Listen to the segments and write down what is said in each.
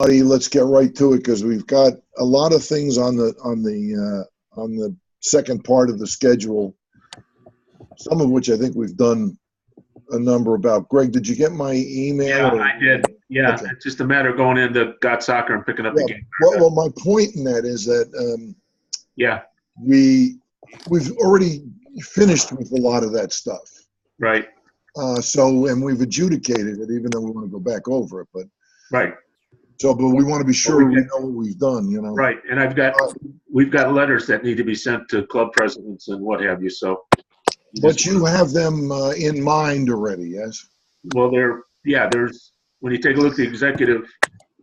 let's get right to it because we've got a lot of things on the second part of the schedule. Some of which I think we've done a number about. Greg, did you get my email? Yeah, I did. Yeah, okay. It's just a matter of going into Got Soccer and picking up the game. Well, my point in that is that we've already finished with a lot of that stuff. Right. And we've adjudicated it, even though we want to go back over it. But right. So, but we want to be sure we know what we've done, you know. Right, and we've got letters that need to be sent to club presidents and what have you. So. But you have them in mind already, yes? Well, there's when you take a look at the executive.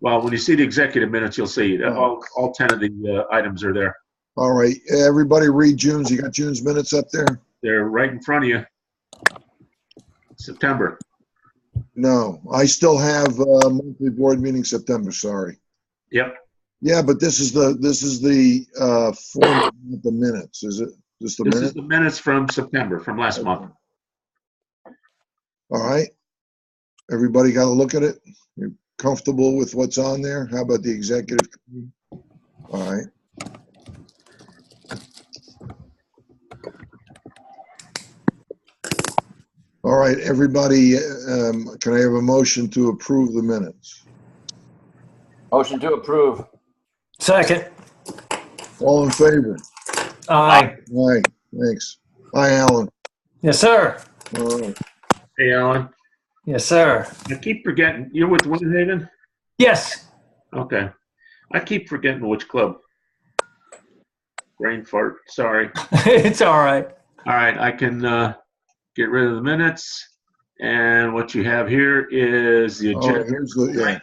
Well, when you see the executive minutes, you'll see that all 10 of the items are there. All right, everybody read June's. You got June's minutes up there? They're right in front of you. September. No, I still have monthly board meeting September. Sorry. Yep. Yeah, but this is the format of the minutes. Is it just the minutes? This is the minutes from September, from last month. All right. Everybody got to look at it. You're comfortable with what's on there? How about the executive committee? All right. All right, everybody, can I have a motion to approve the minutes? Motion to approve. Second. All in favor? Aye. Aye, thanks. Hi, Alan. Yes, sir. All right. Hey, Alan. Yes, sir. I keep forgetting. You're with Winter Haven? Yes. Okay. I keep forgetting which club. Brain fart. Sorry. It's all right. All right. I can get rid of the minutes. And what you have here is the agenda.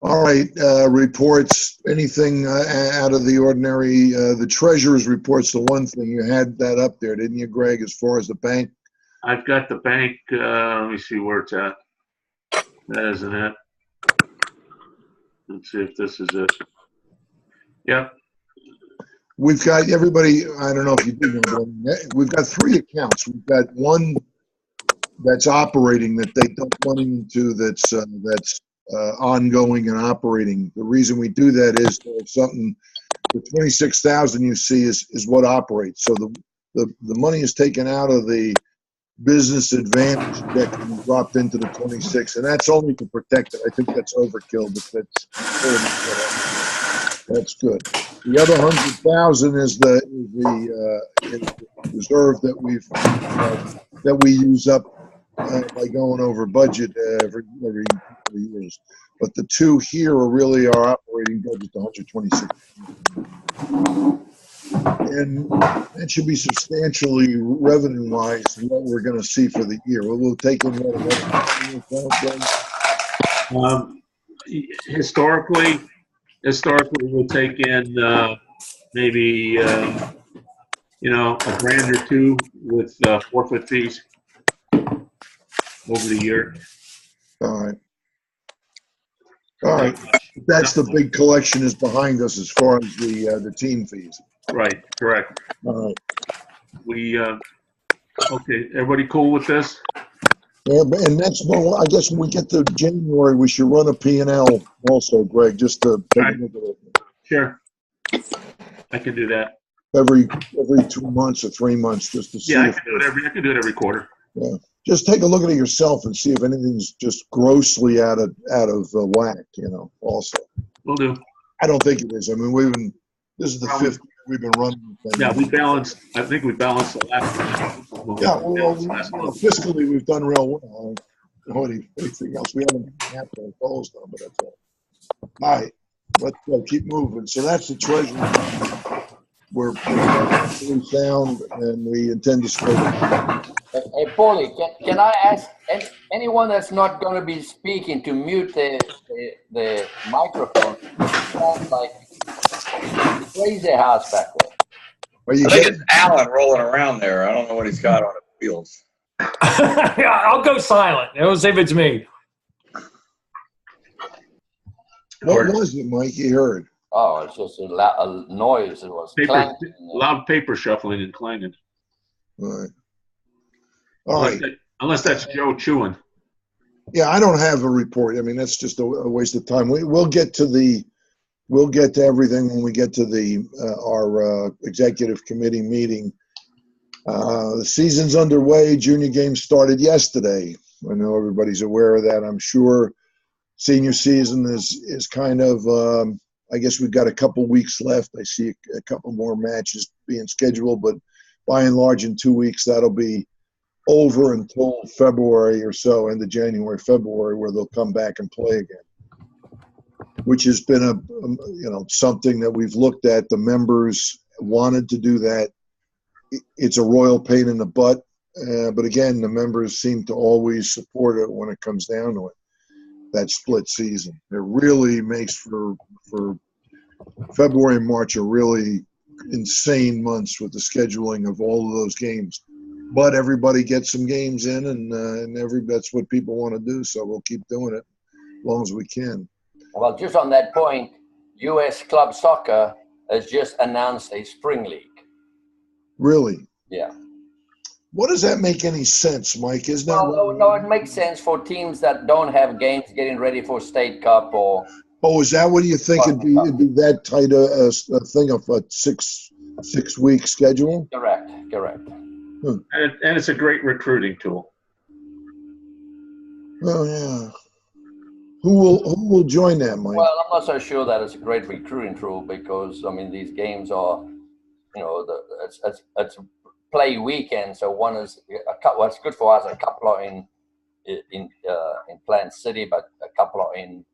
All right. Reports. Anything out of the ordinary? The treasurer's report's the one thing. You had that up there, didn't you, Greg, as far as the bank? I've got the bank. Let me see where it's at. That isn't it. Let's see if this is it. Yep. We've got everybody. I don't know if you did know. We've got 3 accounts. We've got one that's operating that they dump money into. That's ongoing and operating. The reason we do that is something. The 26,000 you see is what operates. So the money is taken out of the business advantage deck and dropped into the 26, and that's only to protect it. I think that's overkill, but that's good. The other 100,000 is the reserve that we use up by going over budget every 3 years. But the 2 here are really our operating budget, the 126. And that should be substantially revenue-wise what we're going to see for the year. We'll take in historically, we'll take in maybe $1,000 or $2 with forfeit fees over the year. All right. That's the big collection is behind us as far as the team fees. Right. Correct. All right. Okay. Everybody cool with this? Yeah, and that's more. I guess when we get to January, we should run a P&L also, Greg, just to take a look at it. Sure. I can do that. Every 2 months or 3 months, just to see. Yeah, I can do it every quarter. Yeah. Just take a look at it yourself and see if anything's just grossly out of whack. Also. Will do. I don't think it is. I mean, this is the 5th we've been running. Yeah, we balanced. I think we balanced the last. Yeah, fiscally we've done real well. Anything else? We haven't had our goals done, but that's all. All right, let's go. Keep moving. So that's the treasury. We're pretty sound, and we intend to stay. Hey, Paulie, can I ask anyone that's not going to be speaking to mute the microphone? It sounds like crazy house back there. I think it's Alan rolling around there. I don't know what he's got on his wheels. I'll go silent. We'll see if it's me. What was it, Mike? You heard? Oh, it's just a noise. It was loud paper shuffling and clanging. All right. Unless that's Joe chewing. Yeah, I don't have a report. I mean, that's just a waste of time. We'll get to everything when we get to our executive committee meeting. The season's underway. Junior games started yesterday. I know everybody's aware of that, I'm sure. Senior season is kind of, I guess we've got a couple weeks left. I see a couple more matches being scheduled, but by and large in 2 weeks, that'll be over until February or so, end of January, February, where they'll come back and play again, which has been something that we've looked at. The members wanted to do that. It's a royal pain in the butt, but again, the members seem to always support it when it comes down to it. That split season, it really makes for February and March are really insane months with the scheduling of all of those games. But everybody gets some games in, and that's what people want to do. So we'll keep doing it as long as we can. Well, just on that point, U.S. Club Soccer has just announced a spring league. Really? Yeah. What does that make any sense, Mike? Isn't that? Well, no, it makes sense for teams that don't have games getting ready for State Cup or. Oh, is that what you think? It'd be that tight a thing of a six week schedule? Correct. And it's a great recruiting tool. Oh yeah. Who will join that, Mike? Well, I'm not so sure that it's a great recruiting tool because I mean these games are, it's play weekend. So one is a couple. What's good for us, a couple are in Plant City, but a couple are in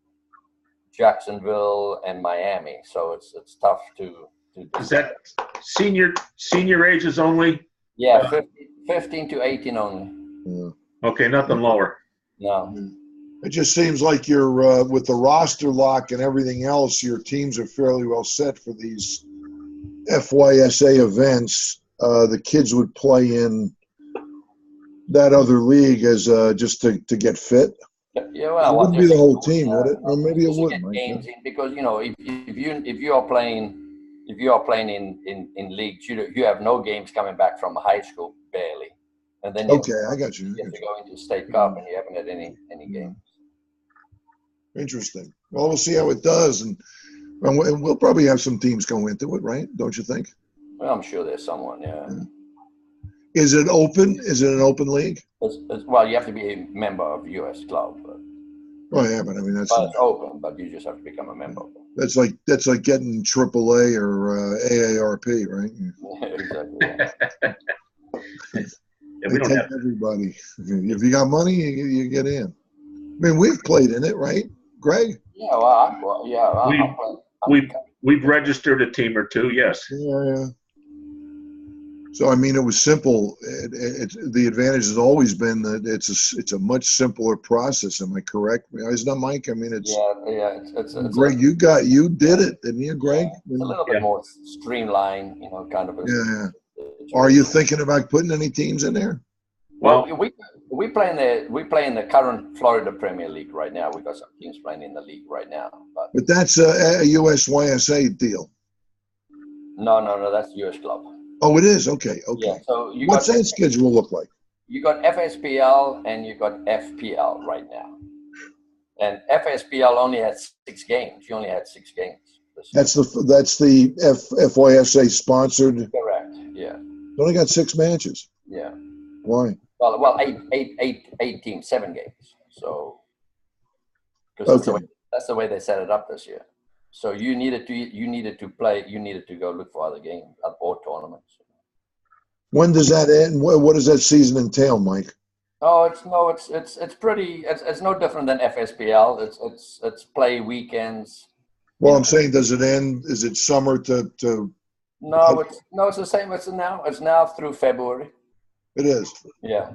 Jacksonville and Miami. So it's tough to. Is that senior ages only? Yeah, 15 to 18 only. Yeah. Okay, nothing lower. No. It just seems like you're with the roster lock and everything else, your teams are fairly well set for these FYSA events. The kids would play in that other league as just to get fit. Yeah, well, it wouldn't be the whole team, would it? Or maybe it would. Games in, because if you are playing in leagues, you have no games coming back from high school barely, and then I got you. You have to go into State Cup and you haven't had any games. Interesting. Well, we'll see how it does, and we'll probably have some teams go into it, right? Don't you think? Well, I'm sure there's someone. Yeah. Is it open? Is it an open league? Well, you have to be a member of U.S. Club. Oh yeah, but I mean that's. But it's open, but you just have to become a member. That's like getting AAA or AARP, right? Yeah, exactly. We don't have everybody. If you got money, you get in. I mean, we've played in it, right, Greg? Yeah, well, we've registered a team or two. Yes. Yeah. So I mean, it was simple. The advantage has always been that it's a much simpler process. Am I correct? Isn't that, Mike? I mean, it's it's Greg. You did it, didn't you, Greg? Yeah, it's a little bit more streamlined, kind of. Yeah. Are you thinking about putting any teams in there? Well, we play in the current Florida Premier League right now. We got some teams playing in the league right now, but that's a USYSA deal. No, that's US Club. Oh, it is? Okay. Yeah, so what's that schedule look like? You got FSPL and you got FPL right now. And FSPL only had 6 games. You only had 6 games. That's the FYSA sponsored. Correct. Yeah. Only got 6 matches. Yeah. Why? Well, eight teams, 7 games. So. Okay. That's the way they set it up this year. So you needed to go look for other games or tournaments. When does that end? What does that season entail, Mike? Oh, it's no different than FSPL. It's play weekends. Well, I'm saying, does it end? Is it summer to? No, it's the same. It's now through February. It is. Yeah.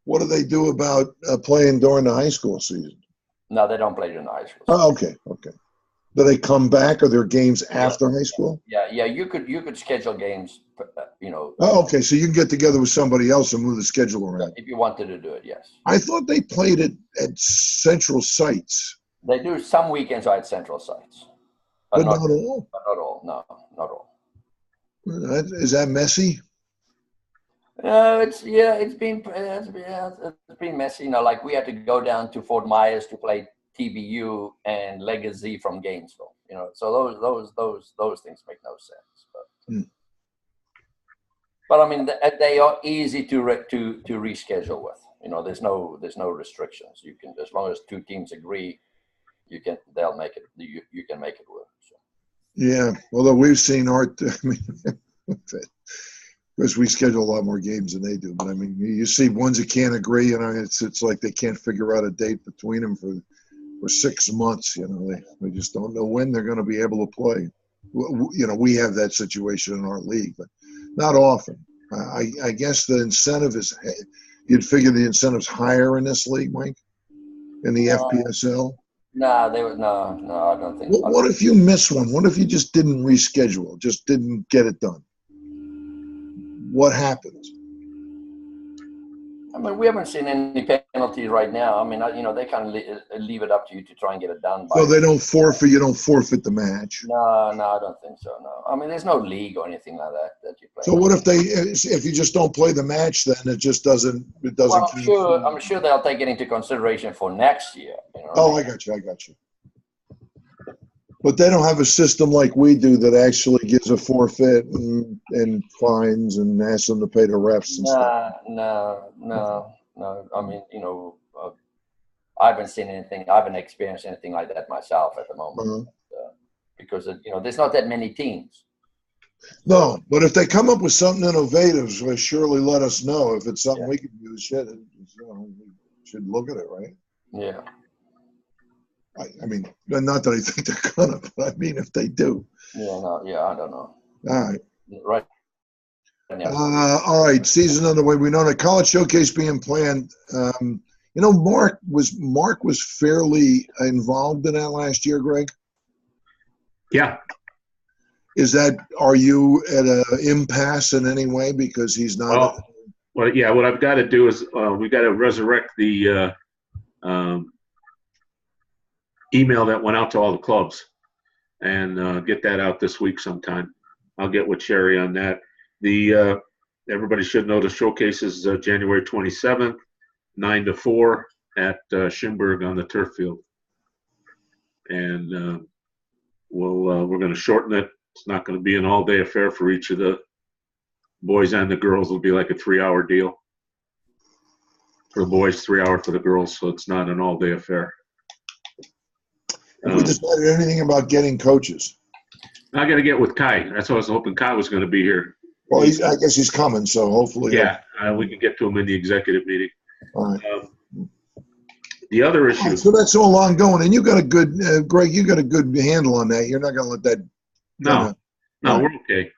What do they do about playing during the high school season? No, they don't play during high school. Oh, okay. Do they come back? Are there games after high school? Yeah. You could schedule games. Oh, okay. So you can get together with somebody else and move the schedule around. If you wanted to do it, yes. I thought they played it at central sites. They do some weekends at central sites, but not all. But not all. No, not all. Is that messy? It's been messy. You know, like we had to go down to Fort Myers to play TBU and Legacy from Gainesville. You know, so those things make no sense. But I mean, they are easy to reschedule with. You know, there's no restrictions. You can, as long as two teams agree, they'll make it. You can make it work. So. Yeah, although we've seen Art, I mean, because we schedule a lot more games than they do. But I mean, you see ones that can't agree, you know, it's like they can't figure out a date between them for 6 months. You know, they just don't know when they're going to be able to play. You know, we have that situation in our league, but not often. I guess the incentive is, you'd figure the incentive's higher in this league, Mike, in the FPSL. No, I don't think. What if you miss one? What if you just didn't reschedule, just didn't get it done? What happens? I mean, we haven't seen any penalties right now. I mean, you know, they kind of leave it up to you to try and get it done. So they don't forfeit. You don't forfeit the match. No, I don't think so. No, I mean, there's no league or anything like that you play. So what if you just don't play the match, then it just doesn't. It doesn't. Well, I'm sure they'll take it into consideration for next year. You know? Oh, I got you. But they don't have a system like we do that actually gives a forfeit and fines and asks them to pay the refs and stuff. No. I mean, you know, I haven't seen anything. I haven't experienced anything like that myself at the moment, because you know, there's not that many teams. No, but if they come up with something innovative, so surely let us know. If it's something we can use, we should look at it, right? Yeah. I mean, not that I think they're gonna, but I mean, if they do. Yeah, I don't know. All right. Right. All right. Season underway. We know the college showcase being planned. You know, Mark was fairly involved in that last year, Greg. Yeah. Are you at an impasse in any way because he's not? Well, yeah. What I've got to do is we got to resurrect the email that went out to all the clubs and get that out this week sometime. I'll get with Sherry on that. Everybody should know the showcase is January 27th, 9 to 4 at Schimberg on the turf field. And we're going to shorten it. It's not going to be an all-day affair for each of the boys and the girls. It'll be like a 3-hour deal. For the boys, 3 hours for the girls, so it's not an all-day affair. Have we decided anything about getting coaches? I got to get with Kai. That's what I was hoping Kai was going to be here. Well, I guess he's coming, so hopefully. Yeah, we can get to him in the executive meeting. All right. The other issue. So that's all ongoing, and you got a good, Greg. You got a good handle on that. You're not going to let that. No, we're okay.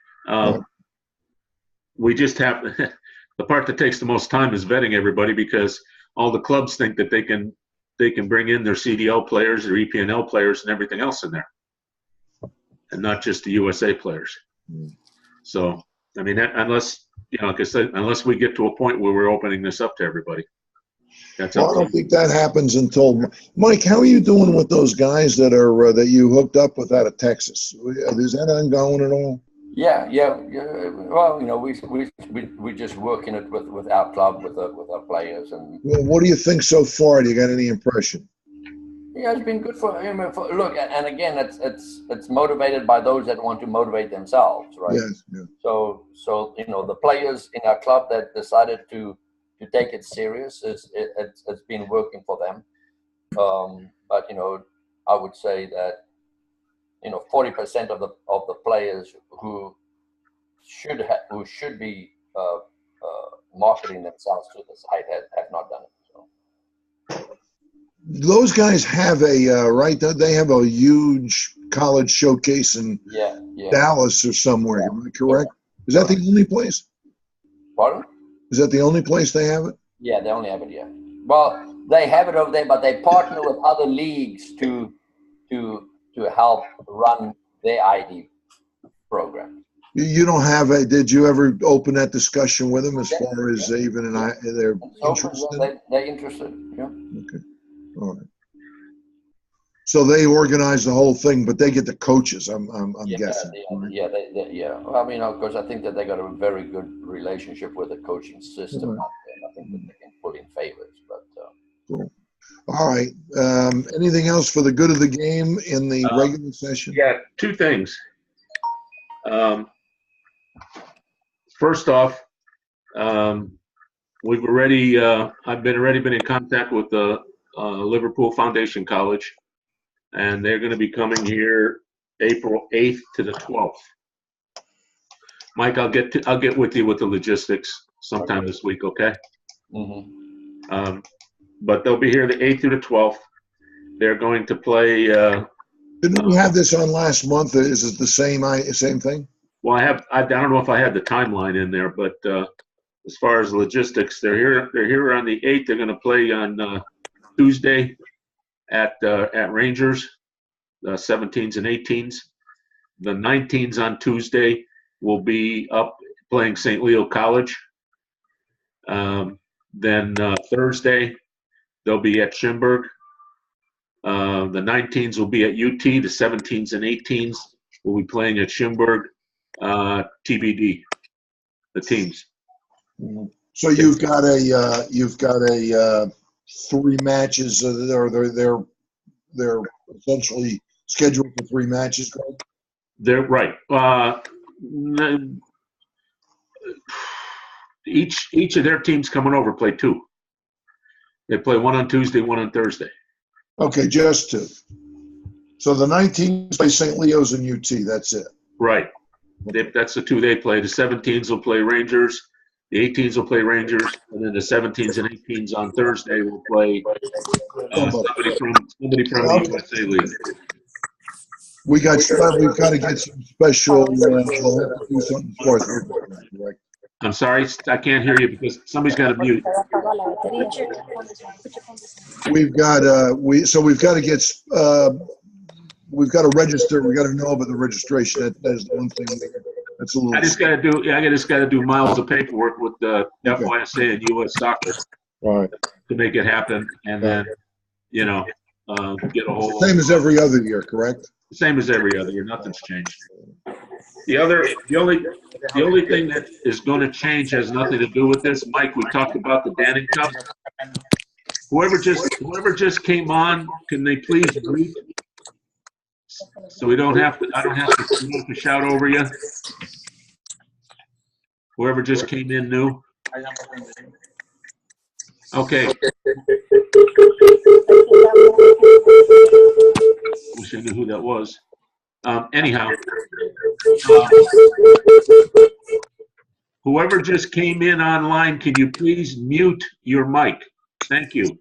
We just have the part that takes the most time is vetting everybody, because all the clubs think that they can bring in their CDL players, their EPNL players, and everything else in there, and not just the USA players. So, I mean, unless, you know, like I said, unless we get to a point where we're opening this up to everybody. That's well, I don't think that happens until Mike. How are you doing with those guys that are that you hooked up with out of Texas? Is that ongoing at all? Yeah. Well, you know, we just working it with our club, with our players. And well, what do you think so far? Do you got any impression? Yeah, it's been good for him. Look, and again, it's motivated by those that want to motivate themselves, right? Yes. Yeah. So you know, the players in our club that decided to take it serious, it's been working for them. But you know, I would say that, you know, 40% of the players who should be marketing themselves to the site have not done it. So. Those guys have right. They have a huge college showcase in Dallas or somewhere. Yeah. Am I correct? Is that the only place? Pardon? Is that the only place they have it? Yeah, they only have it here. Well, they have it over there, but they partner with other leagues to help run their ID program. You don't have a. Did you ever open that discussion with them as far as even they're interested? They're interested. Yeah. Okay. All right. So they organize the whole thing, but they get the coaches. I'm guessing. Yeah. Well, I mean, of course, I think that they got a very good relationship with the coaching system out there. And I think that they can pull in favors. But Cool. All right. Anything else for the good of the game in the regular session? Yeah, two things. First off, we've already, I've been in contact with the Liverpool Foundation College, and they're going to be coming here April 8th to the 12th. Mike, I'll get with you with the logistics sometime this week, okay? mm-hmm. But they'll be here the 8th through the 12th. They're going to play. Didn't we have this on last month? Is it the same thing? Well, I don't know if I had the timeline in there, but as far as logistics, they're here on the 8th. They're going to play on Tuesday at Rangers, 17s and 18s. The 19s on Tuesday will be up playing St. Leo College. Then Thursday, they'll be at Schimberg. The 19s will be at UT. The 17s and 18s will be playing at Schimberg. TBD, the teams. So you've got a 3 matches. They're essentially scheduled for 3 matches. Greg? They're right. Each of their teams coming over play 2. They play 1 on Tuesday, 1 on Thursday. Okay, just 2. So the 19s play St. Leo's and UT. That's it. Right. That's the 2 they play. The 17s will play Rangers. The 18s will play Rangers, and then the 17s and 18s on Thursday will play somebody from the USA League. We've got to get some special. We'll have to do something for it. I'm sorry, I can't hear you because somebody's got to mute. We've got to get. We've got to register. We got to know about the registration. That is the one thing. That's a little. I just got to do miles of paperwork with the FYSA and US Soccer. All right. To make it happen, and then get a whole. Same as every other year, correct? Same as every other year. Nothing's changed. The only thing that is going to change has nothing to do with this. Mike, we talked about the Danning Cup. Whoever just came on, can they please greet? So I don't have to shout over you. Whoever just came in new. Okay. Wish I knew who that was. Anyhow, whoever just came in online, can you please mute your mic? Thank you.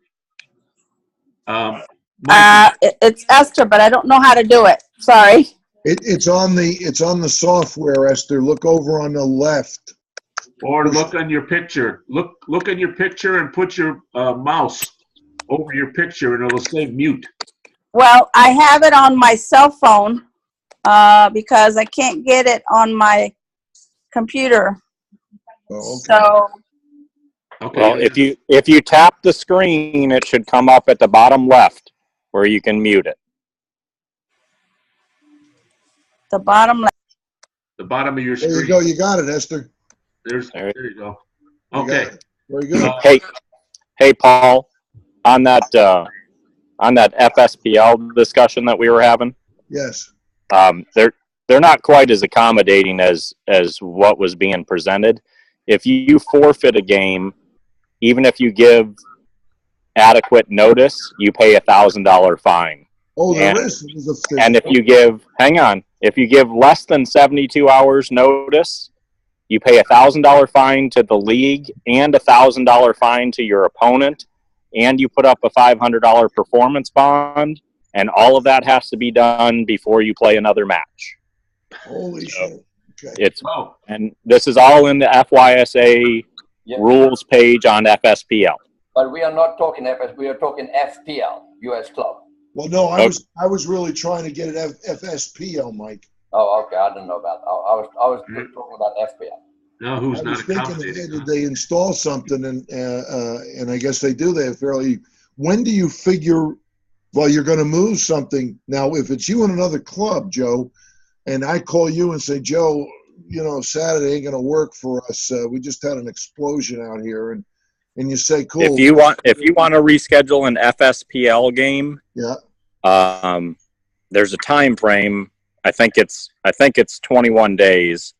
It's Esther, but I don't know how to do it. Sorry. It's on the software, Esther. Look over on the left. Or look on your picture. Look at your picture and put your mouse over your picture, and it'll say mute. Well, I have it on my cell phone because I can't get it on my computer. Oh, okay. So. Okay. Well, if you tap the screen, it should come up at the bottom left where you can mute it. The bottom left. The bottom of your screen. There you go. You got it, Esther. There you go. Okay. Very good. Hey, Paul, on that FSPL discussion that we were having. Yes. They're not quite as accommodating as what was being presented. If you forfeit a game, even if you give adequate notice, you pay $1,000 fine. Oh, there is. And if you give less than 72 hours notice, you pay $1,000 fine to the league and $1,000 fine to your opponent, and you put up a $500 performance bond, and all of that has to be done before you play another match. Holy shit. Okay. And this is all in the FYSA rules page on FSPL. But we are not talking FS. We are talking FPL, US Club. Well, no, I was really trying to get it FSPL, Mike. Oh, okay. I didn't know about. I was talking about FPL. No, who's I not was thinking, accommodating? did they install something, and I guess they do. They have fairly. When do you figure? Well, you're going to move something now. If it's you and another club, Joe, and I call you and say, Joe, Saturday ain't gonna work for us. We just had an explosion out here, and you say, cool. If you want to reschedule an FSPL game, Yeah. There's a time frame. I think it's 21 days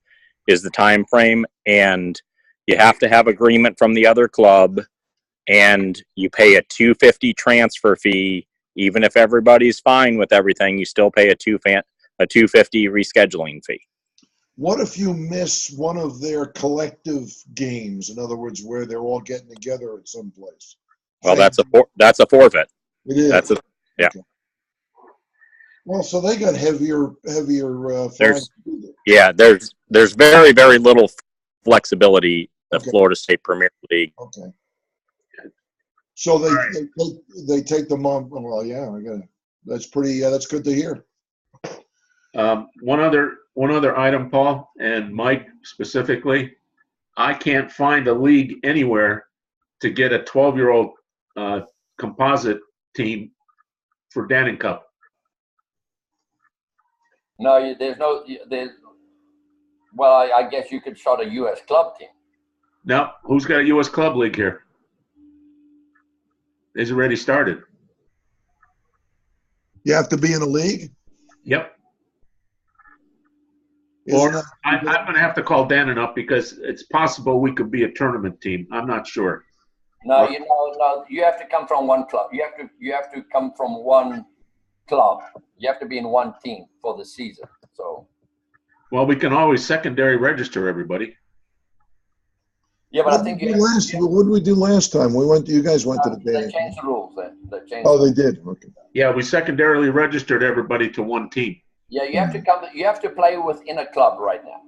is the time frame, and you have to have agreement from the other club, and you pay a $250 transfer fee. Even if everybody's fine with everything, you still pay a $250 rescheduling fee. What if you miss one of their collective games? In other words, where they're all getting together at some place. Well, that's a forfeit. It is. Yeah. Okay. Well, so they got heavier fines. There's very, very little flexibility the Florida State Premier League. Okay. So they take them on. Well, yeah, I got it. That's pretty. That's good to hear. One other item, Paul and Mike specifically. I can't find a league anywhere to get a 12-year-old composite team for Dannon Cup. No, well, I guess you could start a U.S. club team. No, who's got a U.S. club league here? It's already started. You have to be in a league? Yep. Isn't Or I'm going to have to call Dannon up because it's possible we could be a tournament team. I'm not sure. No, you have to come from one club. You have to come from one club. You have to be in one team for the season. So. Well, we can always secondary register everybody. Yeah, but what did we do last time? You guys went to the They game. changed the rules. They changed. Oh, they did. Okay. Yeah, we secondarily registered everybody to one team. Yeah, you have to come. You have to play within a club right now.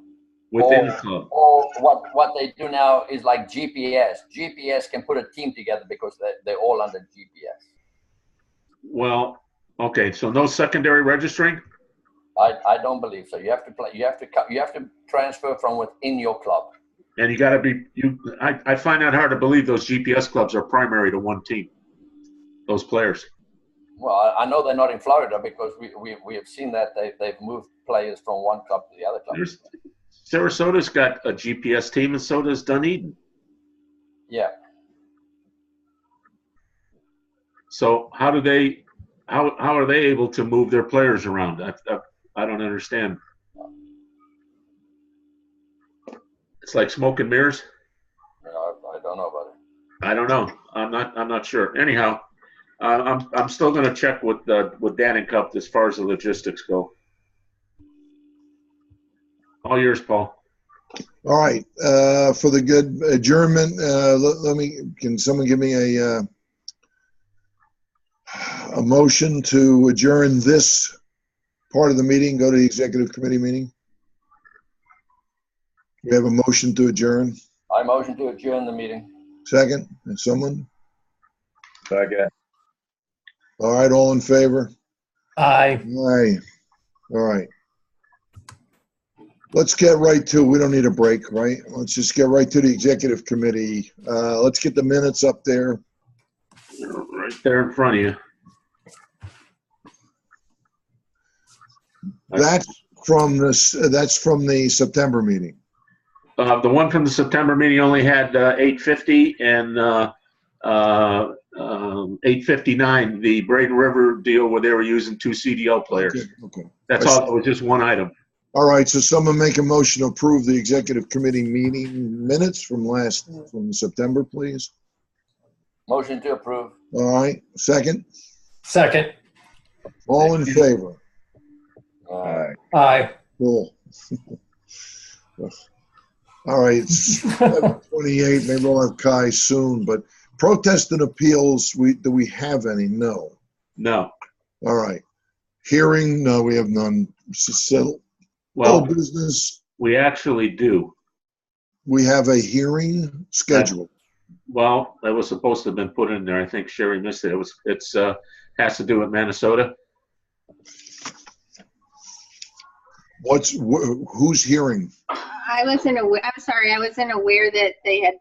Within the club. Or what they do now is like GPS. GPS can put a team together because they're all under GPS. Well, okay, so no secondary registering? I don't believe so. You have to play. You have to transfer from within your club. And you got to be I find that hard to believe those GPS clubs are primary to one team. Those players. Well, I know they're not in Florida because we have seen that they've moved players from one club to the other club. Sarasota's got a GPS team, and so does Dunedin. Yeah. So how are they able to move their players around? I don't understand. It's like smoke and mirrors. I don't know about it. I don't know. I'm not sure. Anyhow, I'm still going to check with Dannon Cup as far as the logistics go. All yours, Paul. All right. For the good adjournment, can someone give me a motion to adjourn this part of the meeting, go to the executive committee meeting? We have a motion to adjourn. I motion to adjourn the meeting. Second, and someone? Second. All right, all in favor? Aye. Aye. All right. Let's get right to, we don't need a break, right? Let's just get right to the executive committee. Let's get the minutes up there. Right there in front of you. That's from the September meeting. The one from the September meeting only had 850 and 859, the Braden River deal where they were using 2 CDL players. Okay. That's all. It was just one item. All right, so someone make a motion to approve the executive committee meeting minutes from September, please. Motion to approve. All right, second. Second. All in favor? Aye. Cool. All right, it's 7:28. Maybe we'll have Kai soon, but protest and appeals, do we have any? No. No. All right. Hearing, no, we have none. Settle. Well, Business, we actually do. we have a hearing scheduled. Well, that was supposed to have been put in there. I think Sherry missed it. It's has to do with Minnesota. Who's hearing? I wasn't aware. I'm sorry. I wasn't aware that they had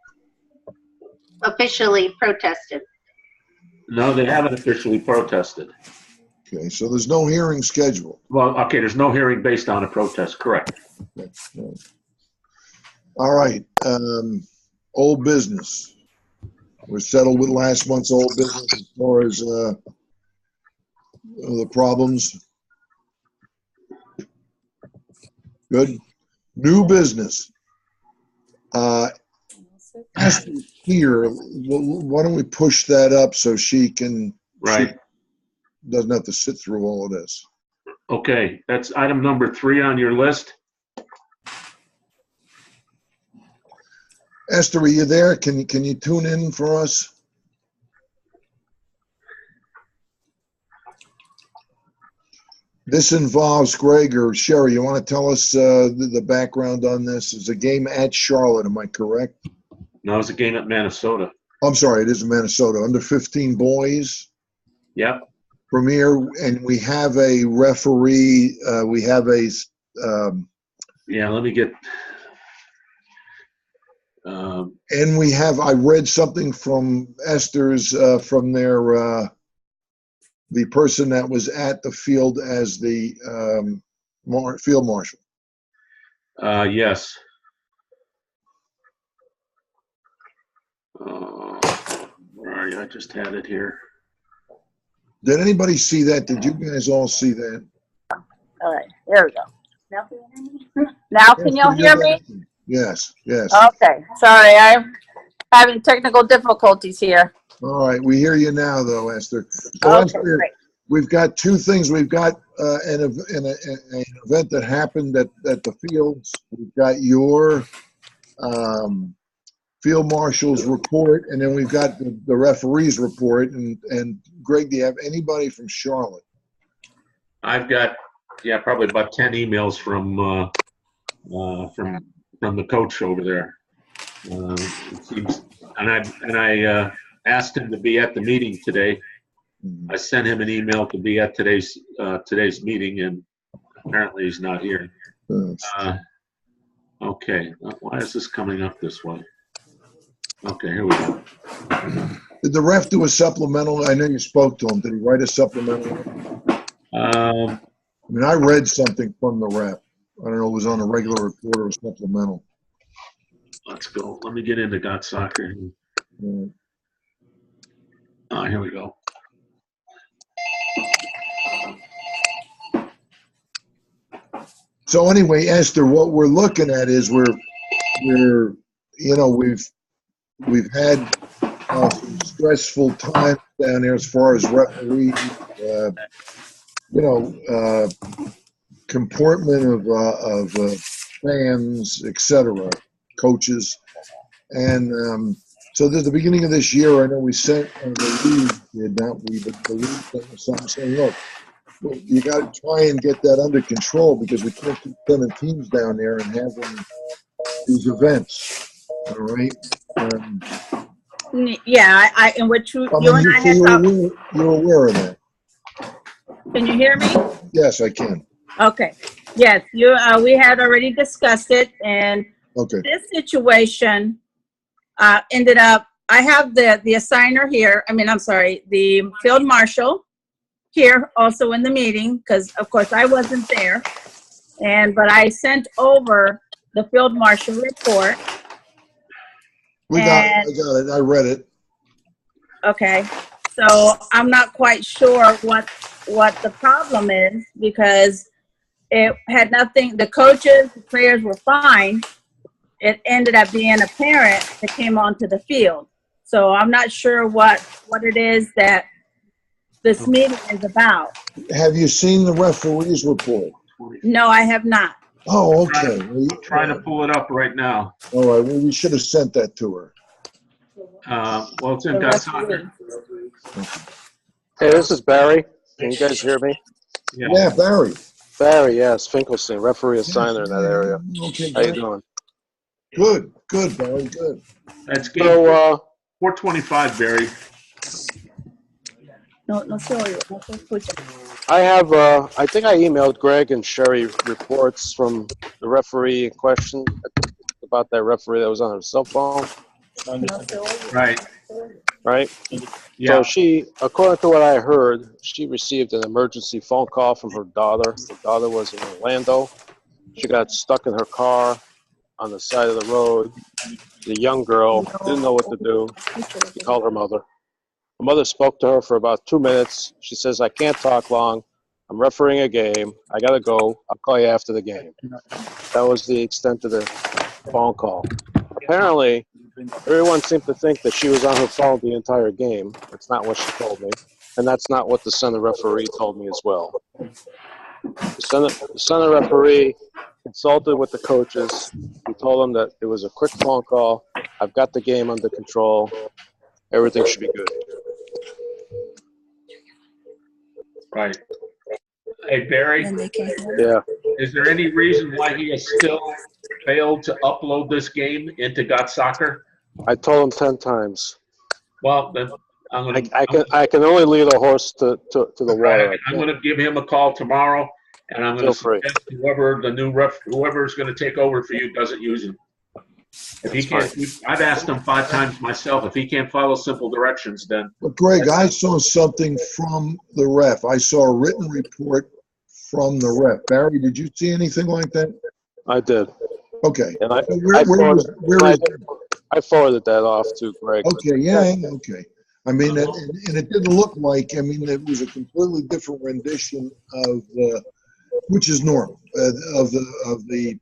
officially protested. No, they haven't officially protested. Okay, so there's no hearing scheduled. Well, okay, there's no hearing based on a protest, correct. All right, old business. We're settled with last month's old business as far as the problems. Good. New business. Esther's here. Why don't we push that up so she can, Right. doesn't have to sit through all of this. Okay, that's item number 3 on your list. Esther, are you there? Can you tune in for us? This involves Greg or Sherry. You want to tell us the background on this? It's a game at Charlotte, am I correct? No, it's a game at Minnesota. I'm sorry, it is in Minnesota. Under 15 boys. Yep. Premier, and we have a referee. We have a. Yeah, let me get. And we have. I read something from Esther's from their the person that was at the field as the field marshal. Yes. Where are you? I just had it here. Did anybody see that? Did you guys all see that? All right, there we go. Now can you hear me? Now can y'all hear me? Yes, yes. Okay, sorry, I'm having technical difficulties here. All right, we hear you now, though, Esther. So Okay, Esther, great. we've got two things. We've got an event that happened at the fields. We've got your field marshal's report, and then we've got the referee's report. And Greg, do you have anybody from Charlotte? I've got, yeah, probably about 10 emails from the coach over there. It seems, and I asked him to be at the meeting today. I sent him an email to be at today's meeting, and apparently he's not here. Okay, why is this coming up this way? Okay, here we go. Did the ref do a supplemental? I know you spoke to him. Did he write a supplemental? I mean, I read something from the ref. I don't know if it was on a regular report or a supplemental. Let's go. Let me get into Got Soccer. Here we go. So anyway, Esther, what we're looking at is we've had some stressful times down there as far as referees, comportment of fans, etc., coaches, and so at the beginning of this year, I know we sent the league, the league sent us something saying, look, you got to try and get that under control because we can't keep sending teams down there and having these events. All right. Yeah, and what you and I had talked. You're aware of that. Can you hear me? Yes, I can. Okay. Yes, we had already discussed it, and this situation ended up. I have the assigner here. The field marshal here also in the meeting because, of course, I wasn't there, but I sent over the field marshal report. I got it. I read it. Okay, so I'm not quite sure what the problem is because it had nothing. The coaches, the players were fine. It ended up being a parent that came onto the field. So I'm not sure what it is that this meeting is about. Have you seen the referee's report? No, I have not. Oh, okay. I'm trying to pull it up right now. All right. Well, we should have sent that to her. Well, it's in Got Soccer. Hey, this is Barry. Can you guys hear me? Yeah, Barry. Barry, yes, Finkelstein, referee assigner in that area. Okay, how you doing? Good, Barry, good. That's game 425, Barry. No se oye, no se escucha. I have, I think I emailed Greg and Sherry reports from the referee in question about that referee that was on her cell phone. Right. right? Yeah. So she, according to what I heard, she received an emergency phone call from her daughter. Her daughter was in Orlando. She got stuck in her car on the side of the road. The young girl didn't know what to do. She called her mother. Her mother spoke to her for about 2 minutes. She says, I can't talk long. I'm refereeing a game. I got to go. I'll call you after the game. That was the extent of the phone call. Apparently, everyone seemed to think that she was on her phone the entire game. That's not what she told me. And that's not what the center referee told me as well. The center referee consulted with the coaches. He told them that it was a quick phone call. I've got the game under control. Everything should be good. Right. Hey, Barry, Yeah. is there any reason why he has still failed to upload this game into Got Soccer? I told him 10 times. Well, then I'm gonna. I can only lead a horse to the water. I'm gonna give him a call tomorrow, and I'm gonna Feel free. suggest whoever the new whoever's gonna take over for you doesn't use him. If he can't, I've asked him 5 times myself. If he can't follow simple directions, then. But Greg, I saw something from the ref. I saw a written report from the ref. Barry, did you see anything like that? I did. Okay. And I forwarded that off to Greg. Okay, yeah, okay. I mean, and it didn't look like, I mean, it was a completely different rendition of, which is normal, of the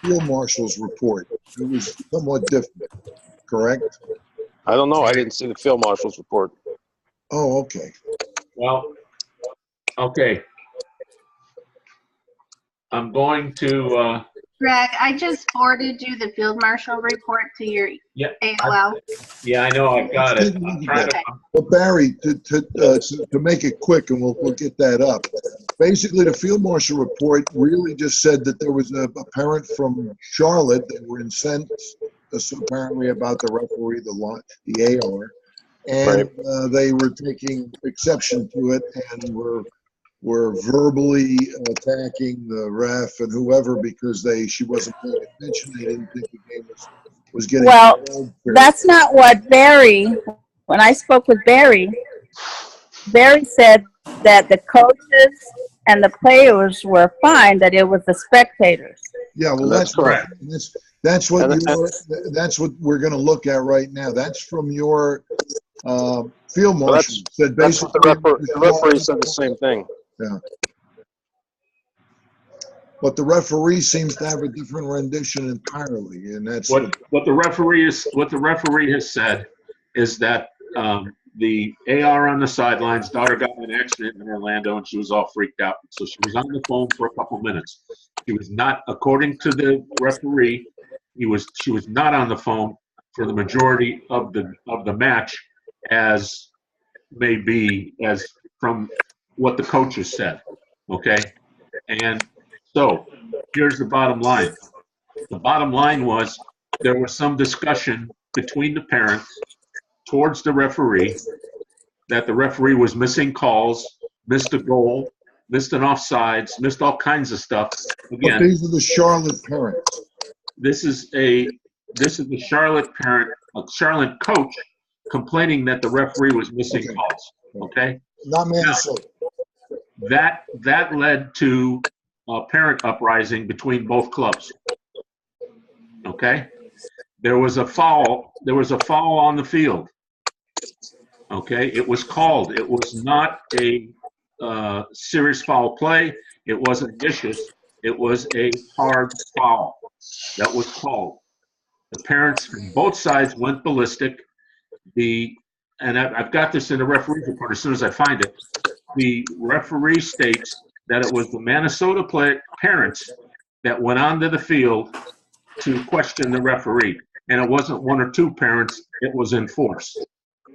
field marshal's report. It was somewhat different, correct? I don't know. I didn't see the field marshal's report. Oh, okay. Well, okay. I'm going to. Greg, I just forwarded you the field marshal report to your AOL. Yeah, I know. I've got it. I'm trying to. But Barry, to make it quick, and we'll get that up. Basically, the field marshal report really just said that there was a parent from Charlotte that were incensed, apparently about the referee, the AR, and they were taking exception to it and were verbally attacking the ref and whoever because she wasn't paying attention. They didn't think the game was getting. Well, that's not what when I spoke with Barry said that the coaches and the players were fine, that it was the spectators. Yeah, well, that's correct. That's what we're going to look at right now. That's from your field marshal. Said basically the referee said the same thing. Yeah. But the referee seems to have a different rendition entirely, and that's what the referee has said is that the AR on the sidelines, daughter got in an accident in Orlando, and she was all freaked out. So she was on the phone for a couple minutes. She was not, according to the referee, she was not on the phone for the majority of the match, as may be as from what the coaches said. Okay, and so here's the bottom line. The bottom line was there was some discussion between the parents towards the referee that the referee was missing calls, missed a goal, missed an offsides, missed all kinds of stuff. Again, but these are the Charlotte parents. This is the Charlotte parent, a Charlotte coach, complaining that the referee was missing calls. Okay, not Minnesota. That led to a parent uprising between both clubs. Okay, there was a foul on the field. Okay, it was called. It was not a serious foul play. It wasn't vicious. It was a hard foul that was called. The parents from both sides went ballistic. And I've got this in the referee report as soon as I find it. The referee states that it was the Minnesota parents that went onto the field to question the referee. And it wasn't 1 or 2 parents, it was in force.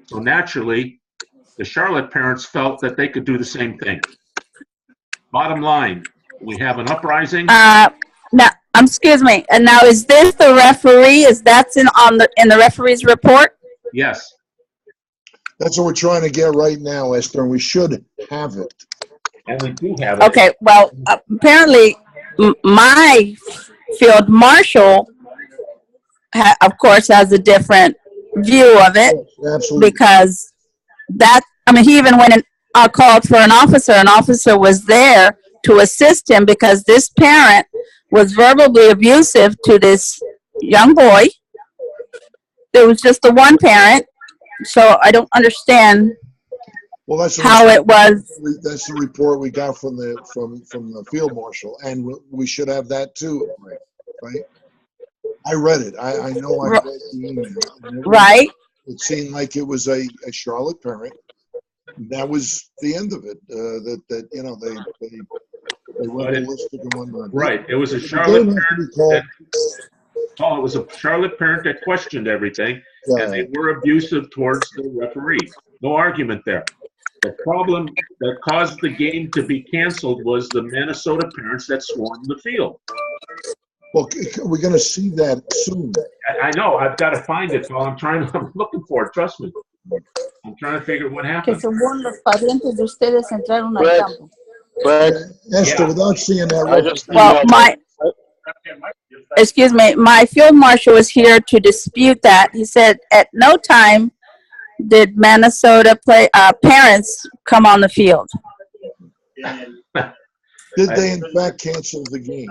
So naturally, the Charlotte parents felt that they could do the same thing. Bottom line, we have an uprising. Now, excuse me. And now, is this the referee? Is that's in the referee's report? Yes. That's what we're trying to get right now, Esther, and we should have it. And we do have it. Okay. Well, apparently, my field marshal, of course, has a different view of it. Absolutely. Because that, I mean, he even went and called for an officer. An officer was there to assist him because this parent was verbally abusive to this young boy. There was just the one parent, so I don't understand Well, that's how it was. That's the report we got from the field marshal, and we should have that too, right? I read it. I know I read the email. Right. It seemed like it was a Charlotte parent. That was the end of it. That you know they went ballistic and whatnot. Right. It was a Charlotte parent. It was a Charlotte parent that questioned everything, and they were abusive towards the referee. No argument there. The problem that caused the game to be canceled was the Minnesota parents that swarmed the field. Well, we're going to see that soon. I know. I've got to find it. So I'm looking for it. Trust me. I'm trying to figure what happened. Que según los parientes de ustedes entraron al campo. Esther, without seeing that. Well, excuse me, my field marshal was here to dispute that. He said at no time did Minnesota parents come on the field. Did they in fact cancel the game?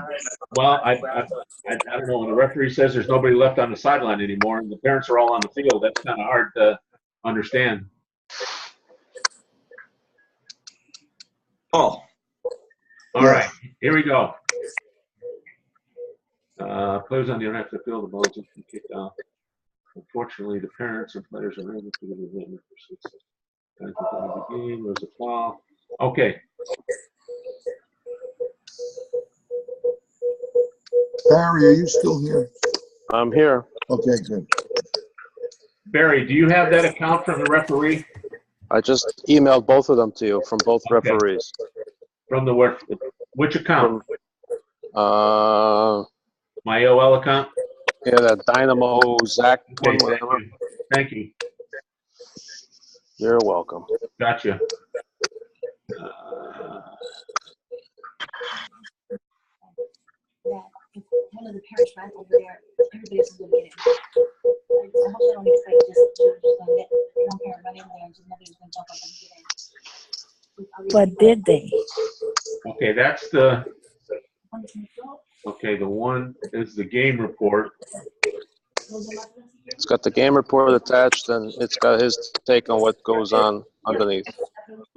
Well, I don't know. When the referee says there's nobody left on the sideline anymore and the parents are all on the field, that's kind of hard to understand. Oh. All right, here we go. Players on the other half of the field, the ball has been kicked off. Unfortunately, the parents and players are able to get a win for success. The game was a foul. Okay. Barry, are you still here? I'm here. Okay, good. Barry, do you have that account from the referee? I just emailed both of them to you from both referees. From the which account? My AOL account? Yeah, that Dynamo Zach one, Okay, whatever. Thank you. You're welcome. Gotcha. One of the parents ran over there. Everybody else is going to get it. I hope they don't expect just to let one parent run in there and just nobody's going to jump up and get in. But did they? Okay, that's the. Okay, the one is the game report. It's got the game report attached, and it's got his take on what goes on underneath.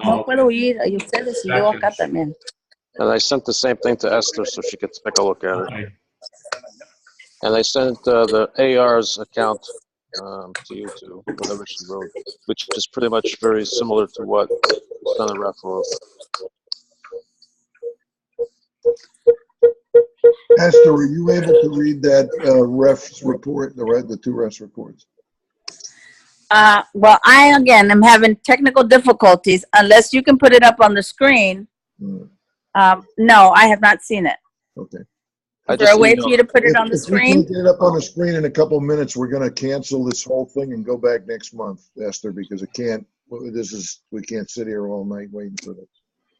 No puedo ir a ustedes y yo acá también. And I sent the same thing to Esther so she could take a look at it. Okay. And I sent the AR's account to you too, whatever she wrote, which is pretty much very similar to what Senator Ref wrote. Esther, were you able to read that ref's report, the two refs reports? Well, I again am having technical difficulties. Unless you can put it up on the screen. No, I have not seen it. Okay. Is there a way for you to put it on the screen? If we can get it up on the screen in a couple of minutes, we're going to cancel this whole thing and go back next month, Esther, because it can't. We can't sit here all night waiting for this.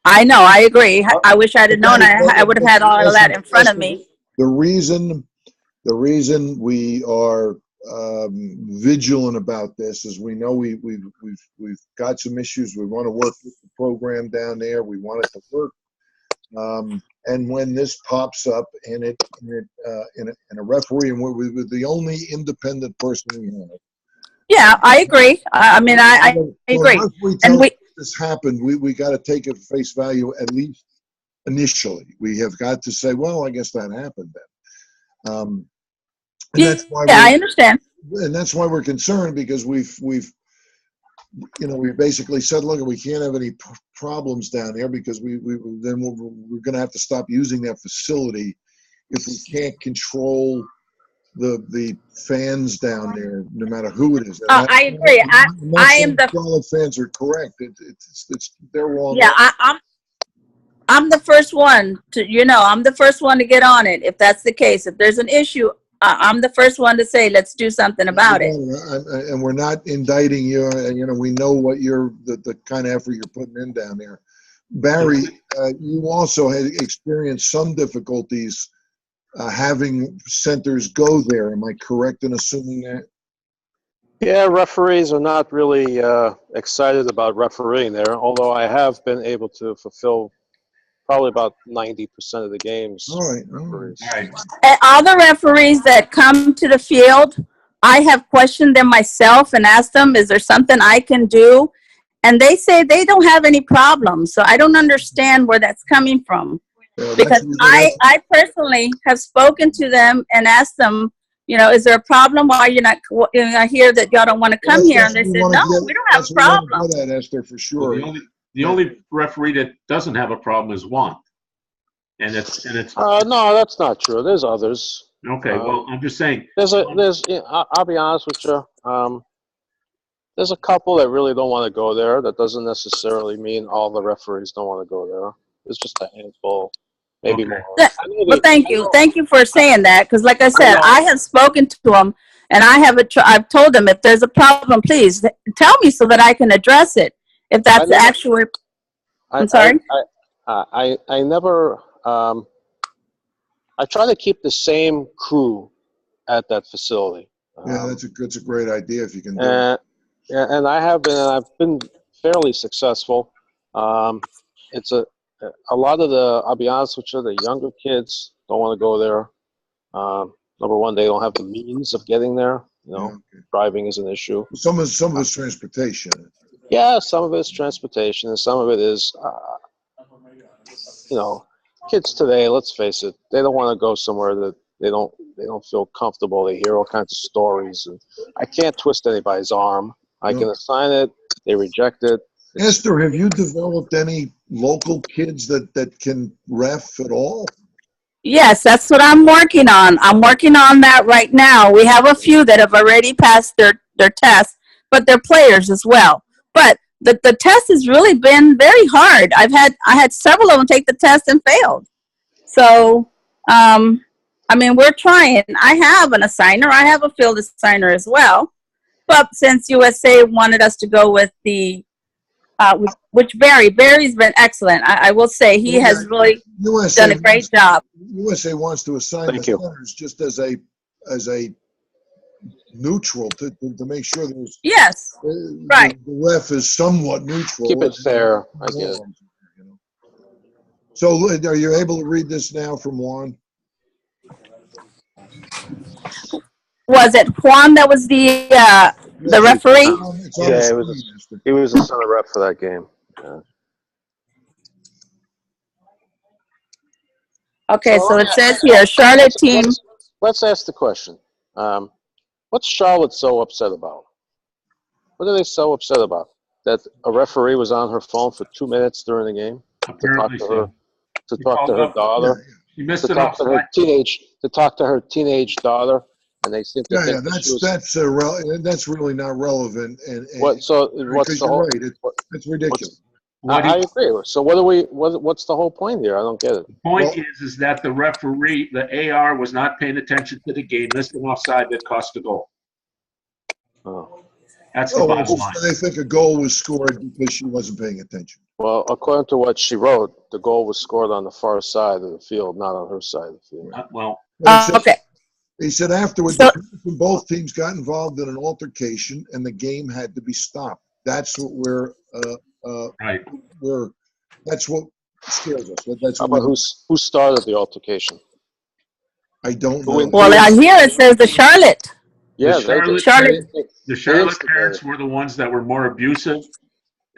I know. I agree. I wish I'd have known. I would have had all of that in front of me. The reason we are vigilant about this is we know we've got some issues. We want to work with the program down there. We want it to work. And when this pops up and a referee, and we're the only independent person we have. Yeah, I agree. I mean, I agree. And this happened, we got to take it at face value, at least initially. We have got to say, well, I guess that happened then. And that's why I understand. And that's why we're concerned, because we've we basically said, look, we can't have any problems down there, because we're going to have to stop using that facility if we can't control the fans down there, no matter who it is. I agree. I am the Charlotte fans are correct. They're wrong. Yeah, I'm the first one to I'm the first one to get on it if that's the case. If there's an issue, I'm the first one to say let's do something about it. And we're not indicting you. We know what the kind of effort you're putting in down there. Barry, you also had experienced some difficulties having centers go there. Am I correct in assuming that? Yeah, referees are not really excited about refereeing there, although I have been able to fulfill probably about 90% of the games. All right. And all the referees that come to the field, I have questioned them myself and asked them, is there something I can do? And they say they don't have any problems. So I don't understand where that's coming from. Because I personally have spoken to them and asked them, you know, is there a problem? Why you're not, I hear that y'all don't want to come here. And they said, no, we don't have a problem. That, Esther, for sure. The only referee that doesn't have a problem is Juan. And it's. No, that's not true. There's others. Okay, well, I'm just saying. I'll be honest with you. There's a couple that really don't want to go there. That doesn't necessarily mean all the referees don't want to go there. It's just a handful, maybe more. Well, thank you. Thank you for saying that. Because like I said, I have spoken to them and I've told them if there's a problem, please tell me so that I can address it. If that's actually, I'm sorry? I never, I try to keep the same crew at that facility. Yeah, that's a great idea if you can do it. Yeah, and I've been fairly successful. It's a lot of I'll be honest with you, the younger kids don't want to go there. Number one, they don't have the means of getting there. You know, driving is an issue. Some of it's transportation. Yeah, some of it's transportation, and some of it is, you know, kids today. Let's face it, they don't want to go somewhere that they don't feel comfortable. They hear all kinds of stories, and I can't twist anybody's arm. I can assign it. They reject it. Esther, have you developed any local kids that can ref at all? Yes, that's what I'm working on. I'm working on that right now. We have a few that have already passed their test, but they're players as well. But the test has really been very hard. I had several of them take the test and failed. So, I mean, we're trying. I have an assigner. I have a field assigner as well. But since USA wanted us to go with the, which Barry's been excellent. I will say he has really done a great job. USA wants to assign the centers just as a neutral to make sure there's right. The ref is somewhat neutral. Keep it fair. I get it. So are you able to read this now from Juan? Was it Juan that was the referee? Yeah, he was the center rep for that game. Yeah. Okay, so it says here, Charlotte team. Let's ask the question. What's Charlotte so upset about? What are they so upset about? That a referee was on her phone for 2 minutes during the game Apparently to talk to her daughter. You missed to talk to her teenage daughter, and they seem to think that's really not relevant. And what's the whole? Right, it's ridiculous. I agree. So what's the whole point here? I don't get it. The point is that the referee, the AR, was not paying attention to the game, missed an offside that cost a goal. Oh. That's the bottom line. They think a goal was scored because she wasn't paying attention. Well, according to what she wrote, the goal was scored on the far side of the field, not on her side of the field. Okay. He said afterwards, both teams got involved in an altercation, and the game had to be stopped. That's what that's what scares us. That's How about who started the altercation? I don't know. Well, on here it says the Charlotte. Yeah, the Charlotte parents were the ones that were more abusive.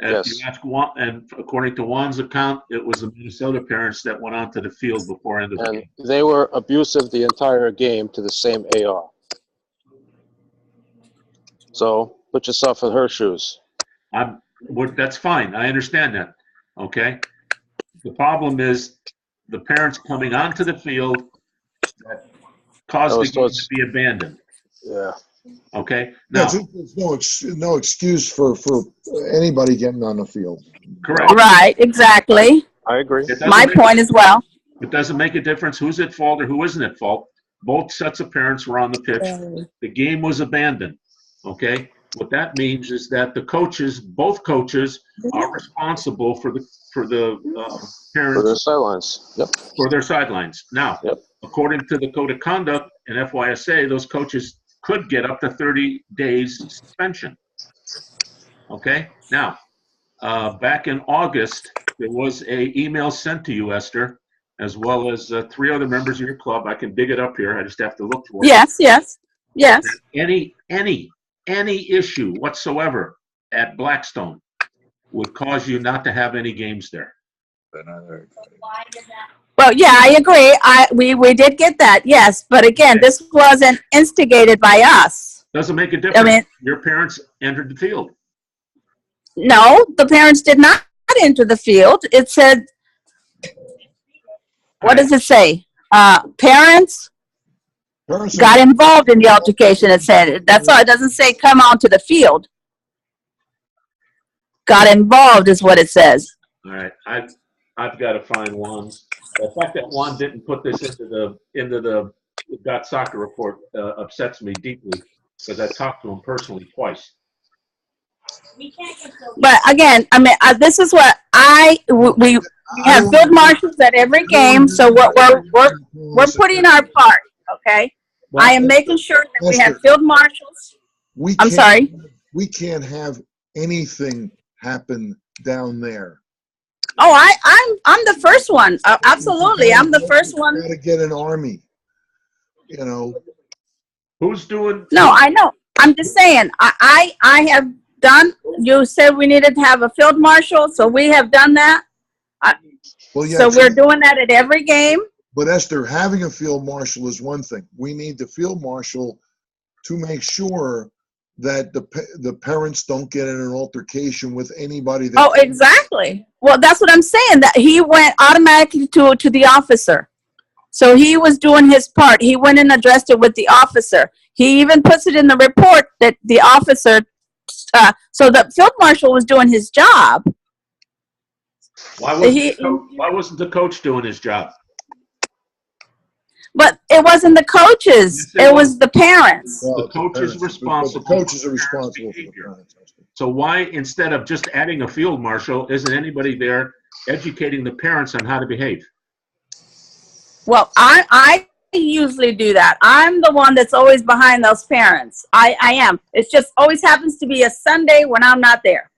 And yes. If you ask Juan, and according to Juan's account, it was the Minnesota parents that went onto the field before end of the game. They were abusive the entire game to the same AR. So put yourself in her shoes. That's fine. I understand that. Okay. The problem is the parents coming onto the field that caused the game to be abandoned. Yeah. Okay. Now, there's no excuse for anybody getting on the field. Correct. Right. Exactly. I agree. My point as well. It doesn't make a difference who's at fault or who isn't at fault. Both sets of parents were on the pitch. The game was abandoned. Okay. What that means is that both coaches, are responsible for the parents for their sidelines. Yep. For their sidelines. Now, according to the code of conduct in FYSA, those coaches could get up to 30 days suspension. Okay? Now, back in August, there was a email sent to you, Esther, as well as 3 other members of your club. I can dig it up here. I just have to look for it. Yes. Any issue whatsoever at Blackstone would cause you not to have any games there. Well, yeah, I agree. We did get that, yes. But again, this wasn't instigated by us. Doesn't make a difference. I mean, your parents entered the field. no, the parents did not enter the field. It said, what does it say? Parents got involved in the altercation. It said, that's all. It doesn't say come onto the field. Got involved is what it says. All right, I've got to find Juan. The fact that Juan didn't put this into the Got Soccer report upsets me deeply, because I talked to him personally twice. But again, I mean, this is what we have field marshals at every game, so we're putting our part. Okay, I am making sure that we have field marshals. I'm sorry. We can't have anything happen down there. Oh, I'm the first one. Absolutely, I'm the first one. You gotta get an army. You know. Who's doing? No, I know. I'm just saying. I have done. You said we needed to have a field marshal, so we have done that. Well, yeah, so we're doing that at every game. But Esther, having a field marshal is one thing. We need the field marshal to make sure that the parents don't get in an altercation with anybody. Oh, exactly. Well, that's what I'm saying. That he went automatically to the officer. So he was doing his part. He went and addressed it with the officer. He even puts it in the report that the officer. So the field marshal was doing his job. Why wasn't the coach doing his job? But it wasn't the coaches. It was the parents. Well, the coach is responsible. The coaches are responsible for the parents. So why, instead of just adding a field marshal, isn't anybody there educating the parents on how to behave? Well, I usually do that. I'm the one that's always behind those parents. I am. It just always happens to be a Sunday when I'm not there.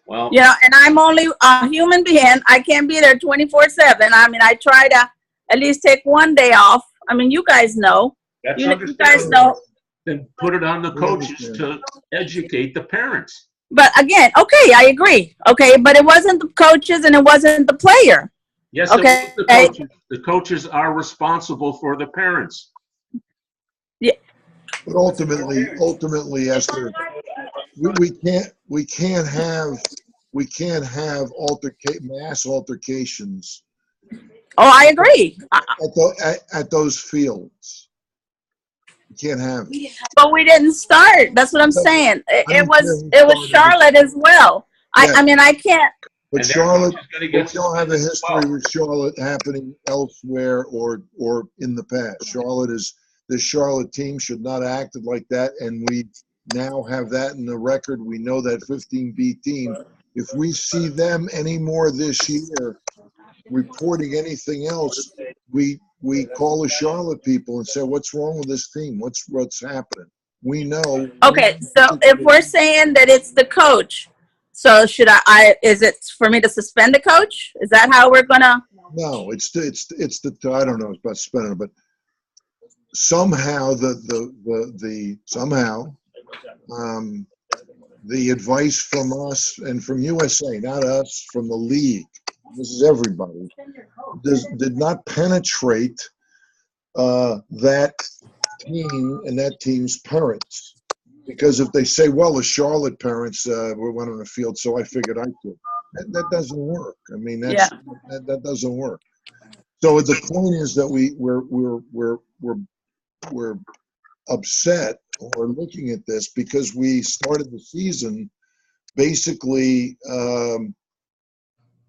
Well, you know, and I'm only a human being. I can't be there 24/7. I mean, I try to at least take one day off. I mean, you guys know. That's you guys know. Then put it on the coaches to educate the parents. But again, okay, I agree. Okay, but it wasn't the coaches and it wasn't the player. Yes, okay. It was the coaches. The coaches are responsible for the parents. Yeah. But ultimately, Esther, we can't have mass altercations. Oh, I agree. At those fields. You can't have it. But we didn't start. That's what I'm saying. It was Charlotte as well. Yeah. I mean, I can't. But Charlotte, we don't have a history with Charlotte happening elsewhere or in the past. The Charlotte team should not have acted like that, and we now have that in the record. We know that 15B team. If we see them anymore this year reporting anything else, we call the Charlotte people and say, what's wrong with this team? What's happening? We know. Okay, so if we're saying that it's the coach, so should is it for me to suspend the coach? Is that how we're gonna? No, it's the I don't know about suspending, but somehow the advice from us and from USA, not us, from the league, this is everybody, did not penetrate that team and that team's parents. Because if they say, well, the Charlotte parents went on the field, so I figured I could. That doesn't work. I mean, that doesn't work. So the point is that we're upset or looking at this because we started the season basically.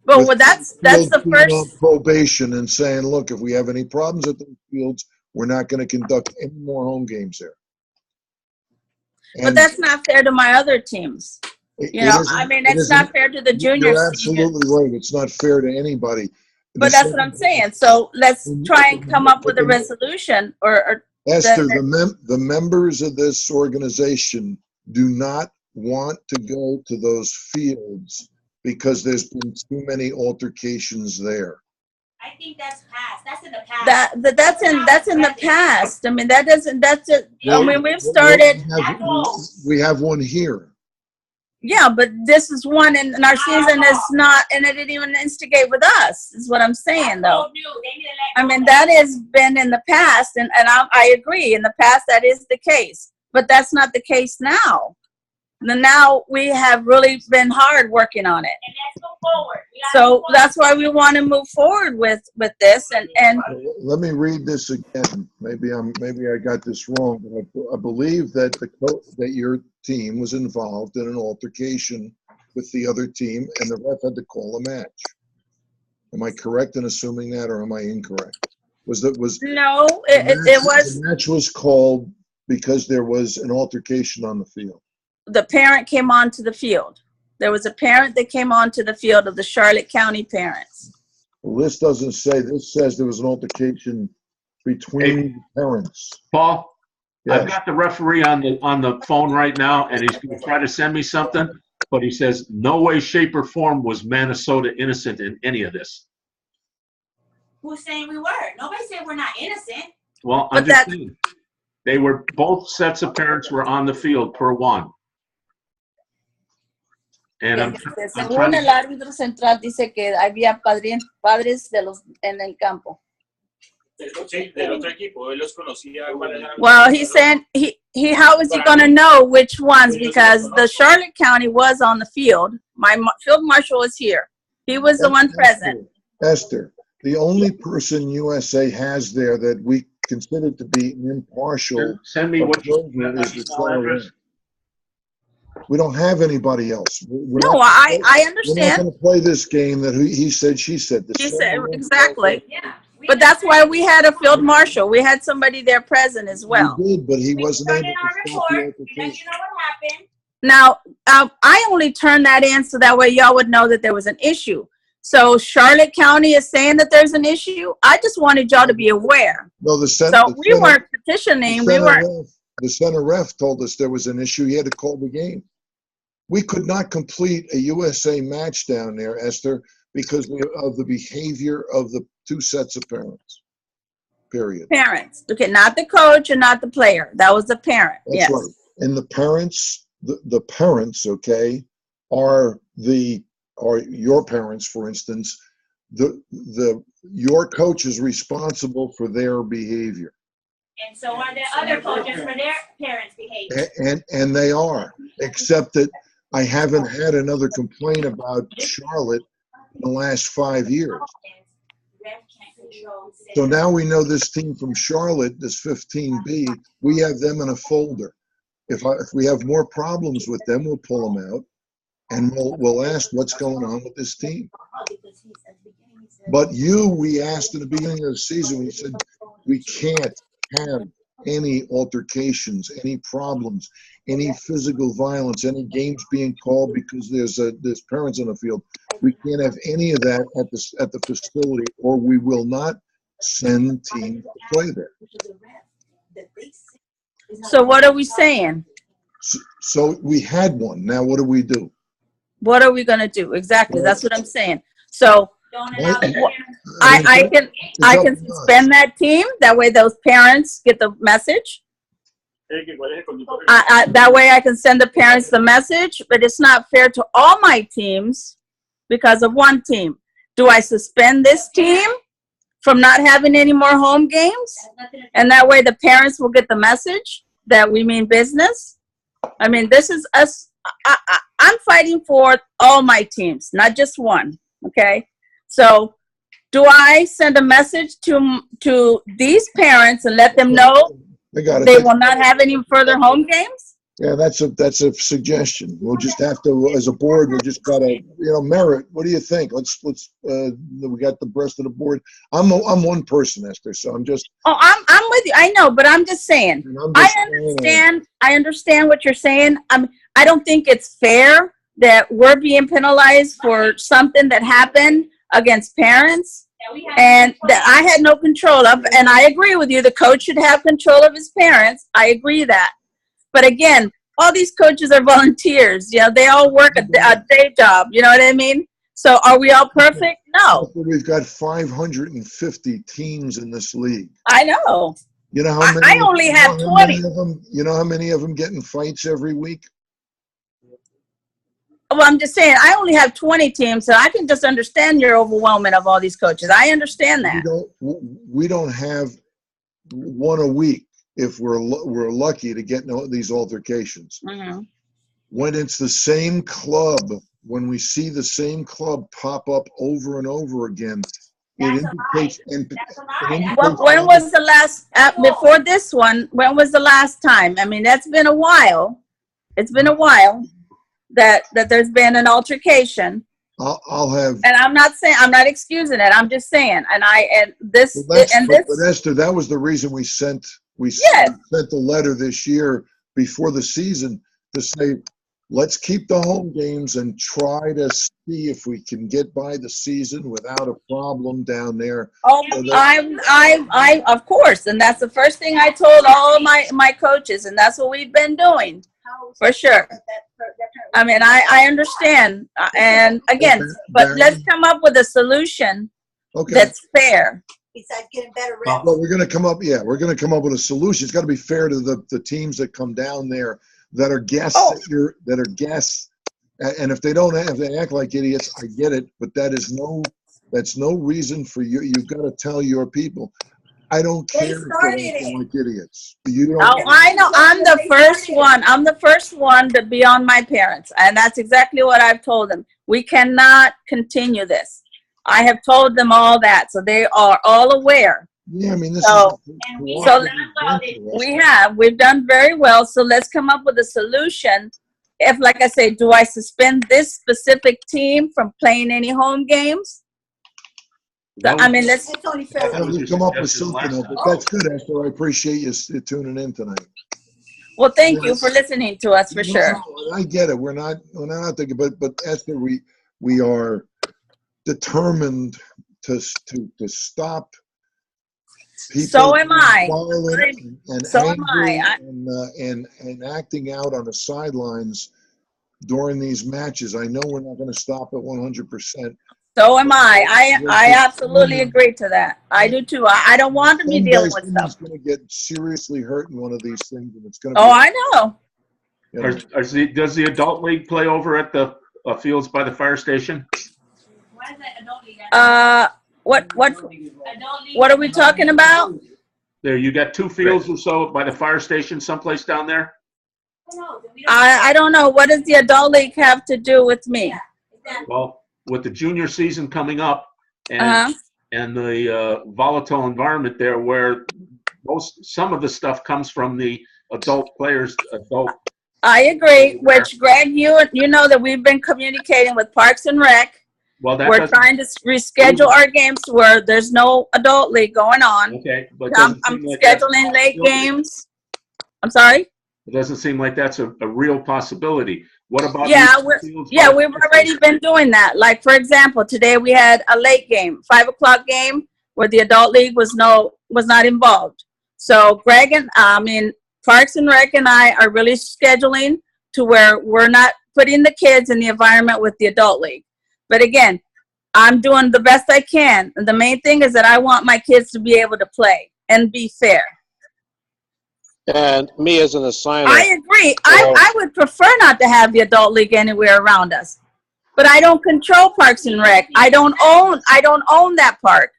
Well, that's the first probation and saying, look, if we have any problems at those fields, we're not going to conduct any more home games there. But that's not fair to my other teams. You know, I mean, it's not fair to the juniors. You're absolutely right. It's not fair to anybody. But that's what I'm saying. So let's try and come up with a resolution or Esther, the members of this organization do not want to go to those fields because there's been too many altercations there. I think that's past. That's in the past. That's in the past. I mean, that doesn't, that's it. I mean, we've started. We have one here. Yeah, but this is one, and our season is not, and it didn't even instigate with us, is what I'm saying, though. I mean, that has been in the past, and I agree. In the past, that is the case. But that's not the case now. Now we have really been hard working on it. And let's go forward. So that's why we want to move forward with this. And let me read this again. Maybe I got this wrong, but I believe that that your team was involved in an altercation with the other team, and the ref had to call a match. Am I correct in assuming that, or am I incorrect? No, it was. The match was called because there was an altercation on the field. The parent came onto the field. There was a parent that came onto the field of the Charlotte County parents. Well, this doesn't say. This says there was an altercation between parents. Paul, Yes. I've got the referee on the phone right now, and he's going to try to send me something, but he says no way, shape, or form was Minnesota innocent in any of this. Who's saying we were? Nobody said we're not innocent. Well, I'm just saying. They were, both sets of parents were on the field per one. And Según el árbitro central dice que había padres de los en el campo. Well, he said how is he going to know which ones, because the Charlotte County was on the field. My field marshal was here. He was the one present. Esther, the only person USA has there that we consider to be an impartial. Send me what we don't have anybody else. I understand. We're not going to play this game that he said, she said. He said, exactly. Yeah. But that's why we had a field marshal. We had somebody there present as well. We did, but he wasn't able to stop the altercation. Now, I only turned that in so that way y'all would know that there was an issue. So Charlotte County is saying that there's an issue. I just wanted y'all to be aware. No, we weren't petitioning. The center ref told us there was an issue. He had to call the game. We could not complete a USA match down there, Esther, because of the behavior of the two sets of parents. Period. Parents. Okay, not the coach and not the player. That was the parent. That's yes. Right. And the parents, the parents, okay, are your parents, for instance. Your coach is responsible for their behavior. And so are the other coaches for their parents' behavior. And they are, except that I haven't had another complaint about Charlotte in the last 5 years. So now we know this team from Charlotte, this 15B, we have them in a folder. If we have more problems with them, we'll pull them out and we'll ask what's going on with this team. But we asked in the beginning of the season, we said we can't have any altercations, any problems, any physical violence, any games being called because there's parents on the field. We can't have any of that at the facility, or we will not send teams to play there. So what are we saying? So we had one. Now what do we do? What are we going to do? Exactly. That's what I'm saying. So I can suspend that team. That way those parents get the message. That way I can send the parents the message, but it's not fair to all my teams because of one team. Do I suspend this team from not having any more home games? And that way the parents will get the message that we mean business. I mean, this is us. I'm fighting for all my teams, not just one. Okay. So do I send a message to these parents and let them know they will not have any further home games? Yeah, that's a suggestion. We'll just have to, as a board, we just gotta, Merritt, what do you think? Let's we got the rest of the board. I'm one person, Esther, so I'm just. Oh, I'm with you. I know, but I'm just saying. I understand what you're saying. I don't think it's fair that we're being penalized for something that happened against parents, and that I had no control of. And I agree with you. The coach should have control of his parents. I agree that. But again, all these coaches are volunteers. You know, they all work a day job. You know what I mean? So are we all perfect? No. We've got 550 teams in this league. I know. You know how many? I only have 20. You know how many of them get in fights every week? Well, I'm just saying, I only have 20 teams, so I can just understand your overwhelming of all these coaches. I understand that. We don't have one a week if we're lucky to get these altercations. Mm-hmm. When it's the same club, when we see the same club pop up over and over again, it indicates. Well, when was the last, before this one, when was the last time? I mean, that's been a while. It's been a while that there's been an altercation. I'll have. And I'm not saying, I'm not excusing it. I'm just saying, But Esther, that was the reason we sent the letter this year before the season to say, let's keep the home games and try to see if we can get by the season without a problem down there. Oh, I of course, and that's the first thing I told all of my coaches, and that's what we've been doing for sure. I mean, I understand, and again, but let's come up with a solution that's fair. Besides getting better reps. Well, we're going to come up. Yeah, we're going to come up with a solution. It's got to be fair to the teams that come down there that are guests. That are guests, and if they act like idiots, I get it. But that's no reason for you. You've got to tell your people. I don't care if they're acting like idiots. You don't. Oh, I know. I'm the first one. I'm the first one to be on my parents, and that's exactly what I've told them. We cannot continue this. I have told them all that, so they are all aware. Yeah, I mean, we've done very well. So let's come up with a solution. If, like I say, do I suspend this specific team from playing any home games? I mean, let's come up with something. But that's good, Esther. I appreciate you tuning in tonight. Well, thank you for listening to us for sure. I get it. We're not thinking, but Esther, we are determined to stop people. So am I. And so am I. And acting out on the sidelines during these matches. I know we're not going to stop at 100%. So am I. I absolutely agree to that. I do too. I don't want to be dealing with stuff. It's going to get seriously hurt in one of these things, and it's going to. Oh, I know. Does the adult league play over at the fields by the fire station? What are we talking about? There, you got 2 fields or so by the fire station, someplace down there. I don't know. What does the adult league have to do with me? Well, with the junior season coming up and the volatile environment there, where some of the stuff comes from the adult players. I agree. Which, Greg, you know that we've been communicating with Parks and Rec. Well, we're trying to reschedule our games where there's no adult league going on. Okay, but I'm scheduling late games. I'm sorry? It doesn't seem like that's a real possibility. What about we've already been doing that. Like, for example, today we had a late game, 5 o'clock game, where the adult league was not involved. So Greg and Parks and Rec and I are really scheduling to where we're not putting the kids in the environment with the adult league. But again, I'm doing the best I can. And the main thing is that I want my kids to be able to play and be fair. And me as an assigner. I agree. I would prefer not to have the adult league anywhere around us. But I don't control Parks and Rec. I don't own that park.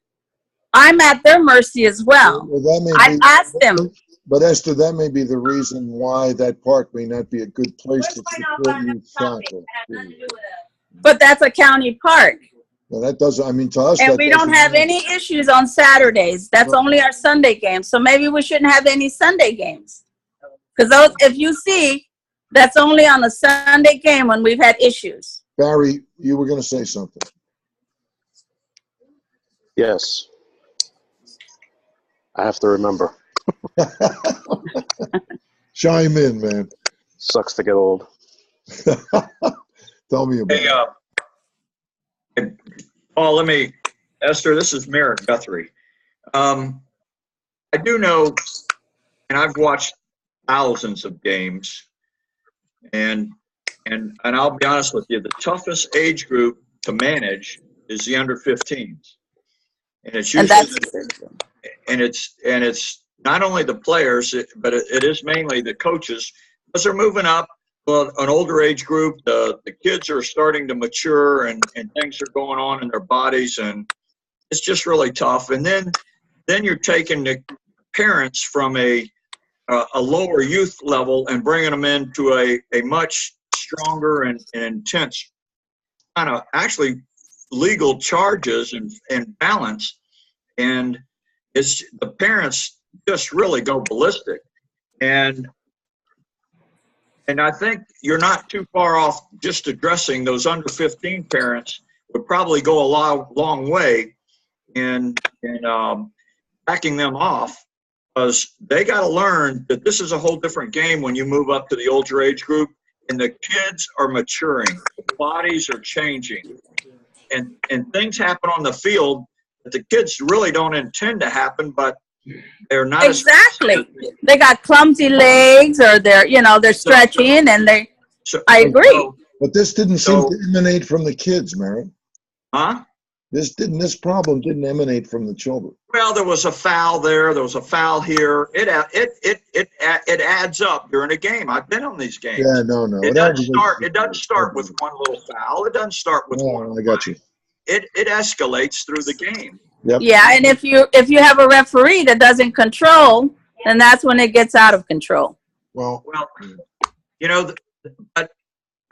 I'm at their mercy as well. I've asked them. But Esther, that may be the reason why that park may not be a good place to support youth soccer. But that's a county park. Well, that doesn't, to us. And we don't have any issues on Saturdays. That's only our Sunday games. So maybe we shouldn't have any Sunday games. Because if you see, that's only on a Sunday game when we've had issues. Barry, you were going to say something. Yes. I have to remember. Chime in, man. Sucks to get old. Tell me about it. Paul, let me Esther, this is Merrick Guthrie. I do know, and I've watched thousands of games, and I'll be honest with you, the toughest age group to manage is the under 15s. And it's usually and it's not only the players, but it is mainly the coaches, because they're moving up an older age group. The kids are starting to mature, and things are going on in their bodies, and it's just really tough. And then you're taking the parents from a lower youth level and bringing them into a much stronger and intense kind of actually legal charges and balance. And it's the parents just really go ballistic. And I think you're not too far off just addressing those under 15 parents would probably go a long way in backing them off, because they got to learn that this is a whole different game when you move up to the older age group, and the kids are maturing, the bodies are changing, and things happen on the field that the kids really don't intend to happen, but they're not exactly. They got clumsy legs, or they're stretching, and they. I agree. But this didn't seem to emanate from the kids, Mary. Huh? This problem didn't emanate from the children. Well, there was a foul there. There was a foul here. It adds up during a game. I've been on these games. Yeah, no. It doesn't start with one little foul. It doesn't start with one. I got you. It escalates through the game. Yep. Yeah, and if you have a referee that doesn't control, then that's when it gets out of control. Well, but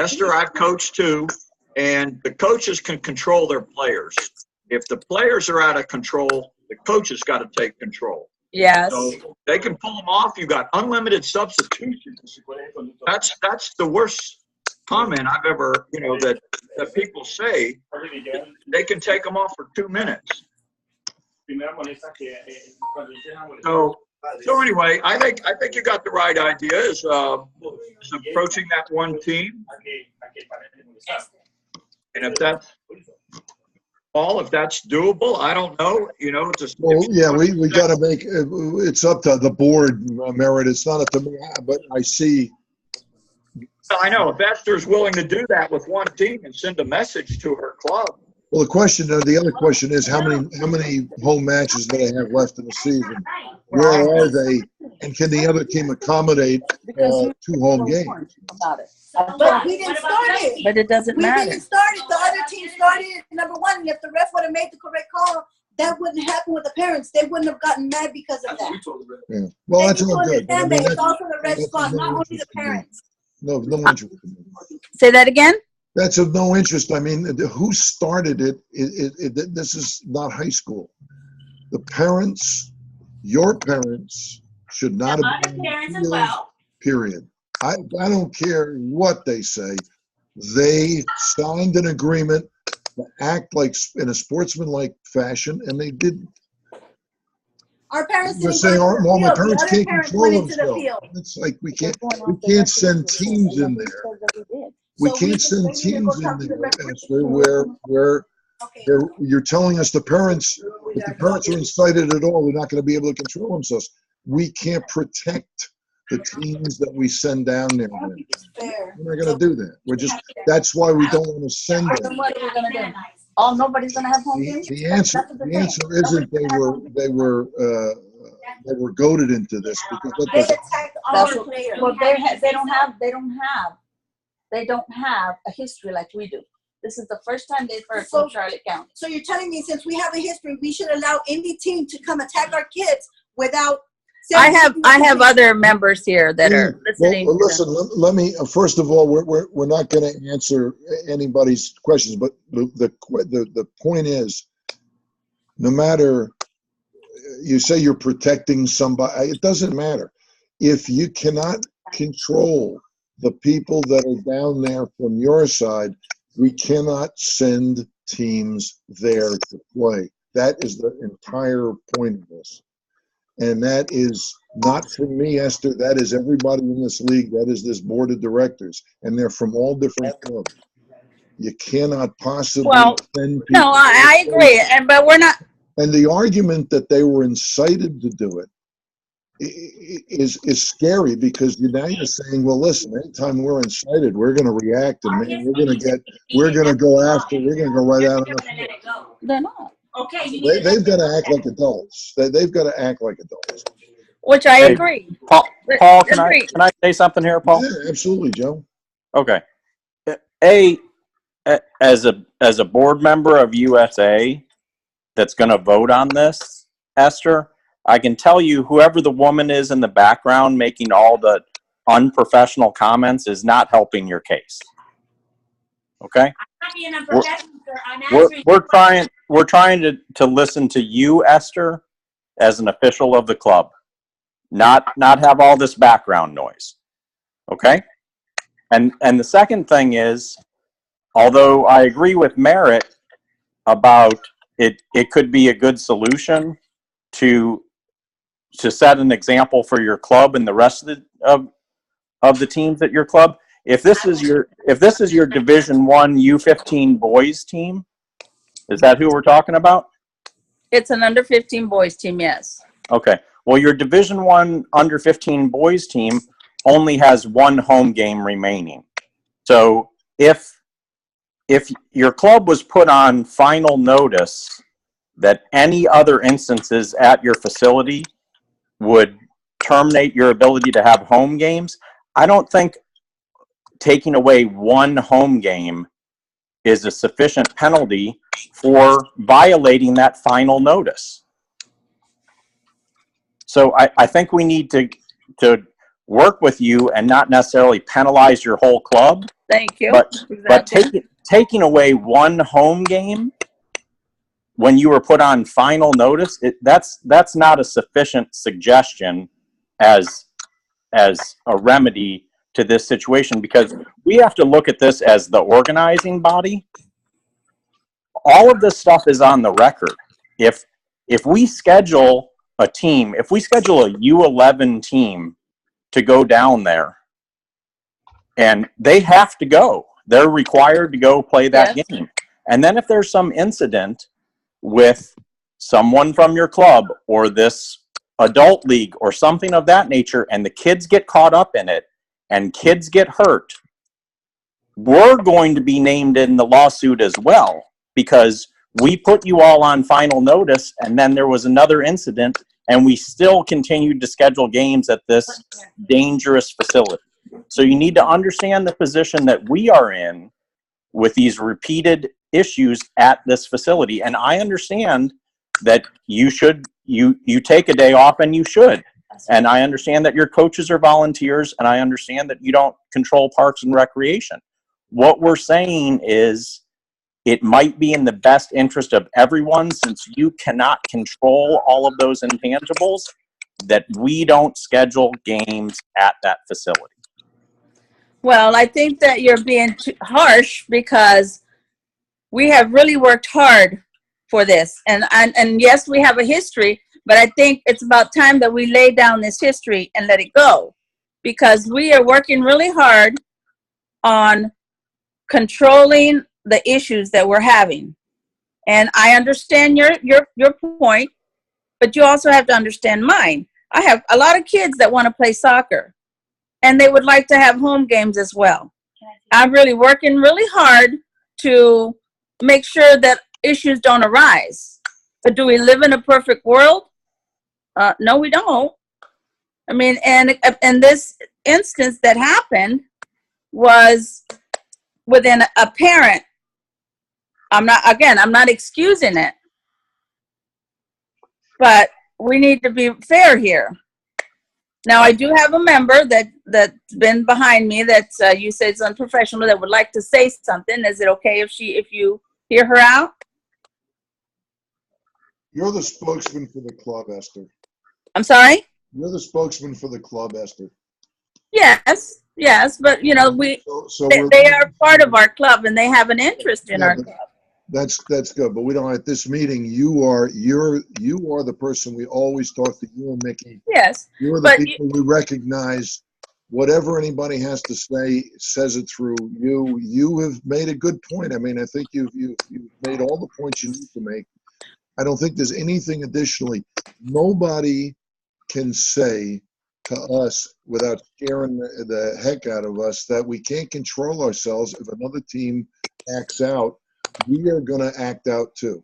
Esther, I've coached too, and the coaches can control their players. If the players are out of control, the coaches got to take control. Yes. So they can pull them off. You got unlimited substitutions. That's the worst comment I've ever, that people say. They can take them off for 2 minutes. So anyway, I think you got the right idea. Is approaching that one team, and if that's doable, I don't know. Well, yeah, we got to make it's up to the board, Merritt. It's not up to me, but I see. I know if Esther's willing to do that with one team and send a message to her club. Well, the other question is how many home matches do they have left in the season? Where are they? And can the other team accommodate 2 home games? But we didn't start it. But it doesn't matter. We didn't start it. The other team started it. Number one, if the ref would have made the correct call, that wouldn't happen with the parents. They wouldn't have gotten mad because of that. Yeah. Well, that's all good. It's also the ref's fault, not only the parents. No interest. Say that again? That's of no interest. I mean, who started it? This is not high school. The parents, your parents, should not have been parents as well. Period. I don't care what they say. They signed an agreement to act like in a sportsmanlike fashion, and they didn't. Our parents You're saying, well, my parents can't control themselves. It's like we can't send teams in there. We can't send teams in there where you're telling us the parents, if the parents are incited at all, they're not going to be able to control themselves. We can't protect the teams that we send down there. We're not going to do that. That's why we don't want to send them. What are we going to do? Oh, nobody's going to have home games? The answer isn't they were goaded into this because they attacked all the players. Well, they don't have a history like we do. This is the first time they've heard from Charlotte County. So you're telling me since we have a history, we should allow any team to come attack our kids without. I have other members here that are listening. Well, listen, let me. First of all, we're not going to answer anybody's questions, but the point is, no matter you say you're protecting somebody, it doesn't matter if you cannot control the people that are down there from your side. We cannot send teams there to play. That is the entire point of this. And that is not for me, Esther. That is everybody in this league. That is this board of directors. And they're from all different clubs. You cannot possibly Well, send people. No, I agree, but we're not. And the argument that they were incited to do it is scary, because now you're saying, well, listen, anytime we're incited, we're going to react, and man, we're going to go right out on the field. They're not. Okay. They've got to act like adults. They've got to act like adults. Which I agree. Paul, can I say something here, Paul? Yeah, absolutely, Joe. Okay. As a board member of USA that's going to vote on this, Esther, I can tell you whoever the woman is in the background making all the unprofessional comments is not helping your case. Okay? We're trying to listen to you, Esther, as an official of the club, not have all this background noise. Okay? And the second thing is, although I agree with Merritt about it could be a good solution to set an example for your club and the rest of the teams at your club. If this is your Division I U15 boys team, is that who we're talking about? It's an under 15 boys team, yes. Okay. Well, your Division I under 15 boys team only has one home game remaining. So if your club was put on final notice that any other instances at your facility would terminate your ability to have home games, I don't think taking away one home game is a sufficient penalty for violating that final notice. So I think we need to work with you and not necessarily penalize your whole club. Thank you. But Exactly. taking away one home game when you were put on final notice, that's not a sufficient suggestion as a remedy to this situation, because we have to look at this as the organizing body. All of this stuff is on the record. If we schedule a team, if we schedule a U11 team to go down there, and they have to go, they're required to go play that game. And then if there's some incident with someone from your club or this adult league or something of that nature, and the kids get caught up in it and kids get hurt, we're going to be named in the lawsuit as well, because we put you all on final notice and then there was another incident and we still continued to schedule games at this dangerous facility. So you need to understand the position that we are in with these repeated issues at this facility. And I understand that you take a day off, and you should. And I understand that your coaches are volunteers, and I understand that you don't control Parks and Recreation. What we're saying is it might be in the best interest of everyone, since you cannot control all of those intangibles, that we don't schedule games at that facility. Well, I think that you're being too harsh, because we have really worked hard for this. And yes, we have a history, but I think it's about time that we lay down this history and let it go, because we are working really hard on controlling the issues that we're having. And I understand your point, but you also have to understand mine. I have a lot of kids that want to play soccer, and they would like to have home games as well. I'm really working really hard to make sure that issues don't arise. But do we live in a perfect world? No, we don't. I mean, and this instance that happened was within a parent. I'm not excusing it, but we need to be fair here. Now, I do have a member that's been behind me that you said is unprofessional, that would like to say something. Is it okay if you hear her out? You're the spokesman for the club, Esther. I'm sorry? You're the spokesman for the club, Esther. Yes, but they are part of our club, and they have an interest in our club. That's good, but we don't. At this meeting, you are the person we always talk to. You and Mickey. Yes, you're the people we recognize whatever anybody has to say says it through you. You have made a good point. I mean, I think you've made all the points you need to make. I don't think there's anything additionally. Nobody can say to us without scaring the heck out of us that we can't control ourselves. If another team acts out, we are going to act out too.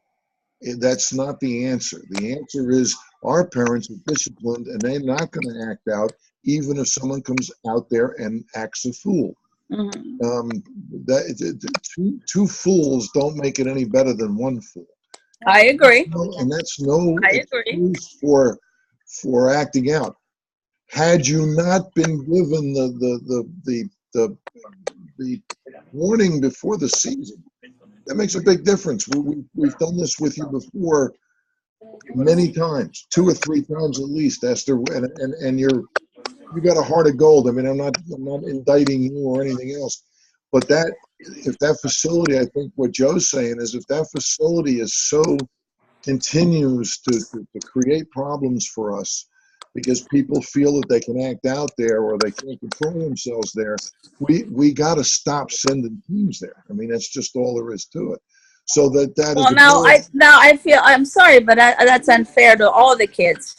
That's not the answer. The answer is our parents are disciplined and they're not going to act out even if someone comes out there and acts a fool. Mhm. Two fools don't make it any better than one fool. I agree. And that's no I agree. excuse for acting out. Had you not been given the warning before the season, that makes a big difference. We've done this with you before many times, 2 or 3 times at least, Esther, and you got a heart of gold. I mean, I'm not indicting you or anything else, but if that facility, I think what Joe's saying is if that facility continues to create problems for us because people feel that they can act out there or they can't control themselves there, we got to stop sending teams there. I mean, that's just all there is to it. So that Well, now I feel, I'm sorry, but that's unfair to all the kids.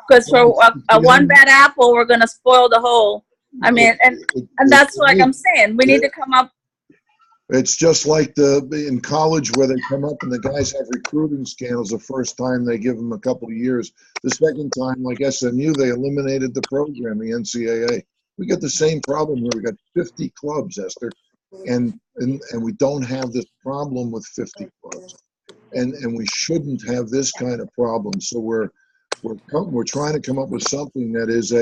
Because for a one bad apple, we're going to spoil the whole. I mean, and that's like I'm saying. We need to come up. It's just like in college where they come up and the guys have recruiting scandals. The first time they give them a couple of years. The second time, like SMU, they eliminated the program, the NCAA. We got the same problem here. We got 50 clubs, Esther, and we don't have this problem with 50 clubs, and we shouldn't have this kind of problem. So we're trying to come up with something that is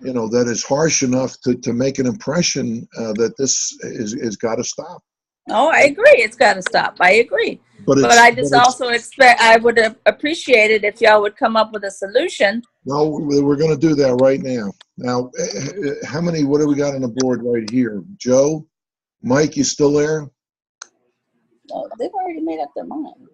that is harsh enough to make an impression that this is got to stop. Oh, I agree. It's got to stop. I agree. But I just also I would appreciate it if y'all would come up with a solution. No, we're going to do that right now. Now, what do we got on the board right here? Joe? Mike, you still there? No, they've already made up their mind.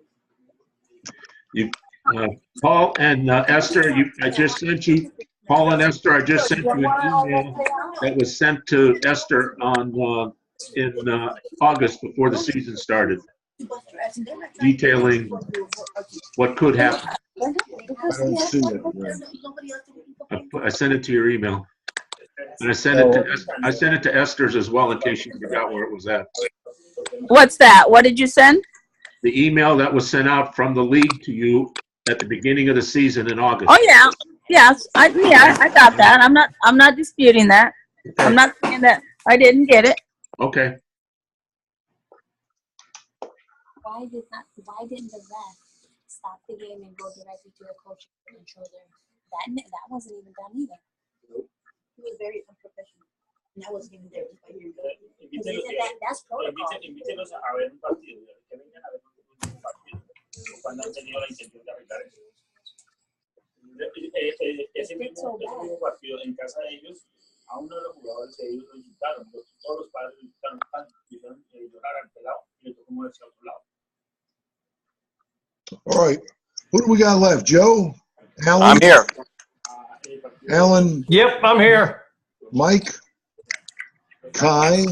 Paul and Esther, I just sent you. Paul and Esther, I just sent you an email that was sent to Esther in August before the season started, detailing what could happen. I don't see it. I sent it to your email, and I sent it to Esther's as well in case you forgot where it was at. What's that? What did you send? The email that was sent out from the league to you at the beginning of the season in August. Oh yeah. Yes, I got that. I'm not disputing that. I'm not saying that I didn't get it. Okay. Why didn't the ref stop the game and go directly to the coach and show them that wasn't even done either? It was very unprofessional. And that wasn't even there just by hearing it. That's protocol. Invítelos a ver un partido, que vengan a ver un partido, cuando han tenido la intención de arreglar eso. Ese mismo partido en casa de ellos, a uno de los jugadores de ellos lo insultaron, todos los padres lo insultaron, hicieron llorar al pelado y le tocó moverse a otro lado. All right. Who do we got left? Joe? Alan? I'm here. Alan? Yep, I'm here. Mike? Kai?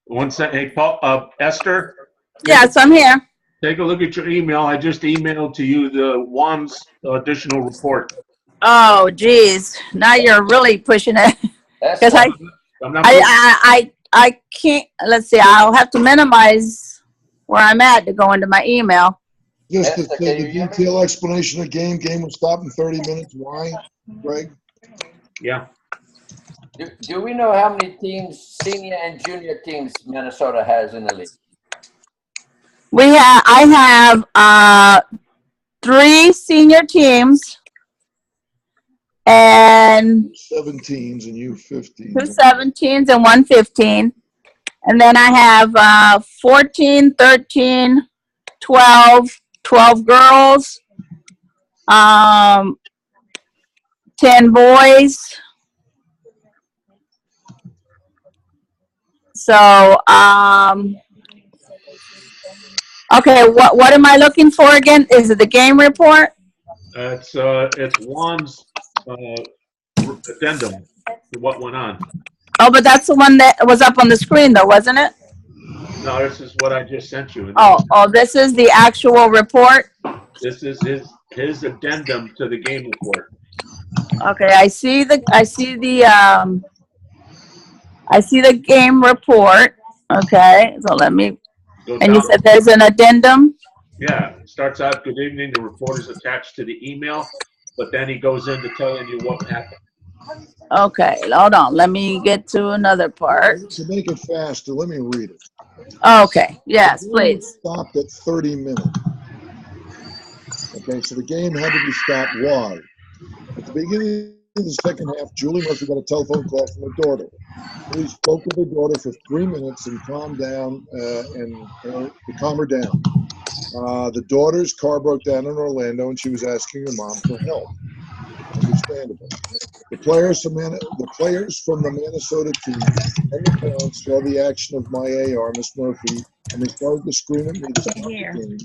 One second. Hey, Paul, Esther? Yes, I'm here. Take a look at your email. I just emailed to you the Juan's additional report. Oh, geez. Now you're really pushing it. Because I can't, let's see, I'll have to minimize where I'm at to go into my email. Just the detailed explanation of the game will stop in 30 minutes. Why, Greg? Yeah. Do we know how many teams, senior and junior teams, Minnesota has in the league? I have 3 senior teams and 17s and you 15. 2 17s and 1 15. And then I have 14, 13, 12 girls, 10 boys. So, okay, what am I looking for again? Is it the game report? It's Juan's addendum to what went on. Oh, but that's the one that was up on the screen though, wasn't it? No, this is what I just sent you. Oh, this is the actual report? This is his addendum to the game report. Okay, I see the game report. Okay, so let me, Go and you down. said there's an addendum? Yeah, it starts out, good evening, the report is attached to the email, but then he goes into telling you what happened. Okay, hold on, let me get to another part. To make it faster, let me read it. Okay, yes, please. Stopped at 30 minutes. Okay, so the game had to be stopped. Why? At the beginning of the second half, Julie must have got a telephone call from her daughter. Julie spoke with her daughter for 3 minutes and calmed down to calm her down. The daughter's car broke down in Orlando, and she was asking her mom for help. Understandable. The players from the Minnesota team and the parents saw the action of my AR, Miss Murphy, and they started to scream at me to stop the game,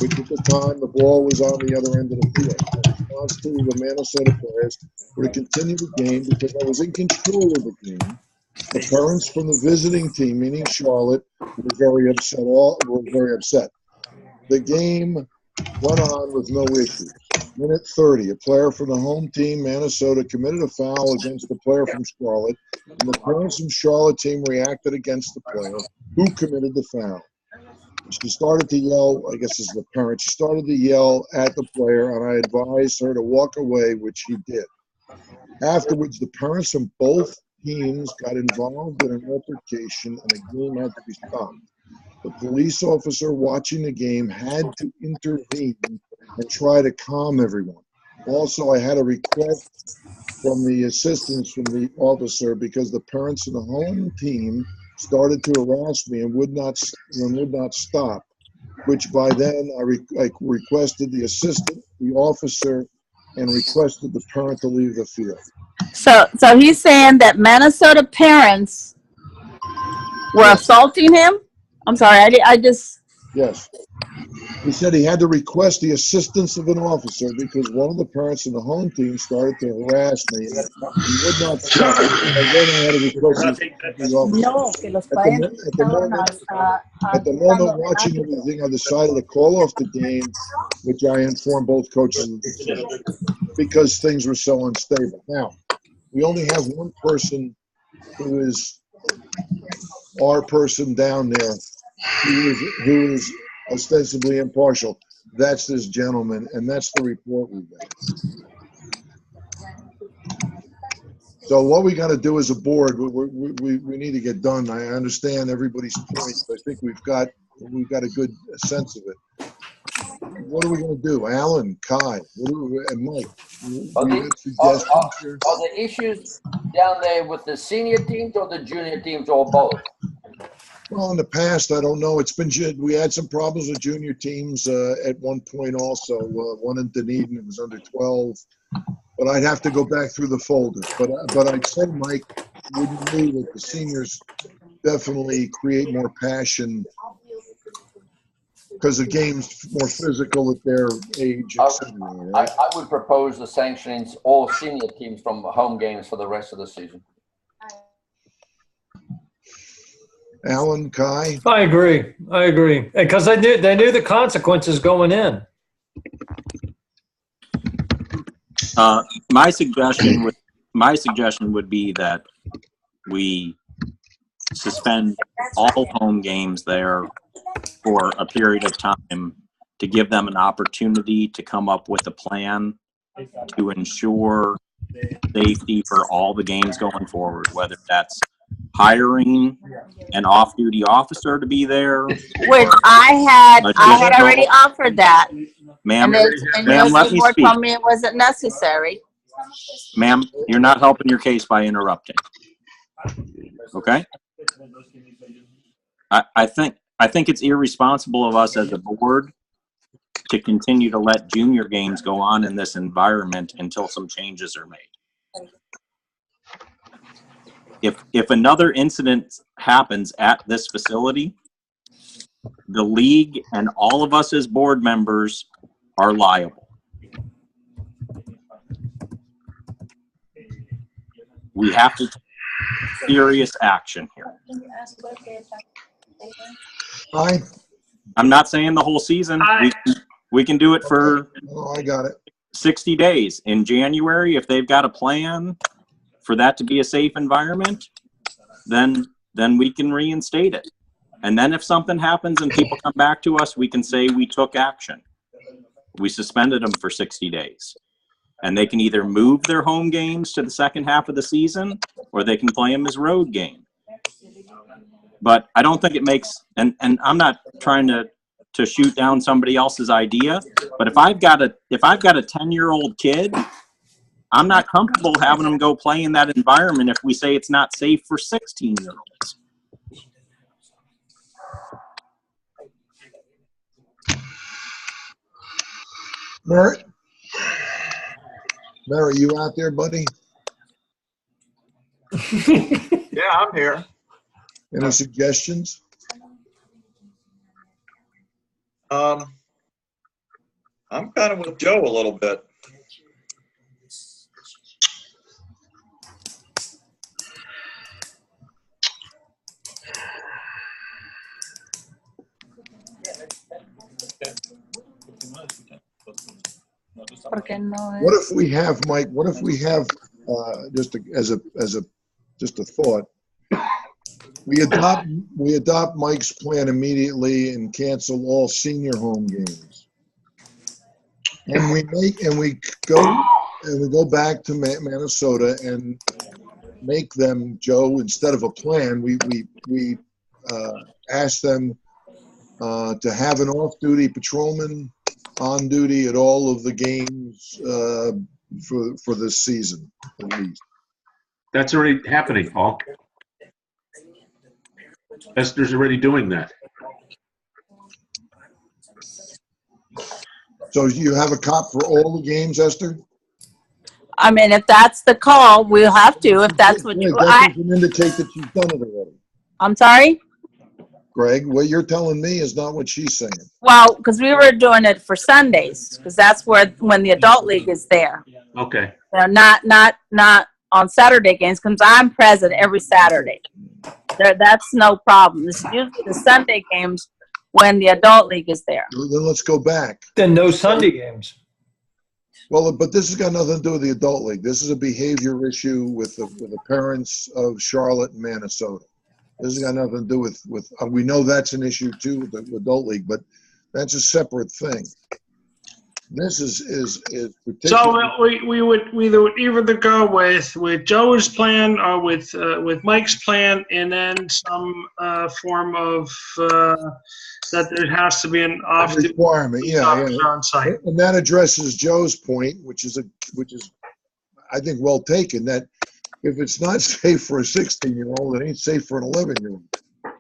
which at the time the ball was on the other end of the field. In response to the Minnesota players were to continue the game because I was in control of the game. The parents from the visiting team, meaning Charlotte, were very upset. The game went on with no issues. Minute 30, a player from the home team, Minnesota, committed a foul against the player from Charlotte, and the parents from Charlotte team reacted against the player who committed the foul. She started to yell, I guess it's the parent, she started to yell at the player, and I advised her to walk away, which she did. Afterwards, the parents from both teams got involved in an altercation, and the game had to be stopped. The police officer watching the game had to intervene and try to calm everyone. Also, I had a request from the assistance from the officer because the parents of the home team started to harass me and would not stop, which by then I requested the assistant, the officer, and requested the parent to leave the field. So he's saying that Minnesota parents were assaulting him? I'm sorry, I just... Yes. He said he had to request the assistance of an officer because one of the parents in the home team started to harass me. He would not stop. And then I had to request the officer. At the moment, watching everything, I decided to call off the game, which I informed both coaches of the decision because things were so unstable. Now, we only have one person who is our person down there who is ostensibly impartial. That's this gentleman, and that's the report we got. So what we got to do as a board, we need to get done. I understand everybody's points. I think we've got a good sense of it. What are we going to do? Alan, Kai, and Mike? Are the issues down there with the senior teams or the junior teams or both? Well, in the past, I don't know. We had some problems with junior teams at one point also. One in Dunedin, it was under 12. But I'd have to go back through the folders. But I'd say, Mike, would you agree that the seniors definitely create more passion because the game's more physical at their age, etc. Right? I would propose the sanctioning all senior teams from home games for the rest of the season. Alan, Kai? I agree. Because they knew the consequences going in. My suggestion would be that we suspend all home games there for a period of time to give them an opportunity to come up with a plan to ensure safety for all the games going forward, whether that's hiring an off-duty officer to be there. Which I had already offered that. Ma'am, and let the me board speak. told me it wasn't necessary. Ma'am, you're not helping your case by interrupting. Okay? I think it's irresponsible of us as a board to continue to let junior games go on in this environment until some changes are made. If another incident happens at this facility, the league and all of us as board members are liable. we have to take serious action here. Fine. I'm not saying the whole season. We can do it for Oh, I got it. 60 days. In January, if they've got a plan for that to be a safe environment, then we can reinstate it. And then if something happens and people come back to us, we can say we took action. We suspended them for 60 days. And they can either move their home games to the second half of the season, or they can play them as road game. But I don't think it makes, and I'm not trying to shoot down somebody else's idea, but if I've got a 10-year-old kid, I'm not comfortable having them go play in that environment if we say it's not safe for 16-year-olds. Merritt? Merritt, you out there, buddy? Yeah, I'm here. Any suggestions? I'm kind of with Joe a little bit. What if we have, Mike, what if we have, just a thought, we adopt Mike's plan immediately and cancel all senior home games. And we go back to Minnesota and make them, Joe, instead of a plan, we ask them to have an off-duty patrolman on duty at all of the games for this season, at least. That's already happening, Paul. Esther's already doing that. So you have a cop for all the games, Esther? I mean, if that's the call, we'll have to, if that's what you, That doesn't indicate that you've done it already. I'm sorry? Greg, what you're telling me is not what she's saying. Well, because we were doing it for Sundays, because that's when the adult league is there. Okay. Not on Saturday games, because I'm present every Saturday. That's no problem. It's usually the Sunday games when the adult league is there. Then let's go back. Then no Sunday games. Well, but this has got nothing to do with the adult league. This is a behavior issue with the parents of Charlotte and Minnesota. This has got nothing to do with we know that's an issue too with the adult league, but that's a separate thing. This is So we would either go with Joe's plan or with Mike's plan, and then some form of that there has to be an off requirement, yeah, on site. And that addresses Joe's point, which is I think well taken, that if it's not safe for a 16-year-old, it ain't safe for an 11-year-old.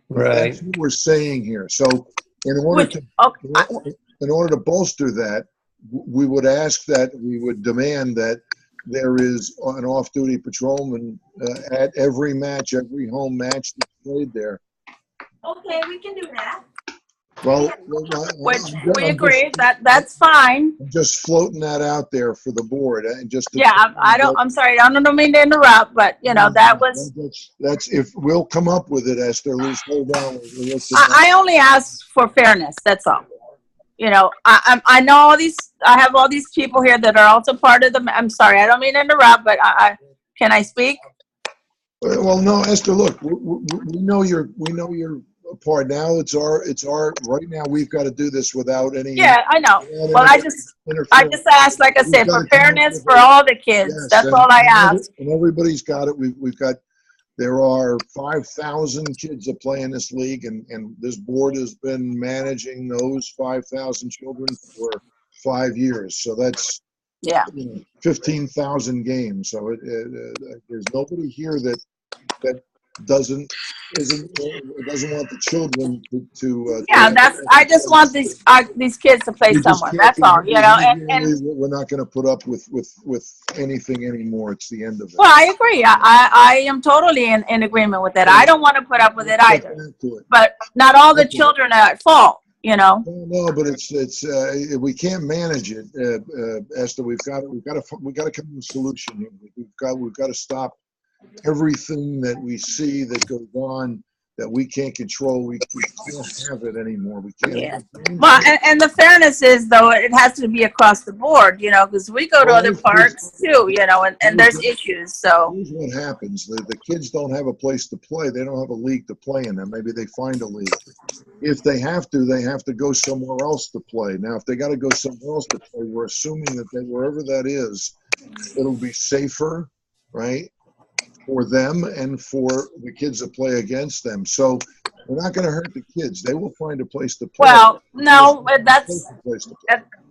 Right. That's what we're saying here. So in order to bolster that, we would demand that there is an off-duty patrolman at every match, every home match that's played there. Okay, we can do that. Well, Which we agree that's fine. I'm just floating that out there for the board, and just I'm sorry, I don't mean to interrupt, but that was. That's if we'll come up with it, Esther. Let's hold on. I only ask for fairness. That's all. I know all these. I have all these people here that are also part of the. I'm sorry, I don't mean to interrupt, but can I speak? Well, no, Esther. Look, we know you're part now. It's our right now. We've got to do this without any. Yeah, I know. Well, I just asked, like I said, for fairness for all the kids. Yes, that's all I ask. And everybody's got it. We've got. There are 5,000 kids that play in this league, and this board has been managing those 5,000 children for 5 years. So that's 15,000 games. So there's nobody here that doesn't want the children to I just want these kids to play somewhere. That's all, and we're not going to put up with anything anymore. It's the end of it. Well, I agree. I am totally in agreement with that. I don't want to put up with it either. But not all the children are at fault, No, but it's we can't manage it, Esther. We've got to come to a solution here. We've got to stop everything that we see that goes on that we can't control, we can't have it anymore. We can't. Yeah. Well, and the fairness is, though, it has to be across the board, you know, because we go to other parks too, you know, and there's issues. So here's what happens: the kids don't have a place to play. They don't have a league to play in. And maybe they find a league. If they have to go somewhere else to play. Now, if they got to go somewhere else to play, we're assuming that wherever that is, it'll be safer, right, for them and for the kids that play against them. So we're not going to hurt the kids. They will find a place to play. Well, no,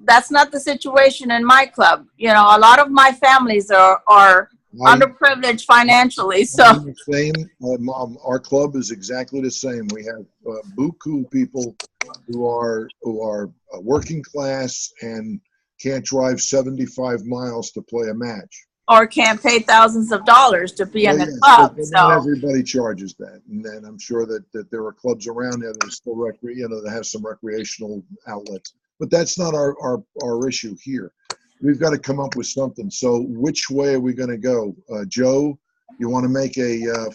that's not the situation in my club. You know, a lot of my families are underprivileged financially. So our club is exactly the same. We have buku people who are working class and can't drive 75 miles to play a match. Or can't pay thousands of dollars to be in the Yes, club. but So not everybody charges that, and then I'm sure that there are clubs around there that are still that have some recreational outlets. But that's not our issue here. We've got to come up with something. So which way are we going to go, Joe? You want to make a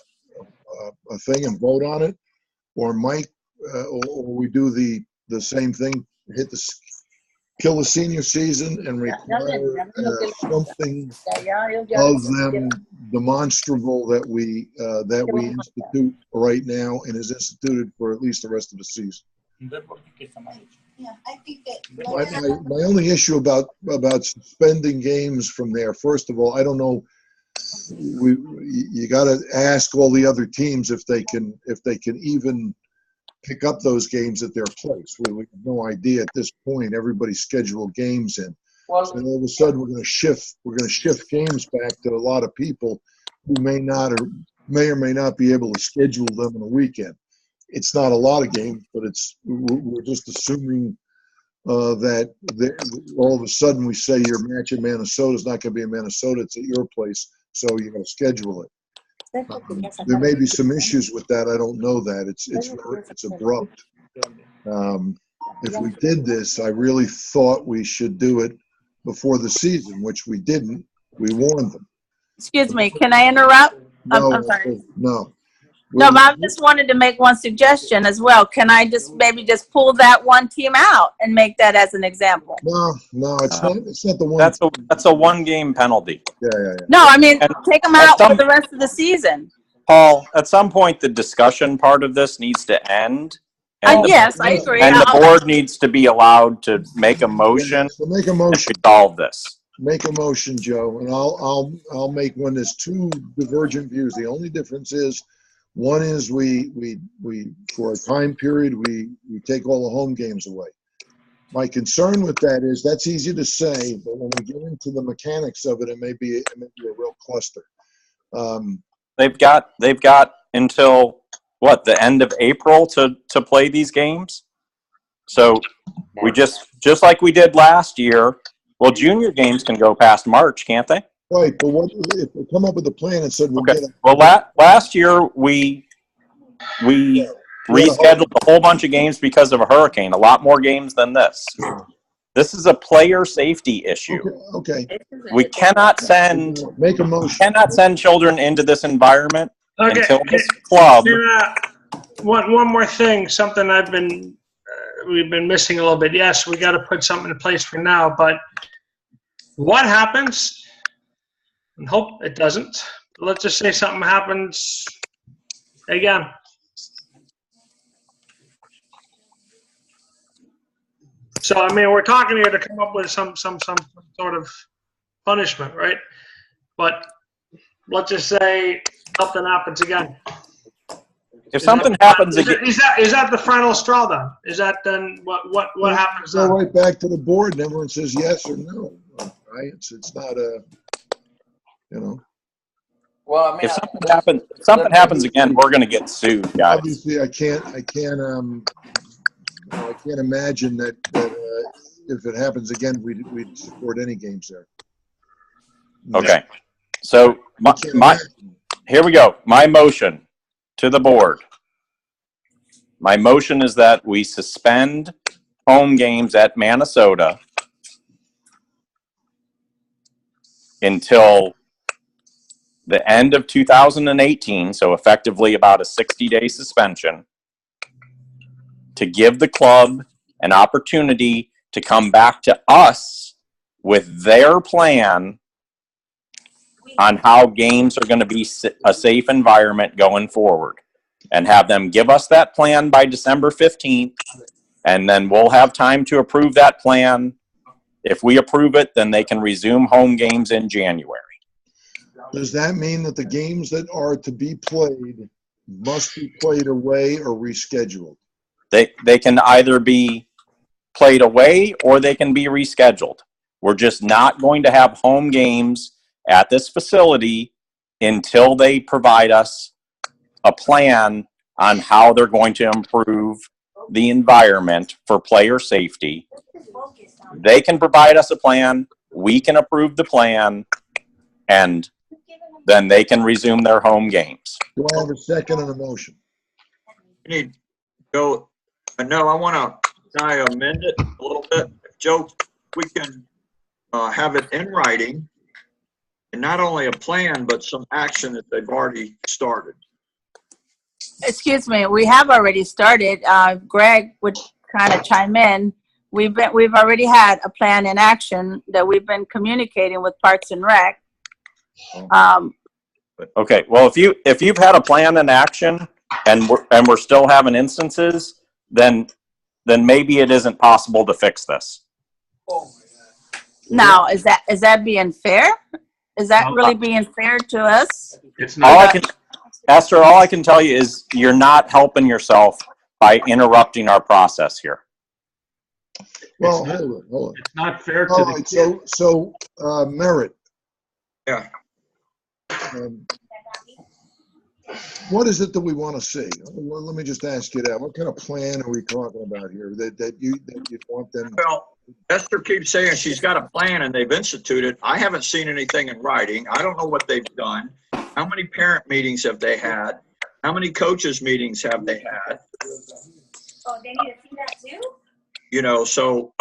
thing and vote on it, or Mike, or we do the same thing, kill the senior season and require something of them demonstrable that we institute right now and is instituted for at least the rest of the season. Yeah, I think that. My only issue about suspending games from there, first of all, I don't know. You got to ask all the other teams if they can even pick up those games at their place. We have no idea at this point. Everybody's scheduled games in. Well, so all of a sudden we're going to shift games back to a lot of people who may or may not be able to schedule them on a weekend. It's not a lot of games, but we're just assuming that all of a sudden we say your match in Minnesota is not going to be in Minnesota. It's at your place, so you're going to schedule it. There may be some issues with that. I don't know that. It's abrupt. If we did this, I really thought we should do it before the season, which we didn't. We warned them. excuse me, can I interrupt? I'm sorry. No. No, but I just wanted to make one suggestion as well. Can I maybe just pull that one team out and make that as an example? No, it's not the one. That's a 1-game penalty. Yeah. No, I mean, take them out for the rest of the season. Paul, at some point, the discussion part of this needs to end. Yes, I agree. And the board needs to be allowed to make a motion. So make a motion. To resolve this. Make a motion, Joe, and I'll make one. There's two divergent views. The only difference is, one is we for a time period we take all the home games away. My concern with that is that's easy to say, but when we get into the mechanics of it, it may be a real cluster. They've got until what, the end of April to play these games. So we just like we did last year. Well, junior games can go past March, can't they? Right, but what if we come up with a plan and said we'll okay. get a, Well, last year we rescheduled a whole bunch of games because of a hurricane. A lot more games than this. This is a player safety issue. Okay. We cannot send make a motion. Cannot send children into this environment Okay. until this club. One more thing, something we've been missing a little bit. Yes, we got to put something in place for now, but what happens? And hope it doesn't. Let's just say something happens again. So I mean, we're talking here to come up with some sort of punishment, right? But let's just say something happens again. If something happens again, is that the final straw then? Is that then what happens then? Go right back to the board, and everyone says yes or no. Right? It's not a, you know. Well, I mean, if something happens again, we're going to get sued, guys. Obviously, I can't imagine that if it happens again, we'd support any games there. Okay, so here we go. My motion to the board. My motion is that we suspend home games at Minnesota until the end of 2018, so effectively about a 60-day suspension, to give the club an opportunity to come back to us with their plan on how games are going to be a safe environment going forward, and have them give us that plan by December 15th, and then we'll have time to approve that plan. If we approve it, then they can resume home games in January. Does that mean that the games that are to be played must be played away or rescheduled? They can either be played away or they can be rescheduled. We're just not going to have home games at this facility until they provide us a plan on how they're going to improve the environment for player safety. They can provide us a plan, we can approve the plan, and then they can resume their home games. Do I have a second on the motion? We need to go, no, I want to, can I amend it a little bit? Joe, we can have it in writing, and not only a plan, but some action that they've already started. Excuse me, we have already started. Greg would kind of chime in. We've already had a plan in action that we've been communicating with Parks and Rec. Okay, well, if you've had a plan in action and we're still having instances, then maybe it isn't possible to fix this. Now, is that being fair? Is that really being fair to us? It's not. Esther, all I can tell you is you're not helping yourself by interrupting our process here. Well, hold on. It's not fair to All the right, kids. so Merritt. Yeah. What is it that we want to see? Well, let me just ask you that. What kind of plan are we talking about here that you want them? Well, Esther keeps saying she's got a plan and they've instituted. I haven't seen anything in writing. I don't know what they've done. How many parent meetings have they had? How many coaches meetings have they had? Oh, they need to see that too? You know, so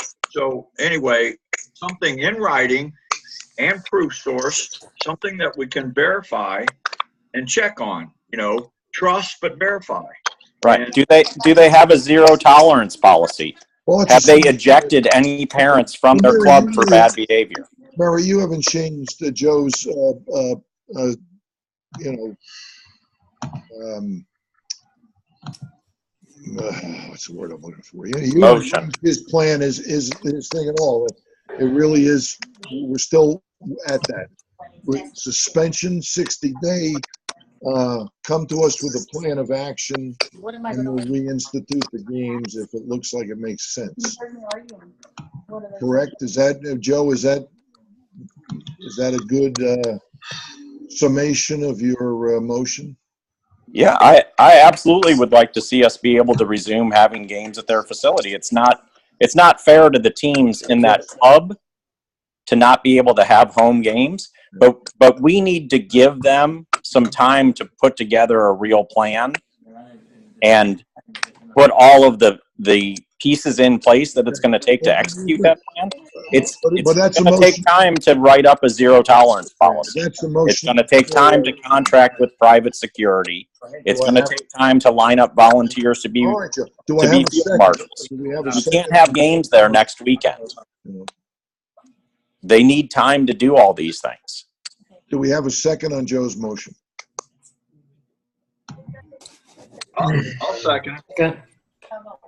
anyway, something in writing and proof source, something that we can verify and check on, you know, trust but verify. Right. Do they have a zero tolerance policy? Well, have they ejected any parents from their club for bad behavior? Mary, you haven't changed Joe's, what's the word I'm looking for? Motion. His plan is his thing at all. It really is. We're still at that. Suspension, 60-day. Come to us with a plan of action, and we'll reinstitute the games if it looks like it makes sense. Correct? Is that, Joe? Is that a good summation of your motion? Yeah, I absolutely would like to see us be able to resume having games at their facility. It's not fair to the teams in that club to not be able to have home games, but we need to give them some time to put together a real plan and put all of the pieces in place that it's going to take to execute that plan. It's going to take time to write up a zero tolerance policy. It's going to take time to contract with private security. It's going to take time to line up volunteers to be field marshals. You can't have games there next weekend. They need time to do all these things. Do we have a second on Joe's motion? I'll second it.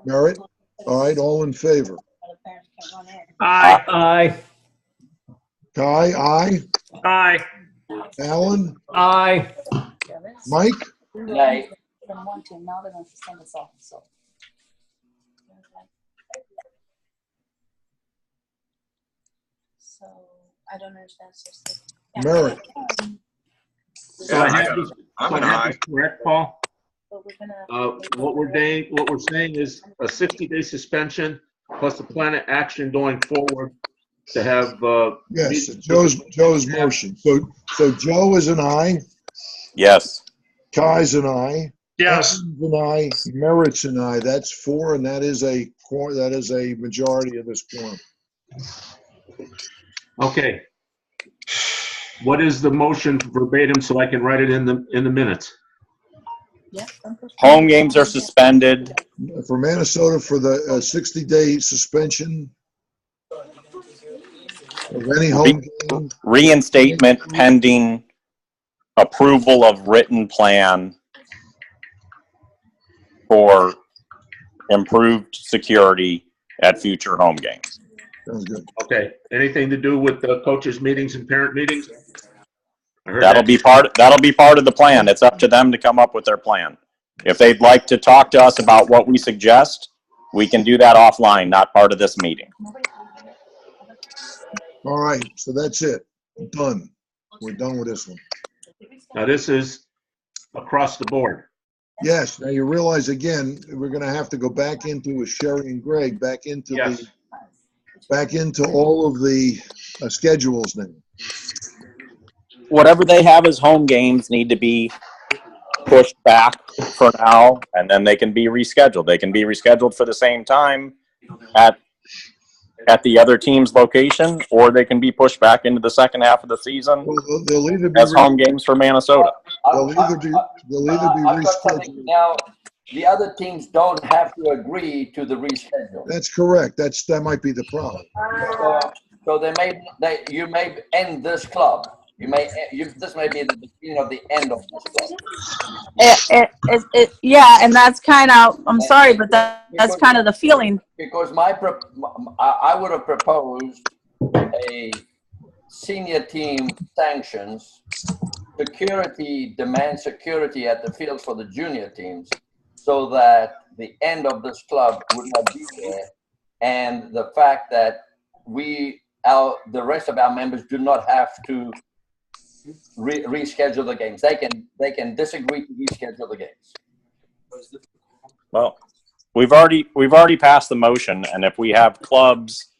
Merritt? All right, all in favor? Aye. Kai, aye. Aye. Alan? Aye. Mike? Aye. Now they're going to suspend us all, so. So, I don't understand. Merritt? So I have this correct, Paul? But we're gonna. What we're saying is a 60-day suspension plus a plan of action going forward to have. Yes, Joe's motion. So Joe is an aye. Yes. Kai's an aye. Yes. Alan's an aye. Merritt's an aye. That's 4, and that is a majority of this quorum. Okay. What is the motion verbatim so I can write it in the minutes? Home games are suspended. For Minnesota for the 60-day suspension of any home game. Reinstatement pending approval of written plan for improved security at future home games. Sounds good. Okay. Anything to do with the coaches' meetings and parent meetings? That'll be part of the plan. It's up to them to come up with their plan. If they'd like to talk to us about what we suggest, we can do that offline, not part of this meeting. All right, so that's it. Done. We're done with this one. Now this is across the board. Yes, now you realize again, we're gonna have to go back into, with Sherry and Greg, back into all of the schedules now. Whatever they have as home games need to be pushed back for now, and then they can be rescheduled. They can be rescheduled for the same time at the other team's location, or they can be pushed back into the second half of the season They'll either be as home games for Minnesota. They'll either be I've got something rescheduled. now. The other teams don't have to agree to the reschedule. That's correct. That might be the problem. So you may end this club. This may be the beginning of the end of this club. Yeah, and that's kind of, I'm sorry, but that's kind of the feeling. Because I would have proposed a senior team sanctions, demand security at the field for the junior teams, so that the end of this club would not be there, and the fact that the rest of our members do not have to reschedule the games. They can disagree to reschedule the games. Well, we've already passed the motion, and if we have clubs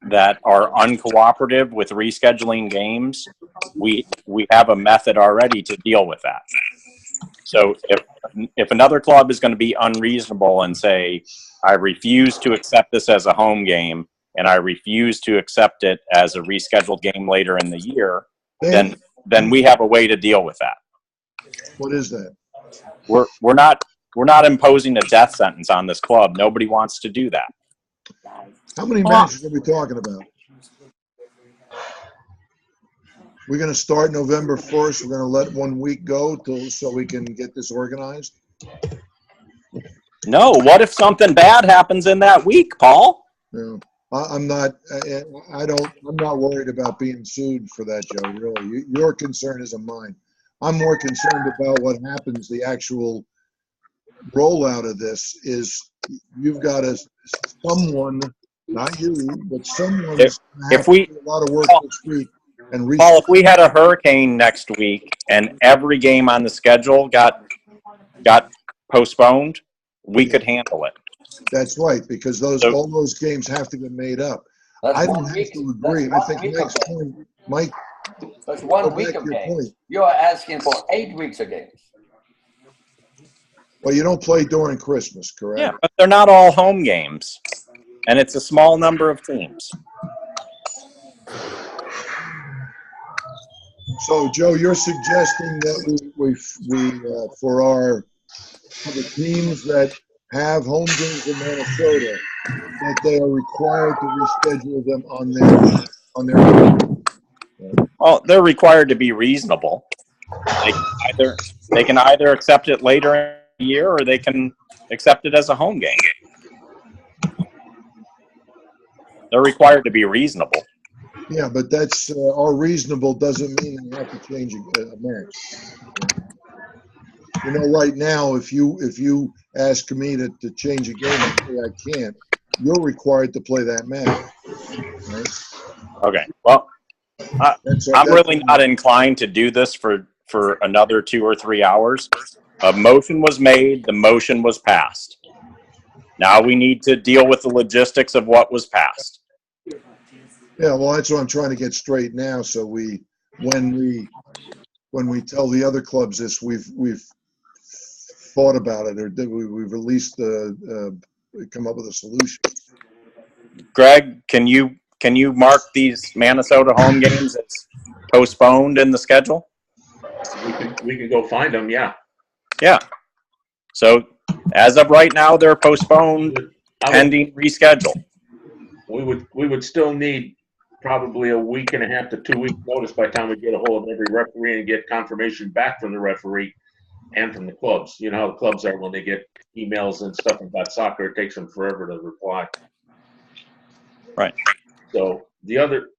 that are uncooperative with rescheduling games, we have a method already to deal with that. So if another club is going to be unreasonable and say, I refuse to accept this as a home game, and I refuse to accept it as a rescheduled game later in the year, then we have a way to deal with that. What is that? We're not imposing a death sentence on this club. Nobody wants to do that. How many matches are we talking about? We're going to start November 1st. We're going to let 1 week go so we can get this organized. No, what if something bad happens in that week, Paul? No, I'm not worried about being sued for that, Joe. Really, your concern isn't mine. I'm more concerned about what happens. The actual rollout of this is you've got someone, not you, but someone. If we do a lot of work this week. And Paul, if we had a hurricane next week and every game on the schedule got postponed, we could handle it. That's right, because all those games have to get made up. I don't have to agree. I think Mike's point, Mike. That's 1 week of games. You're asking for 8 weeks of games. Well, you don't play during Christmas, correct? Yeah, but they're not all home games, and it's a small number of teams. So, Joe, you're suggesting that we for the teams that have home games in Minnesota, that they are required to reschedule them on their. Well, they're required to be reasonable. They can either accept it later in the year, or they can accept it as a home game. They're required to be reasonable. Yeah, but that's our reasonable doesn't mean they have to change a match. You know, right now, if you ask me to change a game and say I can't, you're required to play that match. Right? Okay. Well, I'm really not inclined to do this for another 2 or 3 hours. A motion was made. The motion was passed. Now we need to deal with the logistics of what was passed. Yeah, well, that's what I'm trying to get straight now. So when we tell the other clubs this, we've thought about it, or we've at least come up with a solution. Greg, can you mark these Minnesota home games postponed in the schedule? We can go find them, yeah. Yeah. So as of right now, they're postponed pending reschedule. We would still need probably a week and a half to 2 week notice by the time we get a hold of every referee and get confirmation back from the referee and from the clubs. You know how the clubs are when they get emails and stuff about soccer, it takes them forever to reply. Right. So the other,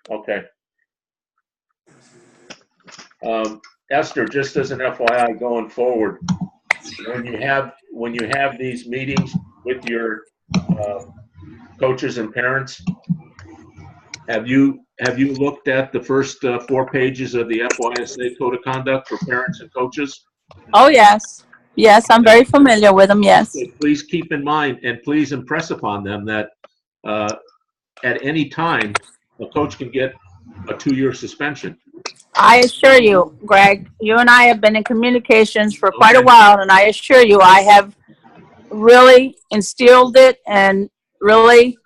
okay. Esther, just as an FYI going forward, when you have these meetings with your coaches and parents, have you looked at the first 4 pages of the FYSA Code of Conduct for parents and coaches? Oh, yes. Yes, I'm very familiar with them, yes. So please keep in mind and please impress upon them that at any time, a coach can get a 2-year suspension. I assure you, Greg, you and I have been in communications for quite a while, and I assure you, I have really instilled it and really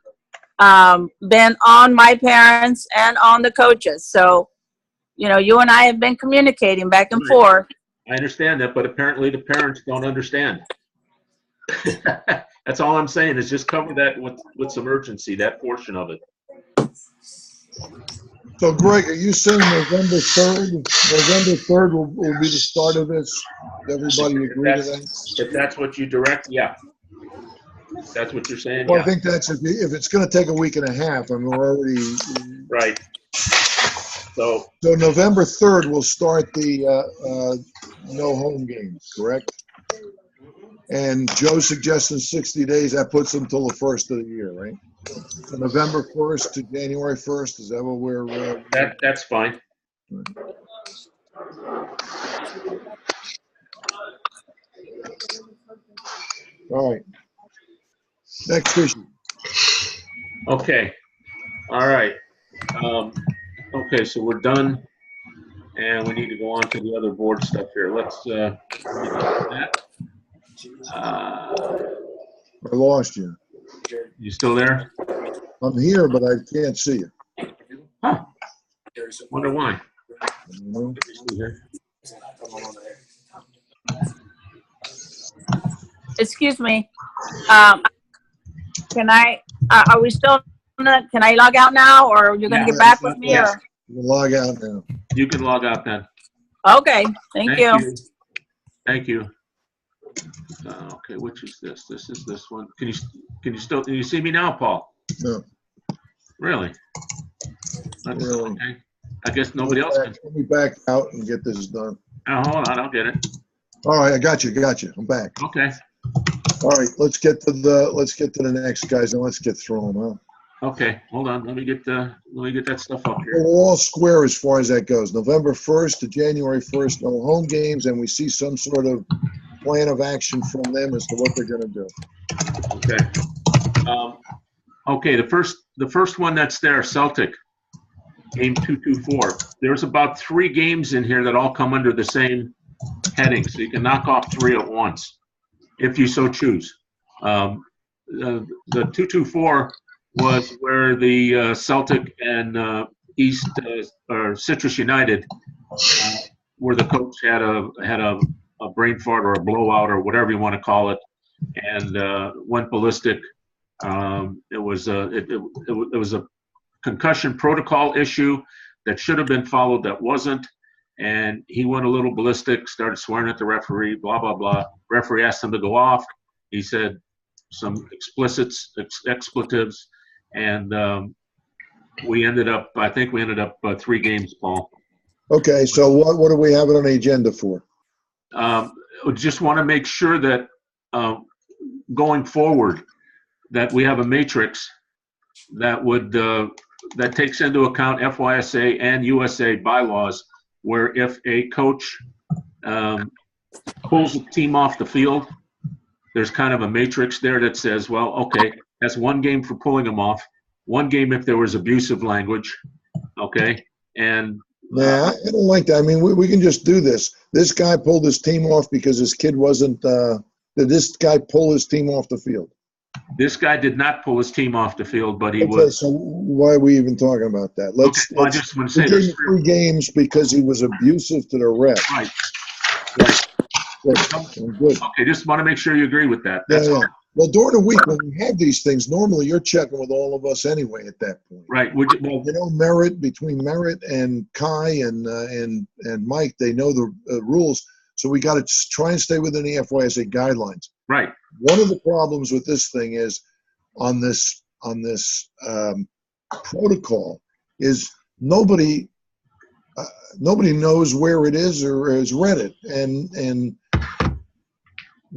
been on my parents and on the coaches. So, you know, you and I have been communicating back and forth. I understand that, but apparently the parents don't understand. That's all I'm saying is just cover that with some urgency, that portion of it. So, Greg, are you saying November 3rd? November 3rd will be the start of this? Everybody agree to that? If that's what you direct, yeah. That's what you're saying, Well, yeah. I think that's, if it's going to take a week and a half, I mean, we're already. Right. So November 3rd will start the no home games, correct? And Joe's suggesting 60 days, that puts them till the first of the year, right? So November 1st to January 1st, is that what we're? That's fine. All right. Next issue. Okay. All right. Okay, so we're done, and we need to go on to the other board stuff here. Let's that. I lost you. You still there? I'm here, but I can't see you. Huh. Wonder why. Excuse me. Can I, are we still, can I log out now, or you're going to get back with me? Yes. Or? You can log out now. You can log out then. Okay, thank you. Thank you. Okay, which is this? This is this one. Can you see me now, Paul? No. Really? That's Really. okay. I guess nobody else can. Let me back out and get this done. Oh, hold on, I'll get it. All right, I got you. I'm back. Okay. All right, let's get to the next guys, and let's get through them, huh? Okay, hold on. Let me get that stuff up here. We're all square as far as that goes. November 1st to January 1st, no home games, and we see some sort of plan of action from them as to what they're going to do. Okay. Okay, the first one that's there, Celtic, game 224. There's about 3 games in here that all come under the same heading, so you can knock off 3 at once, if you so choose. The 224 was where the Celtic and or Citrus United, where the coach had a brain fart or a blowout or whatever you want to call it, and went ballistic. It was a concussion protocol issue that should have been followed that wasn't, and he went a little ballistic, started swearing at the referee, blah blah blah. Referee asked him to go off. He said some expletives, and I think we ended up 3 games, Paul. Okay, so what do we have it on the agenda for? Just want to make sure that going forward, that we have a matrix that would that takes into account FYSA and USA bylaws, where if a coach pulls a team off the field, there's kind of a matrix there that says, well, okay, that's 1 game for pulling them off, 1 game if there was abusive language, okay, and Nah, I don't like that. I mean, we can just do this. This guy pulled his team off because his kid wasn't. Did this guy pull his team off the field? This guy did not pull his team off the field, but he Okay, was. so why are we even talking about that? Okay, well, I just want to we say gave there's him 3 games because he was abusive to the ref. Right. Right. Good. Okay, just want to make sure you agree with that. Yeah, That's yeah. all. Well, during the week when we have these things, normally you're checking with all of us anyway at that point. Right. You know, between Merritt and Kai and Mike, they know the rules. So we got to try and stay within the FYSA guidelines. Right. One of the problems with this thing is on this protocol is nobody knows where it is or has read it, and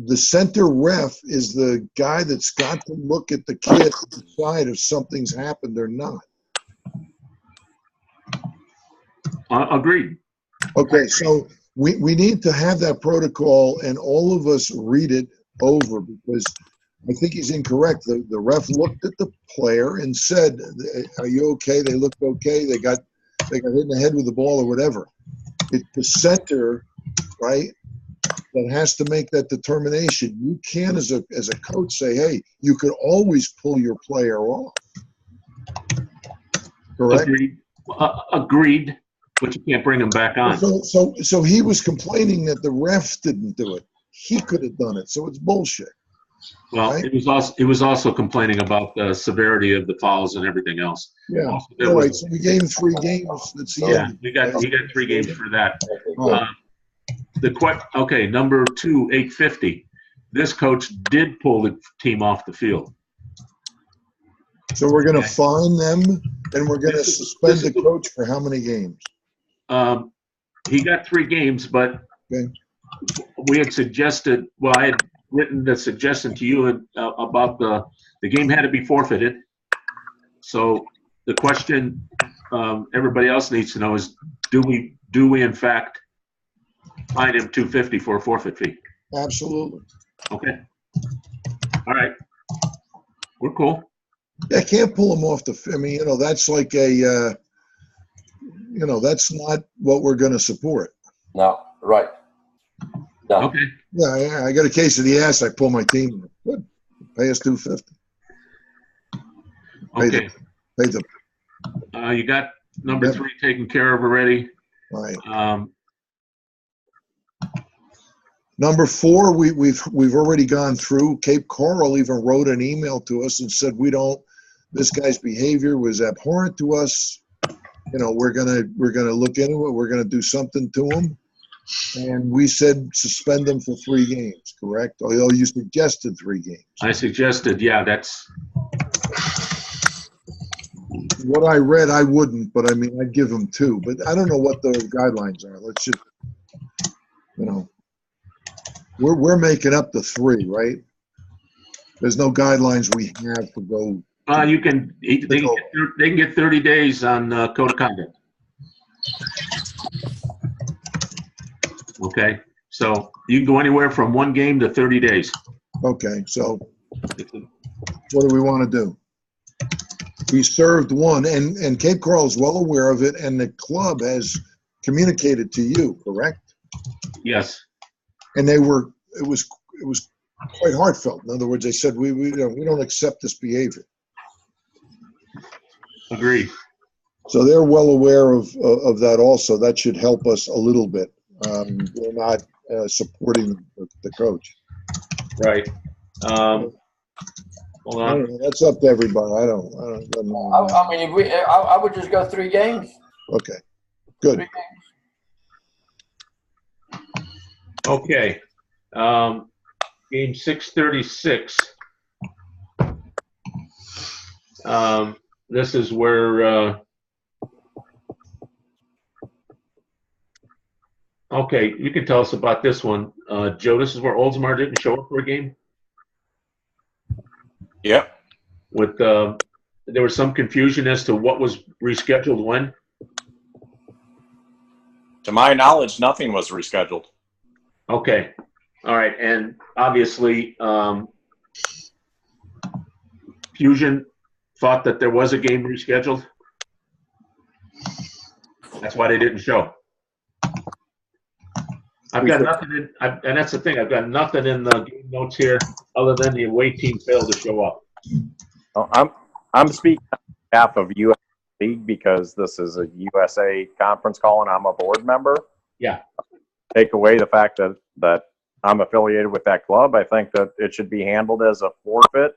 the center ref is the guy that's got to look at the kid and decide if something's happened or not. Agreed. Okay, so we need to have that protocol and all of us read it over, because I think he's incorrect. The ref looked at the player and said, "Are you okay?" They looked okay. They got hit in the head with the ball or whatever. It's the center, right, that has to make that determination. You can't, as a coach, say, "Hey, you could always pull your player off." Correct. Agreed. But you can't bring him back on. So he was complaining that the ref didn't do it. He could have done it. So it's bullshit. Well, right? It was also complaining about the severity of the fouls and everything else. Yeah. Also, All right. So we gave him 3 games. That's the Yeah, end. he got 3 games for that. Oh. Okay, number 2, 850. This coach did pull the team off the field. So we're going to fine them, and we're going to suspend the coach for how many games? He got 3 games, but we had suggested. Well, I had written the suggestion to you about the game had to be forfeited. So the question everybody else needs to know is, do we in fact fine him $250 for a forfeit fee? Absolutely. Okay. All right. We're cool. I can't pull him off the. I mean, that's like a. That's not what we're going to support. No, right. No. Okay. Yeah, I got a case of the ass. I pull my team. Good. Pay us $250. Okay. Pay the. You got number 3 taken care of already. Right. Number 4, we've already gone through. Cape Coral even wrote an email to us and said this guy's behavior was abhorrent to us. We're gonna look into it. We're gonna do something to him, and we said suspend him for 3 games. Correct? Although you suggested 3 games. I suggested, yeah, that's what I read. I wouldn't, but I mean, I'd give him 2. But I don't know what the guidelines are. Let's just, we're making up the 3, right? There's no guidelines we have to go. they can get 30 days on code of conduct. Okay, so you can go anywhere from 1 game to 30 days. Okay, so what do we want to do? We served 1, and Cape Coral is well aware of it, and the club has communicated to you, correct? Yes. And it was quite heartfelt. In other words, they said we don't accept this behavior. Agreed. So they're well aware of that also. That should help us a little bit. We're not supporting the coach. Right. Hold on. That's up to everybody. I don't know. I mean, I would just go 3 games. Okay. Good. 3 games. Okay. Game 636. This is where, okay, you can tell us about this one. Joe, this is where Oldsmar didn't show up for a game? Yep. With, there was some confusion as to what was rescheduled when? To my knowledge, nothing was rescheduled. Okay. All right. And obviously, Fusion thought that there was a game rescheduled. That's why they didn't show. I've got nothing in, and that's the thing. I've got nothing in the game notes here other than the away team failed to show up. Oh, I'm speaking on behalf of US League because this is a USA conference call and I'm a board member. Yeah. Take away the fact that I'm affiliated with that club. I think that it should be handled as a forfeit.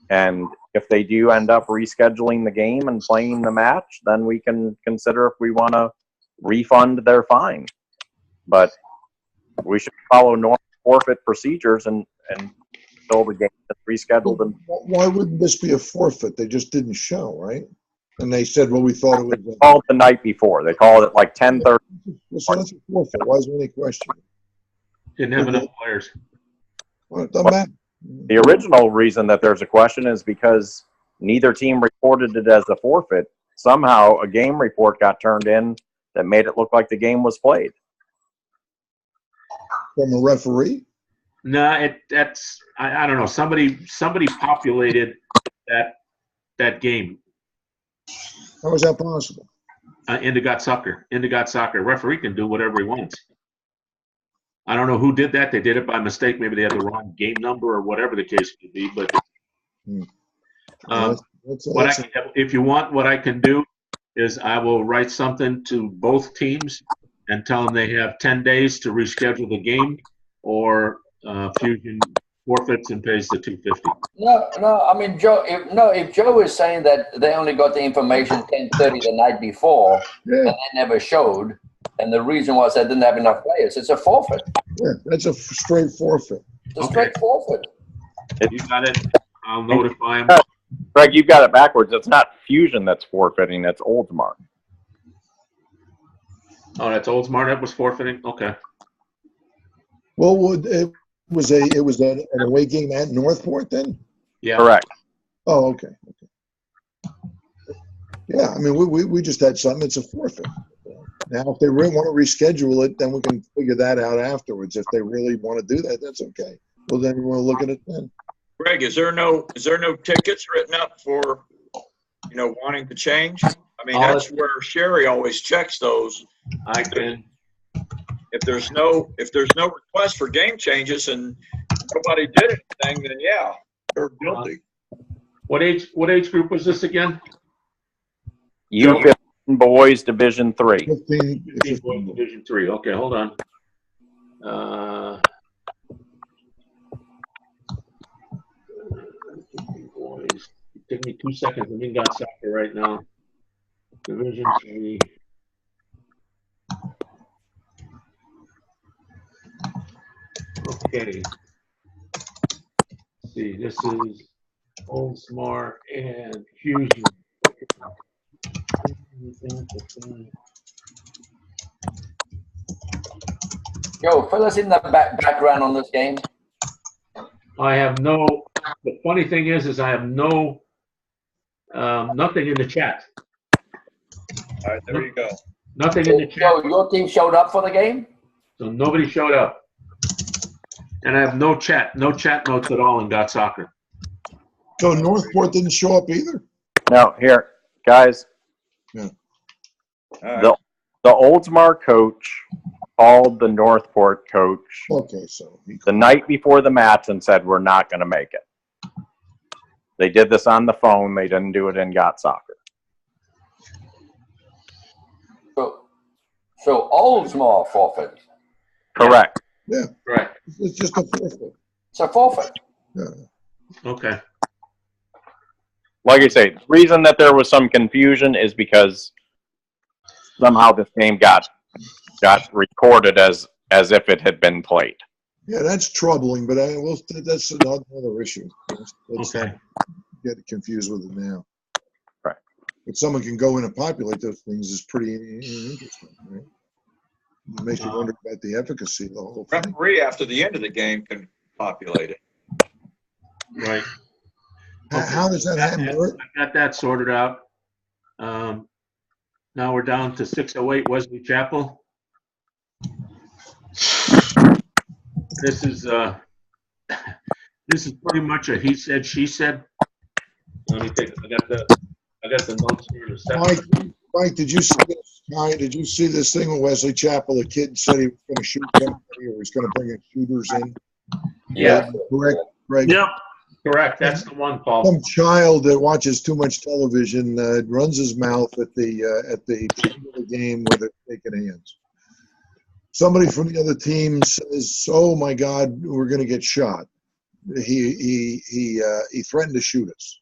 And if they do end up rescheduling the game and playing the match, then we can consider if we want to refund their fine. But we should follow normal forfeit procedures and until the game is rescheduled. And why wouldn't this be a forfeit? They just didn't show, right? And they said, well, we thought it was. Called the night before. They called it like 10:30. So that's a forfeit. Why is there any question? Didn't have enough players. Well, it doesn't matter. The original reason that there's a question is because neither team reported it as a forfeit. Somehow a game report got turned in that made it look like the game was played. From a referee? No, that's I don't know. Somebody populated that game. How is that possible? Indigot Soccer. Referee can do whatever he wants. I don't know who did that. They did it by mistake. Maybe they had the wrong game number or whatever the case could be. But if you want, what I can do is I will write something to both teams and tell them they have 10 days to reschedule the game, or Fusion forfeits and pays the $250. No. I mean, Joe. If Joe is saying that they only got the information 10:30 the night before, and they never showed, and the reason was they didn't have enough players, it's a forfeit. Yeah, that's a straight forfeit. It's a straight forfeit. You got it. I'll notify him. Greg, you've got it backwards. It's not Fusion that's forfeiting. That's Oldsmar. Oh, that's Oldsmar that was forfeiting? Okay. Well, it was an away game at Northport then? Yeah. Correct. Oh, okay. Yeah, I mean, we just had something. It's a forfeit. Now, if they really want to reschedule it, then we can figure that out afterwards. If they really want to do that, that's okay. Well, then we'll look at it then. Greg, is there no tickets written up for, wanting to change? I mean, that's where Sherry always checks those. I can. If there's no request for game changes and nobody did anything, then yeah, they're guilty. What age group was this again? U15 boys Division 3. 15 boys Division 3. Okay, hold on. Boys. Give me 2 seconds. I'm in God Soccer right now. Division 3. Okay. Let's see, this is Oldsmar and Fusion. Joe, fill us in the background on this game. The funny thing is I have nothing in the chat. All right, there you go. Nothing in the chat. Joe, your team showed up for the game? So nobody showed up. And I have no chat notes at all in God Soccer. So Northport didn't show up either? Now, here, guys. Yeah. The Oldsmar coach called the Northport coach the night before the match and said, we're not going to make it. They did this on the phone. They didn't do it in God Soccer. So Oldsmar forfeit. Correct. Yeah. Right. It's just a forfeit. It's a forfeit. Yeah. Okay. Like I say, the reason that there was some confusion is because somehow this game got recorded as if it had been played. Yeah, that's troubling, but that's another issue. Let's Okay. Get confused with it now. Right. If someone can go in and populate those things is pretty interesting, right? It makes you wonder about the efficacy of the whole thing. Referee after the end of the game can populate it. Right. How does that happen? I got that sorted out. Now we're down to 608 Wesley Chapel. This is pretty much a he said, she said. Let me take. I got the notes here in a second. Mike, did you see this? Hi, did you see this thing with Wesley Chapel? A kid said he was going to shoot somebody or was going to bring his shooters in. Yeah. Correct, Greg? Yep. Correct. That's the one, Paul. Some child that watches too much television runs his mouth at the end of the game where they're taking hands. Somebody from the other team says, "Oh my God, we're going to get shot." He threatened to shoot us.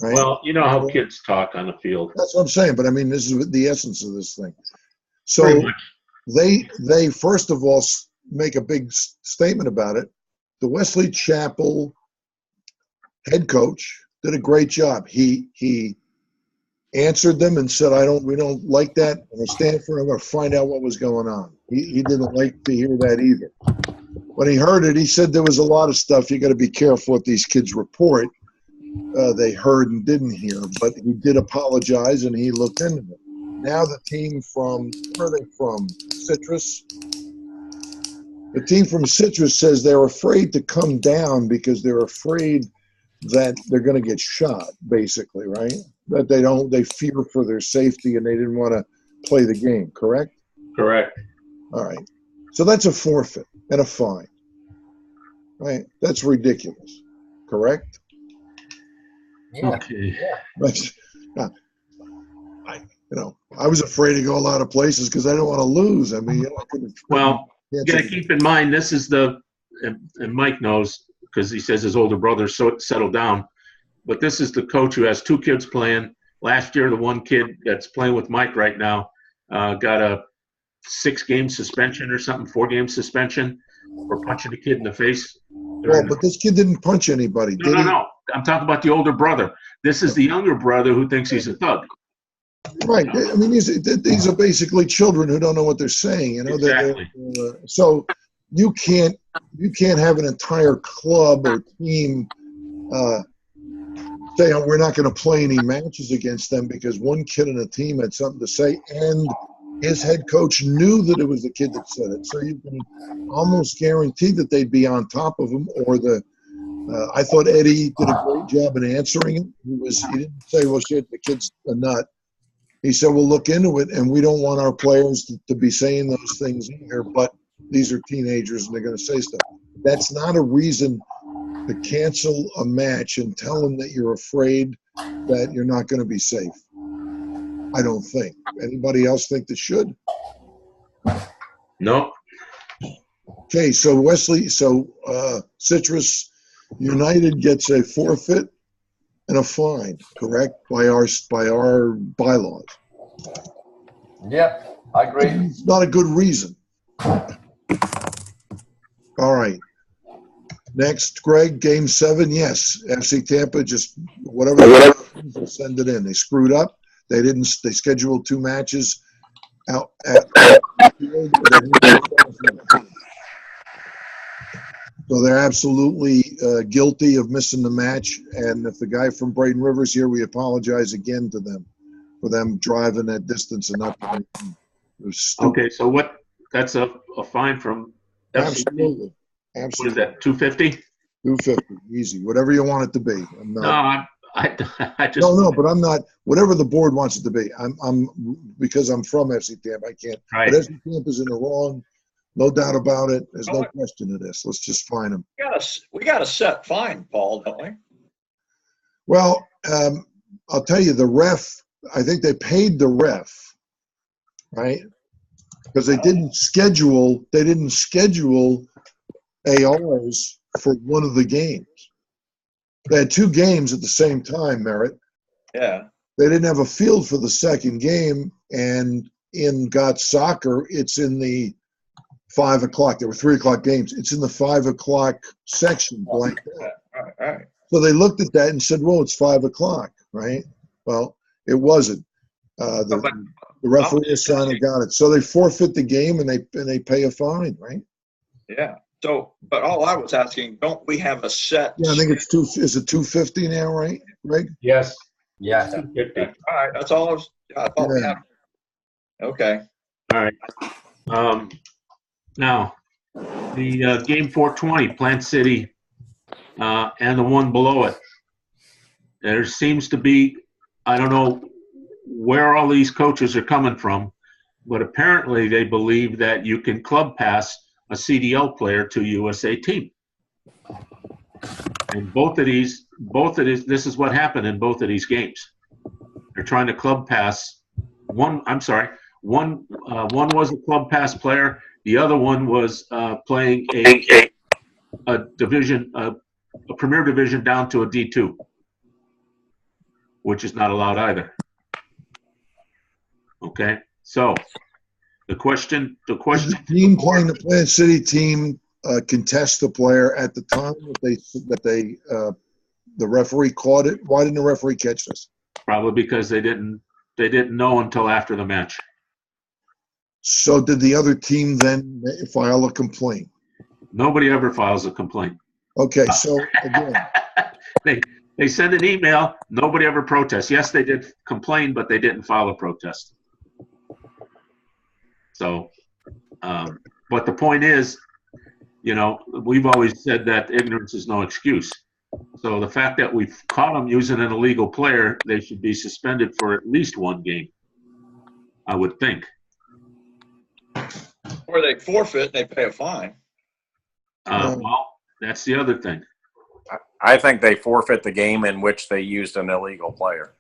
Right? Well, you know how kids talk on the field. That's what I'm saying. But I mean, this is the essence of this thing. Pretty So much. they first of all make a big statement about it. The Wesley Chapel head coach did a great job. He answered them and said, we don't like that. I'm going to stand for it. I'm going to find out what was going on. He didn't like to hear that either. When he heard it, he said there was a lot of stuff. You got to be careful what these kids report. They heard and didn't hear, but he did apologize and he looked into it. Now the team where are they from? Citrus? The team from Citrus says they're afraid to come down because they're afraid that they're going to get shot, basically, right? That they fear for their safety and they didn't want to play the game, correct? Correct. All right. So that's a forfeit and a fine, right? That's ridiculous, correct? Yeah. Okay. That's, I was afraid to go a lot of places because I didn't want to lose. I mean, I couldn't. Well, you got to keep in mind, this is and Mike knows because he says his older brother settled down, but this is the coach who has two kids playing. Last year, the one kid that's playing with Mike right now got a 6-game suspension or something, 4-game suspension for punching a kid in the face. Well, but this kid didn't punch anybody, did he? No. I'm talking about the older brother. This is the younger brother who thinks he's a thug. Right. I mean, these are basically children who don't know what they're saying. You know. Exactly. So you can't have an entire club or team say, "Oh, we're not going to play any matches against them," because one kid in a team had something to say, and his head coach knew that it was the kid that said it. So you can almost guarantee that they'd be on top of him. Or I thought Eddie did a great job in answering it. He didn't say, "Well, shit, the kid's a nut." He said, "We'll look into it, and we don't want our players to be saying those things either, but these are teenagers, and they're going to say stuff." That's not a reason to cancel a match and tell them that you're afraid that you're not going to be safe. I don't think. Anybody else think they should? No. Okay, so Citrus United gets a forfeit and a fine, correct? By our bylaws. Yep, I agree. It's not a good reason. All right. Next, Greg, Game 7, yes. FC Tampa just whatever. Send it in. They screwed up. They scheduled 2 matches out at. So they're absolutely guilty of missing the match. And if the guy from Braden River's here, we apologize again to them for them driving that distance and not playing. Okay, so that's a fine from Absolutely. What is that, $250? $250, easy. Whatever you want it to be. I just. No, but I'm not. Whatever the board wants it to be. I'm because I'm from FC Tampa. I can't. Right. But FC Tampa's in the wrong. No doubt about it. There's no question of this. Let's just fine them. We got a set fine, Paul, don't we? Well, I'll tell you, the ref. I think they paid the ref, right? Because they didn't schedule. They didn't schedule ARs for one of the games. They had 2 games at the same time, Merritt. Yeah. They didn't have a field for the second game, and in Got Soccer, it's in the 5 o'clock. There were 3 o'clock games. It's in the 5 o'clock section, blank out. All right. So they looked at that and said, "Well, it's 5 o'clock, right?" Well, it wasn't. The referee assigned got it. So they forfeit the game and they pay a fine, right? Yeah. So, but all I was asking, don't we have a set? Yeah, I think it's is it $250 now, right, Greg? Yes. Yeah. All right. That's all I thought we had. Okay. All right. Now, the game 420, Plant City, and the one below it. There seems to be, I don't know where all these coaches are coming from, but apparently they believe that you can club pass a CDL player to USA team. And both of these, this is what happened in both of these games. They're trying to club pass one was a club pass player. The other one was playing a premier division down to a D2, which is not allowed either. Okay, so the question. Did the team playing the Plant City team contest the player at the time that the referee caught it? Why didn't the referee catch this? Probably because they didn't know until after the match. So did the other team then file a complaint? Nobody ever files a complaint. Okay, so again, they send an email. Nobody ever protests. Yes, they did complain, but they didn't file a protest. So, but the point is, you know, we've always said that ignorance is no excuse. So the fact that we've caught them using an illegal player, they should be suspended for at least one game, I would think. Or they forfeit, they pay a fine. Well, that's the other thing. I think they forfeit the game in which they used an illegal player.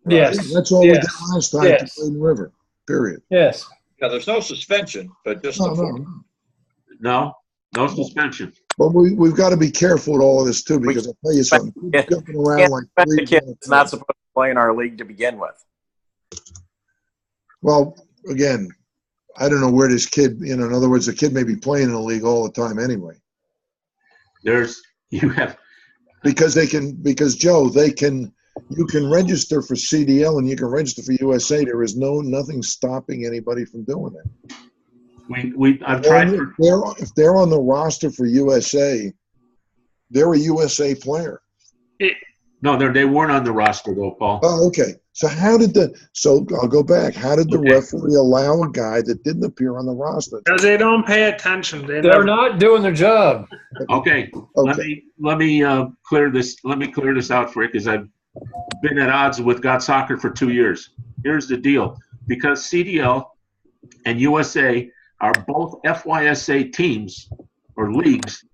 Yes. That's all we did last time Yes. to Bladen River, period. Yes. Yeah, there's no suspension, but just No suspension. But we've got to be careful with all of this too, because I'll tell you something. People jumping around like The kid's not supposed to play in our league to begin with. Well, again, I don't know where this kid, in other words, the kid may be playing in the league all the time anyway. Because Joe, you can register for CDL and you can register for USA. There is nothing stopping anybody from doing it. I've tried. If they're on the roster for USA, they're a USA player. No, they weren't on the roster though, Paul. Oh, okay. So I'll go back. How did the referee allow a guy that didn't appear on the roster? Because they don't pay attention. They're not doing their job. Okay. Let me clear this. Let me clear this out for you, because I've been at odds with God Soccer for 2 years. Here's the deal: because CDL and USA are both FYSA teams or leagues,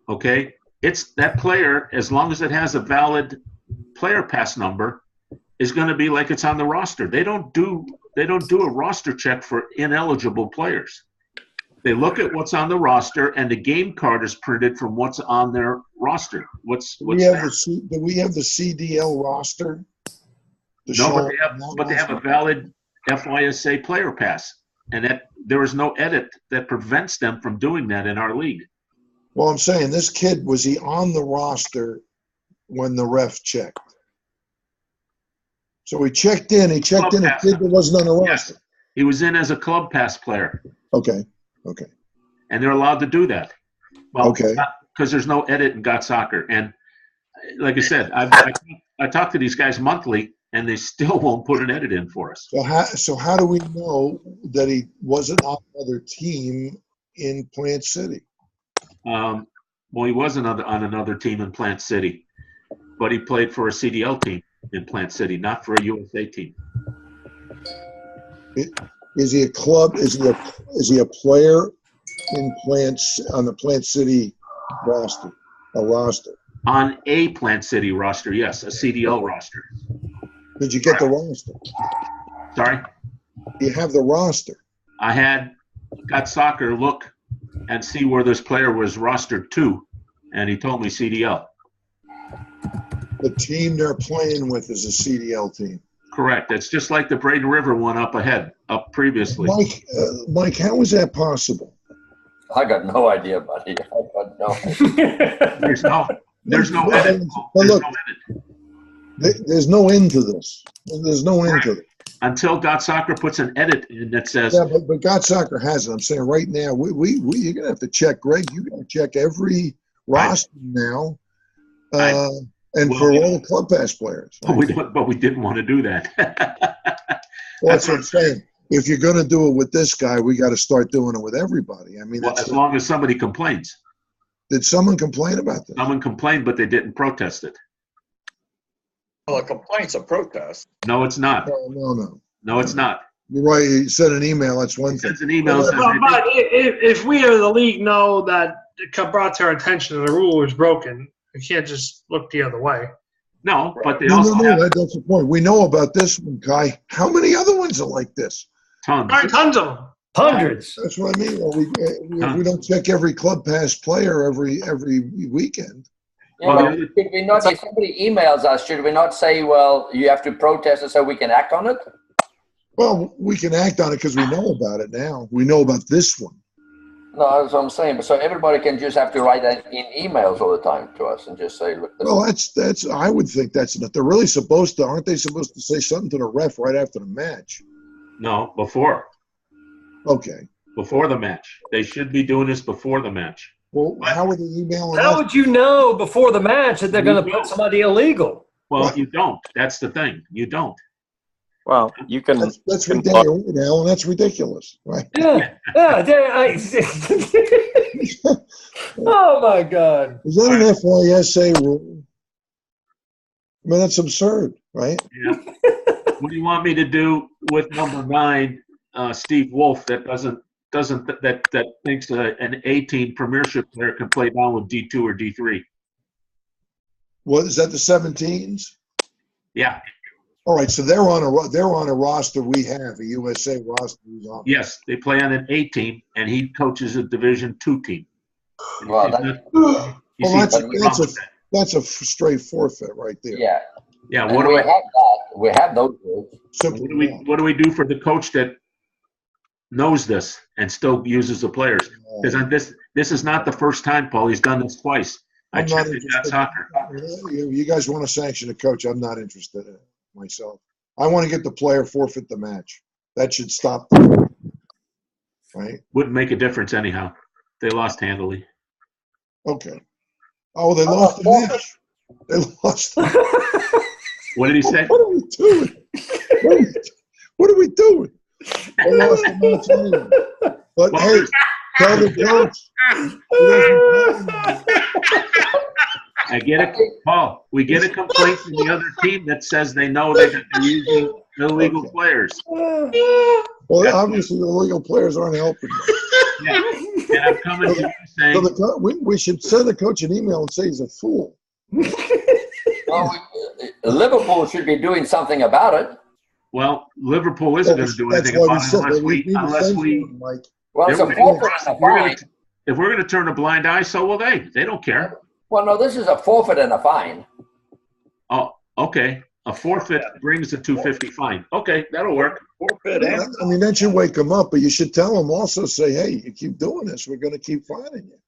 okay, it's that player, as long as it has a valid player pass number, is going to be like it's on the roster. They don't do a roster check for ineligible players. They look at what's on the roster, and the game card is printed from what's on their roster. Do we have the CDL roster? No, but they have a valid FYSA player pass, and that there is no edit that prevents them from doing that in our league. Well, I'm saying, this kid, was he on the roster when the ref checked? So he checked in a kid that wasn't on the roster. Yes. He was in as a club pass player. Okay. And they're allowed to do that. Well, okay. Because there's no edit in God Soccer. And like I said, I talk to these guys monthly, and they still won't put an edit in for us. So how do we know that he wasn't on another team in Plant City? Well, he wasn't on another team in Plant City, but he played for a CDL team in Plant City, not for a USA team. Is he a club? Is he a player on the Plant City roster? A roster? On a Plant City roster, yes, a CDL roster. Did you get the roster? Sorry? Do you have the roster? I had God Soccer look and see where this player was rostered to, and he told me CDL. The team they're playing with is a CDL team. Correct. It's just like the Braden River one up previously. Mike, how is that possible? I got no idea, buddy. I got no idea. There's no edit. There's no end to this. There's no end to it. Until God Soccer puts an edit in that says. Yeah, but God Soccer has it. I'm saying right now, you're gonna have to check, Greg. You're gonna check every roster now, for all the club pass players. But we didn't want to do that. Well, that's what I'm saying. If you're gonna do it with this guy, we got to start doing it with everybody. I mean, as long as somebody complains. Did someone complain about this? Someone complained, but they didn't protest it. Well, a complaint's a protest. No, it's not. No. No, it's not. You're right. You sent an email. That's one thing. Sends an email. Says, But if we as the league know that it brought to our attention that the rule was broken, we can't just look the other way. no, but they No, also have that's the point. We know about this one, Kai. How many other ones are like this? tons. Tons of them. Hundreds. That's what I mean. Well, we don't check every club pass player every weekend. You Well, know, the other- should we not, if somebody emails us, should we not say, well, you have to protest it so we can act on it? Well, we can act on it because we know about it now. We know about this one. No, that's what I'm saying. So everybody can just have to write that in emails all the time to us and just say, look. Well, that's. I would think that's not. They're really supposed to. Aren't they supposed to say something to the ref right after the match? No, before Okay. the match. They should be doing this before the match. Well, how are they emailing How us? would you know before the match that they're going to You put somebody illegal? Well, Right. you don't. That's the thing. You don't. Well, you can. That's can ridiculous, and that's ridiculous, right? Yeah. Oh my God. Is that an FYSA rule? I mean, that's absurd, right? Yeah. What do you want me to do with number 9, Steve Wolf, that thinks an A-team Premiership player can play down with D2 or D3? What is that? The 17s? Yeah. All right, so they're on a roster we have, a USA roster. Who's on. Yes, they play on an A-team, and he coaches a Division 2 team. Well, That's a straight forfeit right there. Yeah. Yeah. And What do we I? have that. We have those rules. What do we do for the coach that knows this and still uses the players? Because this is not the first time, Paul. He's done this twice. I I'm not checked it at soccer. You guys want to sanction a coach? I'm not interested in it myself. I want to get the player forfeit the match. That should stop them. Right? Wouldn't make a difference anyhow. They lost handily. Okay. Oh, they lost the match. They lost. What did he say? What are we doing? What are we doing? They lost the match anyway. But Well, hey, tell the coach. I get it, Paul. We get a complaint from the other team that says they know that they're using illegal players. Well, obviously the illegal players aren't helping. Yeah. And I'm coming to you saying, So we should send the coach an email and say he's a fool. Well, Liverpool should be doing something about it. well, Liverpool isn't going to do anything about it unless we. Well, it's a forfeit and a fine. If we're going to turn a blind eye, so will they. They don't care. Well, no, this is a forfeit and a fine. Oh, okay. A forfeit brings a $250 fine. Okay, that'll work. Forfeit. I mean, that should wake them up, but you should tell them also, say, hey, you keep doing this, we're going to keep fining you.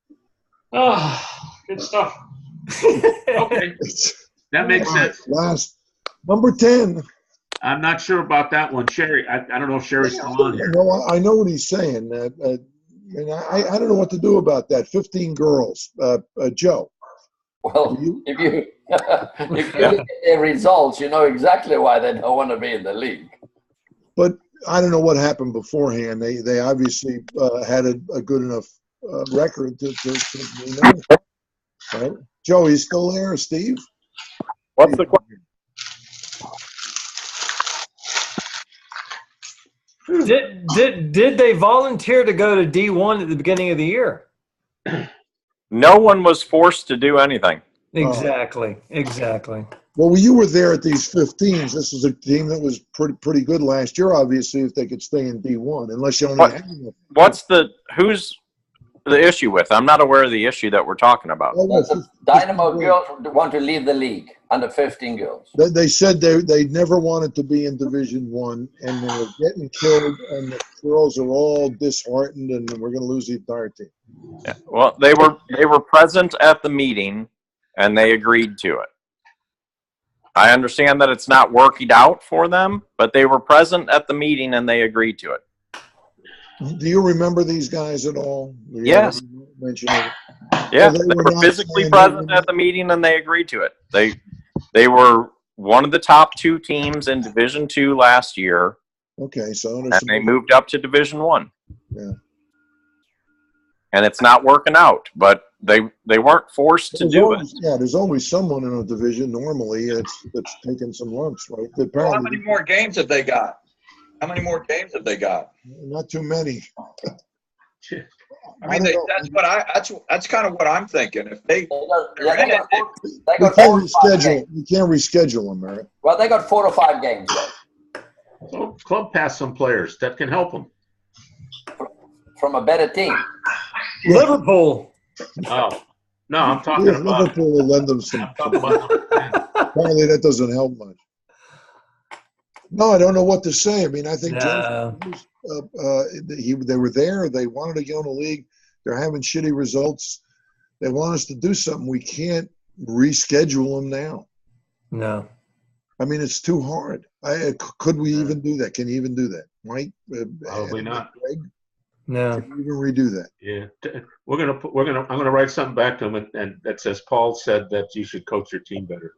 Oh, good stuff. Okay, that makes sense. Last, number 10. I'm not sure about that one, Sherry. I don't know if Sherry's still on here. No, I know what he's saying. And I don't know what to do about that. 15 girls. Joe. Well, if you look at their results, you know exactly why they don't want to be in the league. But I don't know what happened beforehand. They obviously had a good enough record to be known. Right? Joe, you still there, Steve? What's the question? Did they volunteer to go to D1 at the beginning of the year? No one was forced to do anything. Exactly. Well, you were there at these 15s. This was a team that was pretty good last year, obviously, if they could stay in D1, unless you only had Who's the issue with? I'm not aware of the issue that we're talking about. Dynamo girls want to leave the league, under 15 girls. They said they never wanted to be in Division 1, and they were getting killed, and the girls are all disheartened, and we're going to lose the entire team. Yeah. Well, they were present at the meeting, and they agreed to it. I understand that it's not working out for them, but they were present at the meeting, and they agreed to it. Do you remember these guys at all? Yes. Yeah, they were physically present at the meeting, and they agreed to it. They were one of the top 2 teams in Division 2 last year. Okay, so and they moved up to Division 1. Yeah. And it's not working out, but they weren't forced to do it. Yeah, there's always someone in a division normally that's taking some lumps, right? Well, how many more games have they got? How many more games have they got? Not too many. I mean, that's kind of what I'm thinking. If they, They We got can't 4 or 5 reschedule. games. We can't reschedule them, Eric. Well, they got 4 or 5 games. So club pass some players that can help them. From a better team. Liverpool. Oh, no, I'm talking Yeah, about. Liverpool will lend them some. I'm talking about Apparently, that doesn't help much. No, I don't know what to say. I mean, I think No. they were there. They wanted to get on the league. They're having shitty results. They want us to do something. We can't reschedule them now. No. I mean, it's too hard. Could we even do that? Can you even do that, Mike? Probably not. Greg, No. can you even redo that? Yeah, I'm gonna write something back to him and that says Paul said that you should coach your team better.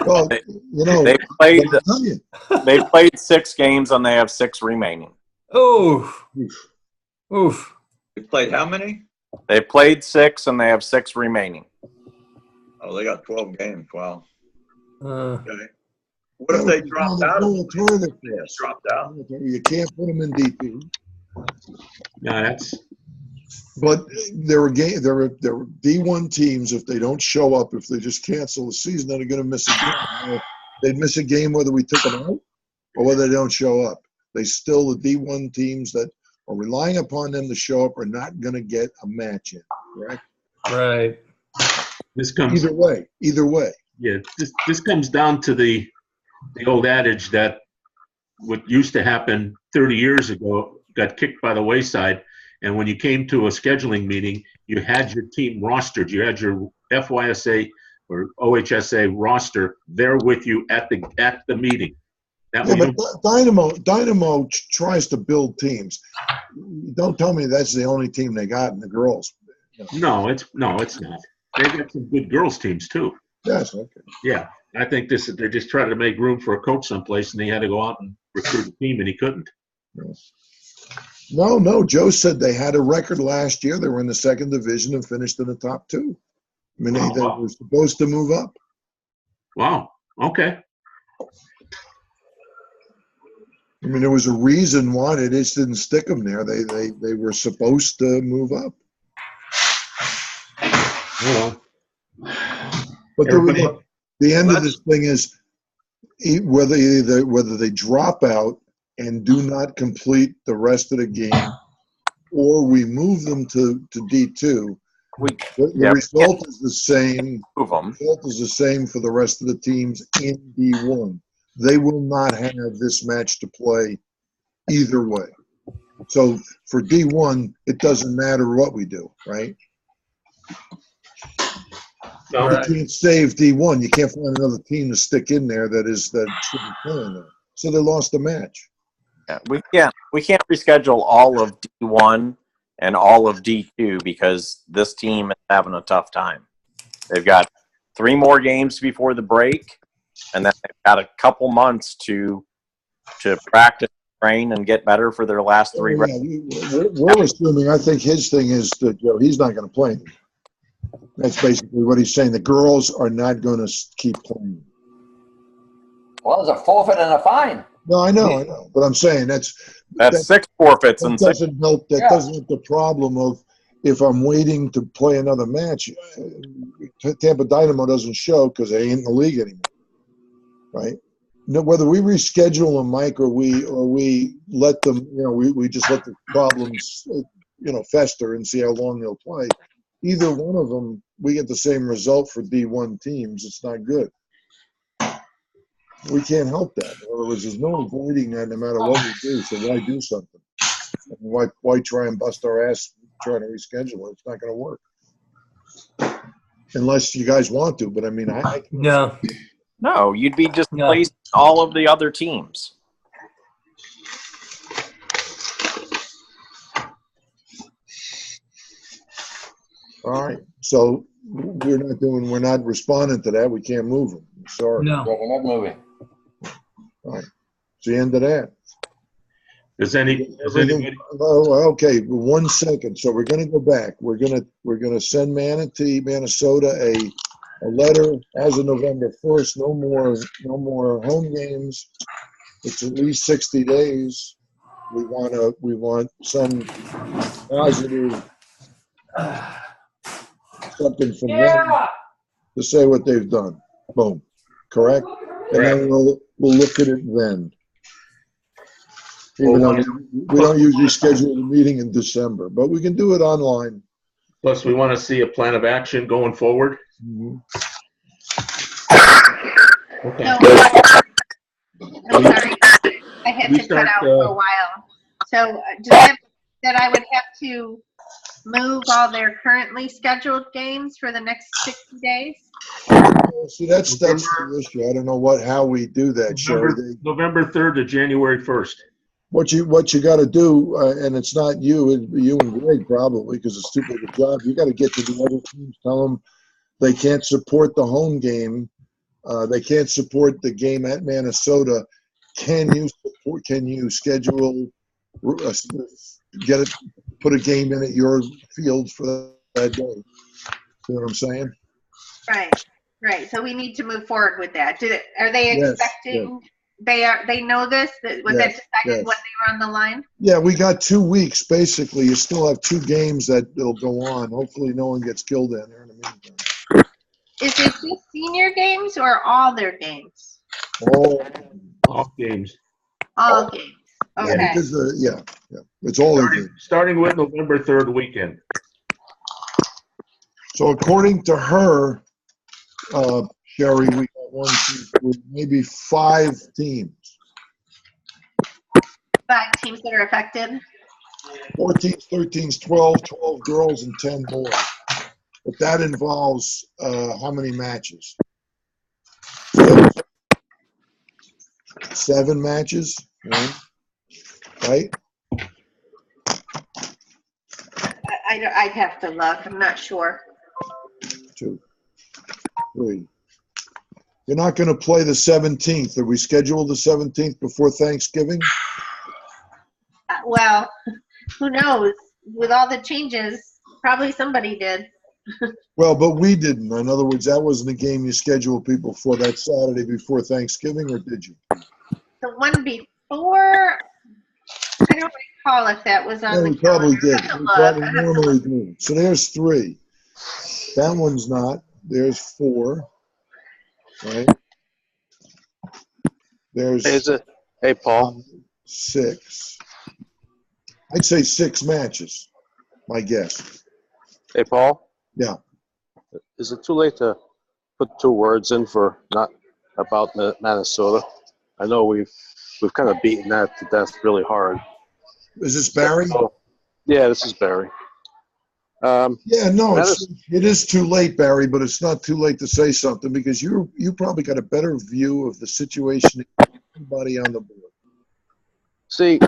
Well, you know, They played. I'll tell you. They played 6 games and they have 6 remaining. Oh. Oof. they played how many? They played 6 and they have 6 remaining. Oh, they got 12 games. Wow. Okay. What if Yeah, they but dropped there's out? no alternative They for just us. dropped out. You can't put them in D2. No, that's But there were D1 teams. If they don't show up, if they just cancel the season, then they're going to miss a game. They'd miss a game whether we took them out or whether they don't show up. They still, the D1 teams that are relying upon them to show up are not going to get a match in. Correct? Right. this comes. Either way. Yeah, this comes down to the old adage that what used to happen 30 years ago got kicked by the wayside. And when you came to a scheduling meeting, you had your team rostered. You had your FYSA or OHSA roster there with you at the meeting. That Yeah, way but Dynamo tries to build teams. Don't tell me that's the only team they got in the girls. No, it's not. They've got some good girls teams too. Yes, okay. Yeah, I think they're just trying to make room for a coach someplace, and they had to go out and recruit a team, and he couldn't. No. Joe said they had a record last year. They were in the 2nd division and finished in the top 2. I mean, they were supposed to move up. Wow. Okay. I mean, there was a reason why they just didn't stick them there. They were supposed to move up. Well, but the end of this thing is whether they drop out and do not complete the rest of the game, or we move them to D2. The result is the same. Move them. The result is the same for the rest of the teams in D1. They will not have this match to play either way. So for D1, it doesn't matter what we do, right? No. You can't save D1. You can't find another team to stick in there that should be playing there. So they lost the match. Yeah, we can't reschedule all of D1 and all of D2 because this team is having a tough time. They've got 3 more games before the break, and then they've got a couple months to practice, train, and get better for their last 3 We're assuming, I think his thing is that he's not going to play anymore. That's basically what he's saying. The girls are not going to keep playing. Well, there's a forfeit and a fine. No, I know. But I'm saying that's 6 forfeits and 6. Doesn't help. That doesn't help the problem of if I'm waiting to play another match. Tampa Dynamo doesn't show because they ain't in the league anymore, right? No, whether we reschedule them, Mike, or we let them, we just let the problems, fester and see how long they'll play. Either one of them, we get the same result for D1 teams. It's not good. We can't help that. In other words, there's no avoiding that no matter what we do. So why do something? Why try and bust our ass trying to reschedule it? It's not going to work. Unless you guys want to, but I mean, I No. No, you'd be just replacing all of the other teams. All right. So we're not responding to that. We can't move them. Sorry. No. Yeah, we're not moving. All right. It's the end of that. Does anybody? Oh, okay. 1 second. So we're going to go back. We're going to send Minnesota a letter as of November 1st. No more home games. It's at least 60 days. We want some positive something from them to say what they've done. Boom. Correct? And then we'll look at it then. Even though we don't usually schedule a meeting in December, but we can do it online. Plus, we want to see a plan of action going forward. Mhm. Okay. I'm sorry, I had We to start, cut out for a while. So does that that I would have to move all their currently scheduled games for the next 60 days? See, that's the issue. I don't know how we do that, Sherry. November 3rd to January 1st. What you got to do, and it's not you, it'd be you and Greg probably, because it's too big a job. You got to get to the other teams, tell them they can't support the home game. They can't support the game at Minnesota. Can you schedule, put a game in at your field for that day? See what I'm saying? Right. So we need to move forward with that. Are they Yes, expecting? They know this. Was that decided when they were on the line? Yeah, we got 2 weeks basically. You still have 2 games that'll go on. Hopefully, no one gets killed in there in the meantime. Is it just senior games or all their games? All games. All games. Okay. Yeah, because it's all their games. Starting with November 3rd weekend. So according to her, Sherry, we got 1, 2, 3, maybe 5 teams. 5 teams that are affected. 14s, 13s, 12 girls, and 10 boys. But that involves how many matches? 7 matches, right? I'd have to look. I'm not sure. 2, 3. You're not going to play the 17th. Are we scheduled the 17th before Thanksgiving? Well, who knows? With all the changes, probably somebody did. Well, but we didn't. In other words, that wasn't a game you scheduled people for that Saturday before Thanksgiving, or did you? The one before, I don't recall if that was on Yeah, the we probably calendar. did. I have to We look. probably normally do. So there's 3. That one's not. There's 4. Right? There's Hey, Paul. 6. I'd say 6 matches, my guess. Hey, Paul. Yeah. Is it too late to put 2 words in for not about Minnesota? I know we've kind of beaten that to death really hard. Is this Barry? Yeah, this is Barry. It is too late, Barry, but it's not too late to say something because you probably got a better view of the situation than anybody on the board. See,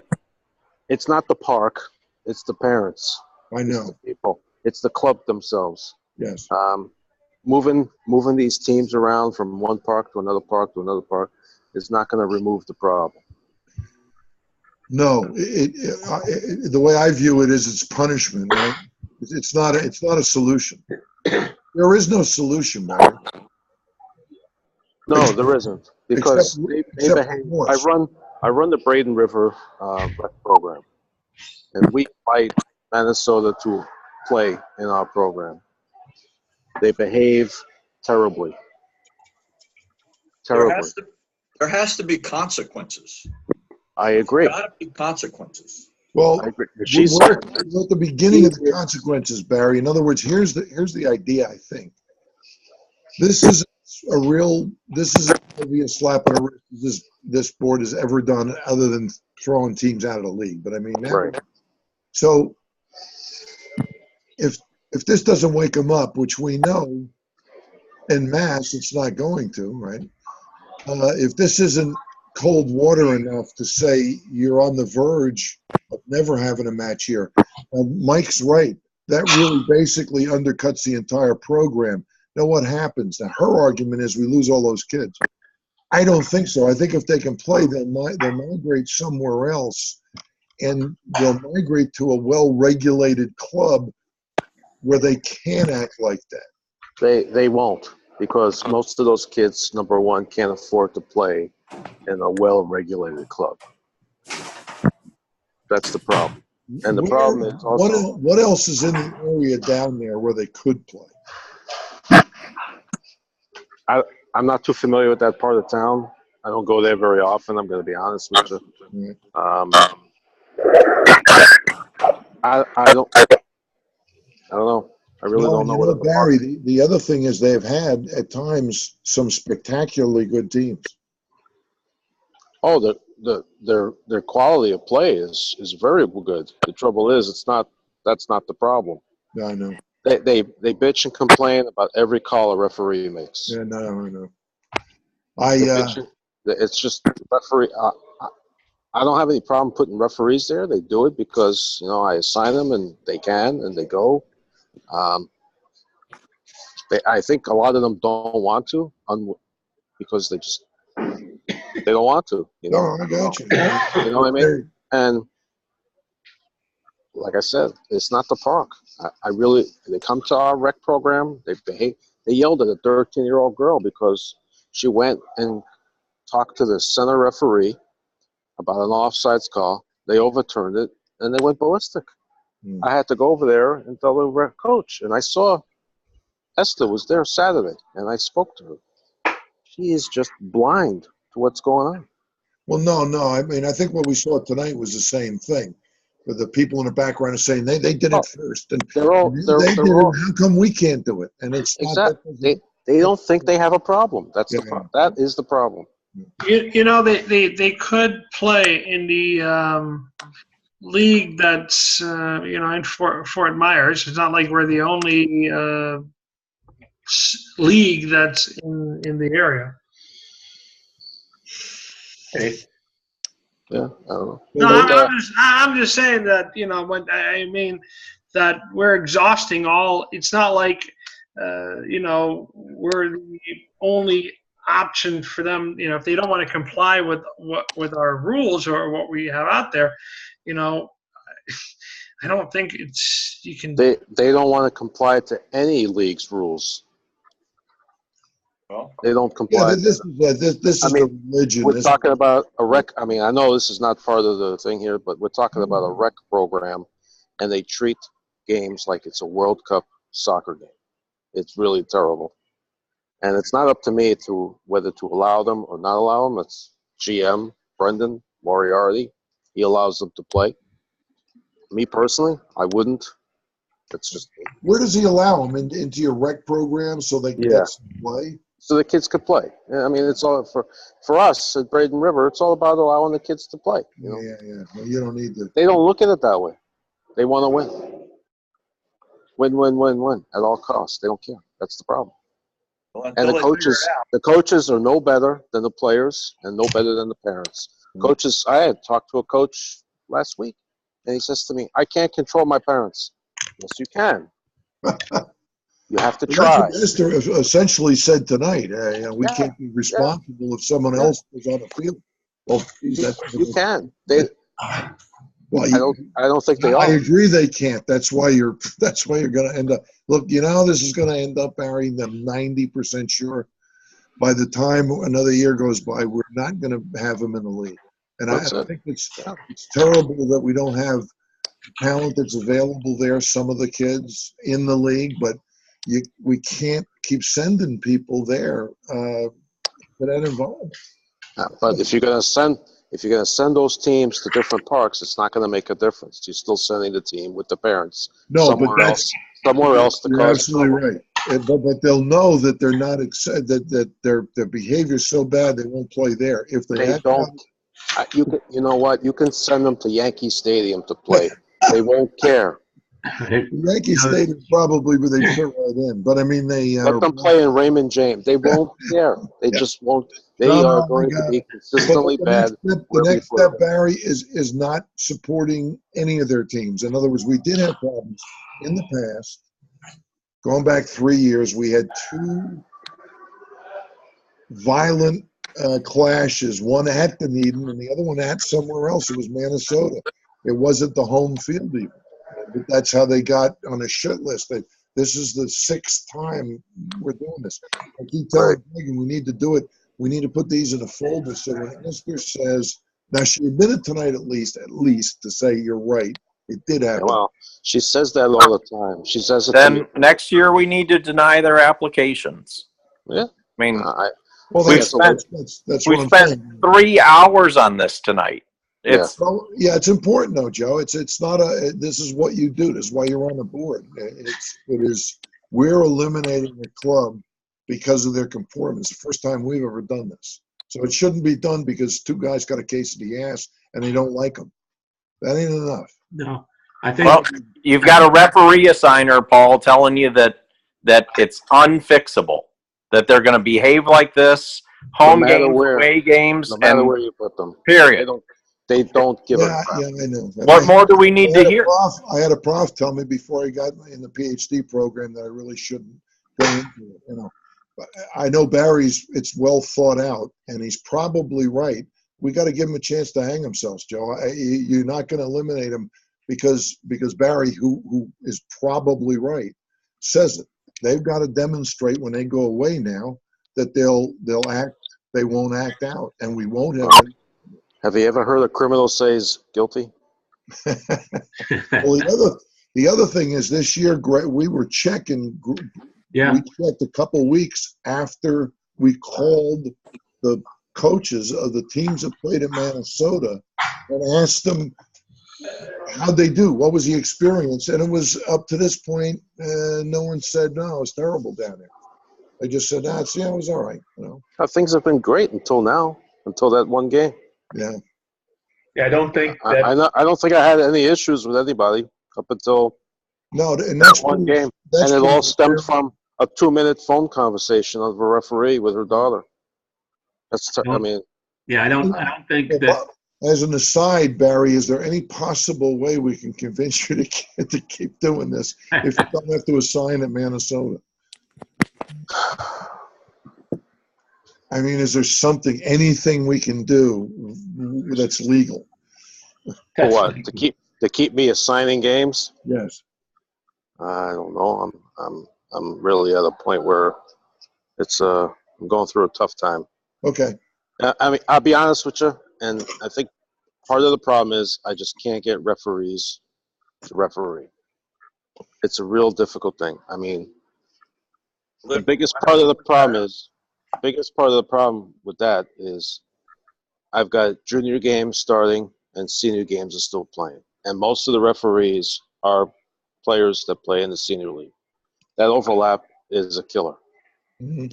it's not the park, it's the parents. I know. It's the people. It's the club themselves. Yes. Moving these teams around from one park to another park to another park is not going to remove the problem. No, the way I view it is it's punishment, right? It's not a solution. There is no solution, Barry. No, there isn't, because they behave. I run the Braden River rec program, and we invite Minnesota to play in our program. They behave terribly. Terribly. There has to be consequences. I agree. There got to be consequences. Well, I agree. we're at the beginning of the consequences, Barry. In other words, here's the idea. I think this is maybe a slap on the wrist this board has ever done, other than throwing teams out of the league. But I mean, right. So if this doesn't wake them up, which we know en masse it's not going to, right? If this isn't cold water enough to say you're on the verge of never having a match here. Mike's right. That really basically undercuts the entire program. Now what happens? Now her argument is we lose all those kids. I don't think so. I think if they can play, they'll migrate somewhere else, and they'll migrate to a well-regulated club where they can act like that. They won't, because most of those kids, number one, can't afford to play in a well-regulated club. That's the problem. And the Where- problem is also, what else is in the area down there where they could play? I'm not too familiar with that part of town. I don't go there very often. I'm going to be honest with you. I don't know. I really don't know what Barry, the other thing is they've had at times some spectacularly good teams. Oh, their quality of play is very good. The trouble is, that's not the problem. Yeah, I know. They bitch and complain about every call a referee makes. Yeah, no, I know. It's just referee. I don't have any problem putting referees there. They do it because I assign them and they can and they go. I think a lot of them don't want to because they don't want to. No, I got you. You know what I mean? And like I said, it's not the park. They come to our rec program. They yelled at a 13-year-old girl because she went and talked to the center referee about an offsides call. They overturned it, and they went ballistic. I had to go over there and tell the rec coach. And I saw Esther was there Saturday, and I spoke to her. She is just blind to what's going on. Well, no. I mean, I think what we saw tonight was the same thing. But the people in the background are saying they did it first, and they're all. How come we can't do it? And it's exactly they don't think they have a problem. That's the problem. That is the problem. They could play in the league that's in Fort Myers. It's not like we're the only league that's in the area. Okay. Yeah, I don't know. No, I'm just saying that that we're exhausting all. It's not like we're the only option for them. If they don't want to comply with our rules or what we have out there, I don't think you can. They don't want to comply to any league's rules. They don't comply. Yeah, this is the religion. We're talking about a rec. I mean, I know this is not part of the thing here, but we're talking about a rec program, and they treat games like it's a World Cup soccer game. It's really terrible. And it's not up to me to whether to allow them or not allow them. It's GM, Brendan Moriarty. He allows them to play. Me personally, I wouldn't. It's just. Where does he allow them? Into your rec program so they can get some play? So the kids could play. I mean, it's all for us at Braden River. It's all about allowing the kids to play. Yeah. Well, you don't need to. They don't look at it that way. They want to win. Win at all costs. They don't care. That's the problem. Well, and the coaches are no better than the players and no better than the parents. Coaches, I had talked to a coach last week, and he says to me, "I can't control my parents." Yes, you can. You have to try. That's what Esther essentially said tonight. We can't be responsible if someone else is on the field. Well, you can. Well, I don't think they are. I agree they can't. That's why you're going to end up. Look, how this is going to end up, Barry. I'm 90% sure. By the time another year goes by, we're not going to have them in the league. And I think it's terrible that we don't have talent that's available there. Some of the kids in the league, but we can't keep sending people there for that environment. But if you're going to send those teams to different parks, it's not going to make a difference. You're still sending the team with the parents somewhere else. To you're absolutely right. But they'll know that they're not that their behavior is so bad they won't play there. If they don't, you know what? You can send them to Yankee Stadium to play. They won't care. Yankee Stadium probably, but they fit right in. But I mean, let them play in Raymond James. They won't care. They just won't. They are going to be consistently bad. The next step, Barry, is not supporting any of their teams. In other words, we did have problems in the past. Going back 3 years, we had two violent clashes, one at Dunedin and the other one at somewhere else. It was Minnesota. It wasn't the home field even. But that's how they got on a shit list. This is the 6th time we're doing this. I keep telling Megan we need to do it We need to put these in a folder so when Esther says, now she admitted tonight at least to say you're right. It did happen. Well, she says that all the time. She says it to me. Then next year we need to deny their applications. Yeah. I mean, Well, we've that's spent, what we I'm spent saying. 3 hours on this tonight. It's Well, yeah, it's important though, Joe. It's not this is what you do. This is why you're on the board. We're eliminating the club because of their conformance. The first time we've ever done this. So it shouldn't be done because two guys got a case of the ass and they don't like them. That ain't enough. No, I think. well, you've got a referee assigner, Paul, telling you that it's unfixable. That they're going to behave like this, home games, away games, no matter and where you put them. Period. They don't give Yeah, a crap. I know. What more do we need to hear? I had a prof tell me before I got in the PhD program that I really shouldn't go into it. But I know it's well thought out, and he's probably right. We got to give him a chance to hang themselves, Joe. You're not going to eliminate him because Barry, who is probably right, says it. They've got to demonstrate when they go away now that they won't act out, and we won't have any. Have you ever heard a criminal says guilty? Well, the other thing is this year, we were checking. Yeah. We checked a couple weeks after we called the coaches of the teams that played in Minnesota and asked them how'd they do, what was the experience, and it was up to this point. No one said no, it was terrible down there. They just said, it was all right. Things have been great until now, until that one game. Yeah. Yeah, I don't think that. I don't think I had any issues with anybody up until that's one game, and it all stemmed from a 2-minute phone conversation of a referee with her daughter. Yeah, I don't think that. As an aside, Barry, is there any possible way we can convince you to keep doing this if you don't have to assign at Minnesota? I mean, is there anything we can do that's legal? For what? To keep me assigning games? Yes. I don't know. I'm really at a point where I'm going through a tough time. Okay. I mean, I'll be honest with you, and I think part of the problem is I just can't get referees to referee. It's a real difficult thing. I mean, the biggest part of the problem with that is I've got junior games starting and senior games are still playing, and most of the referees are players that play in the senior league. That overlap is a killer. Mm-hmm.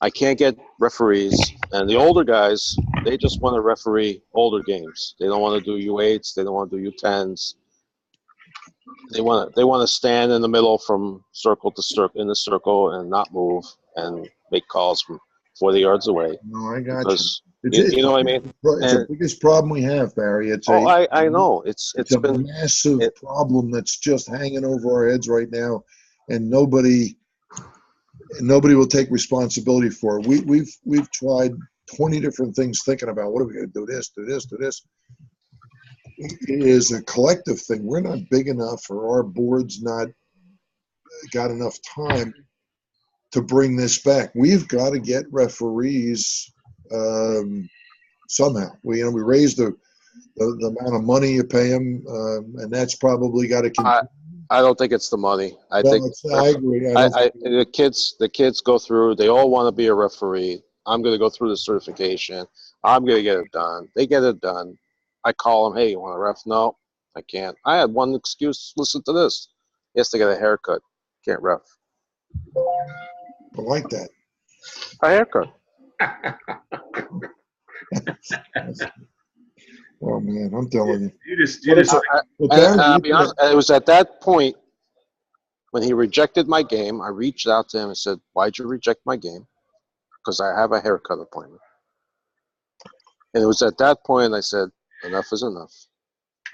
I can't get referees, and the older guys, they just want to referee older games. They don't want to do U8s. They don't want to do U10s. They want to stand in the middle from circle to circle in the circle and not move and make calls from 40 yards away. No, I got you know what I mean? It's the biggest problem we have, Barry. I know. It's been a massive problem that's just hanging over our heads right now, and nobody will take responsibility for it. We've tried 20 different things thinking about what are we going to do this. It is a collective thing. We're not big enough, or our board's not got enough time to bring this back. We've got to get referees somehow. We raised the amount of money you pay them, and that's probably got to continue. I don't think it's the money. I agree. The kids go through. They all want to be a referee. I'm going to go through the certification. I'm going to get it done. They get it done. I call them. Hey, you want a ref? No, I can't. I had one excuse. Listen to this. He has to get a haircut. Can't ref. I like that. A haircut. Oh man, I'm telling you. I'll be honest, it was at that point when he rejected my game. I reached out to him and said, "Why'd you reject my game?" Because I have a haircut appointment. And it was at that point I said, "Enough is enough.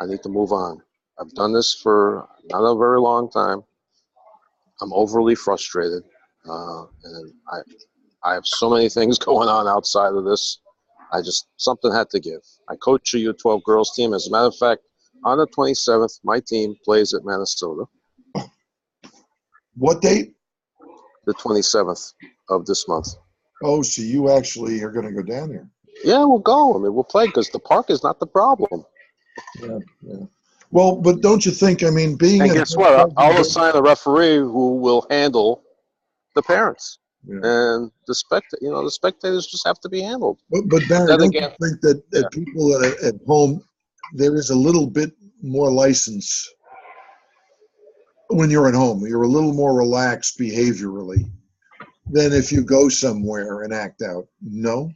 I need to move on. I've done this for not a very long time. I'm overly frustrated, and I have so many things going on outside of this. Something had to give. I coach a U12 girls team. As a matter of fact, on the 27th, my team plays at Minnesota. What date? The 27th of this month. Oh, so you actually are going to go down there? Yeah, we'll go. I mean, we'll play because the park is not the problem. Yeah, yeah. Well, but don't you think? I mean, being And at guess home what? doesn't I'll get- assign a referee who will handle the parents. Yeah. And the the spectators just have to be handled. But Barry, Then don't again- you think that people at home, there is a little bit more license when you're at home? You're a little more relaxed behaviorally than if you go somewhere and act out. No?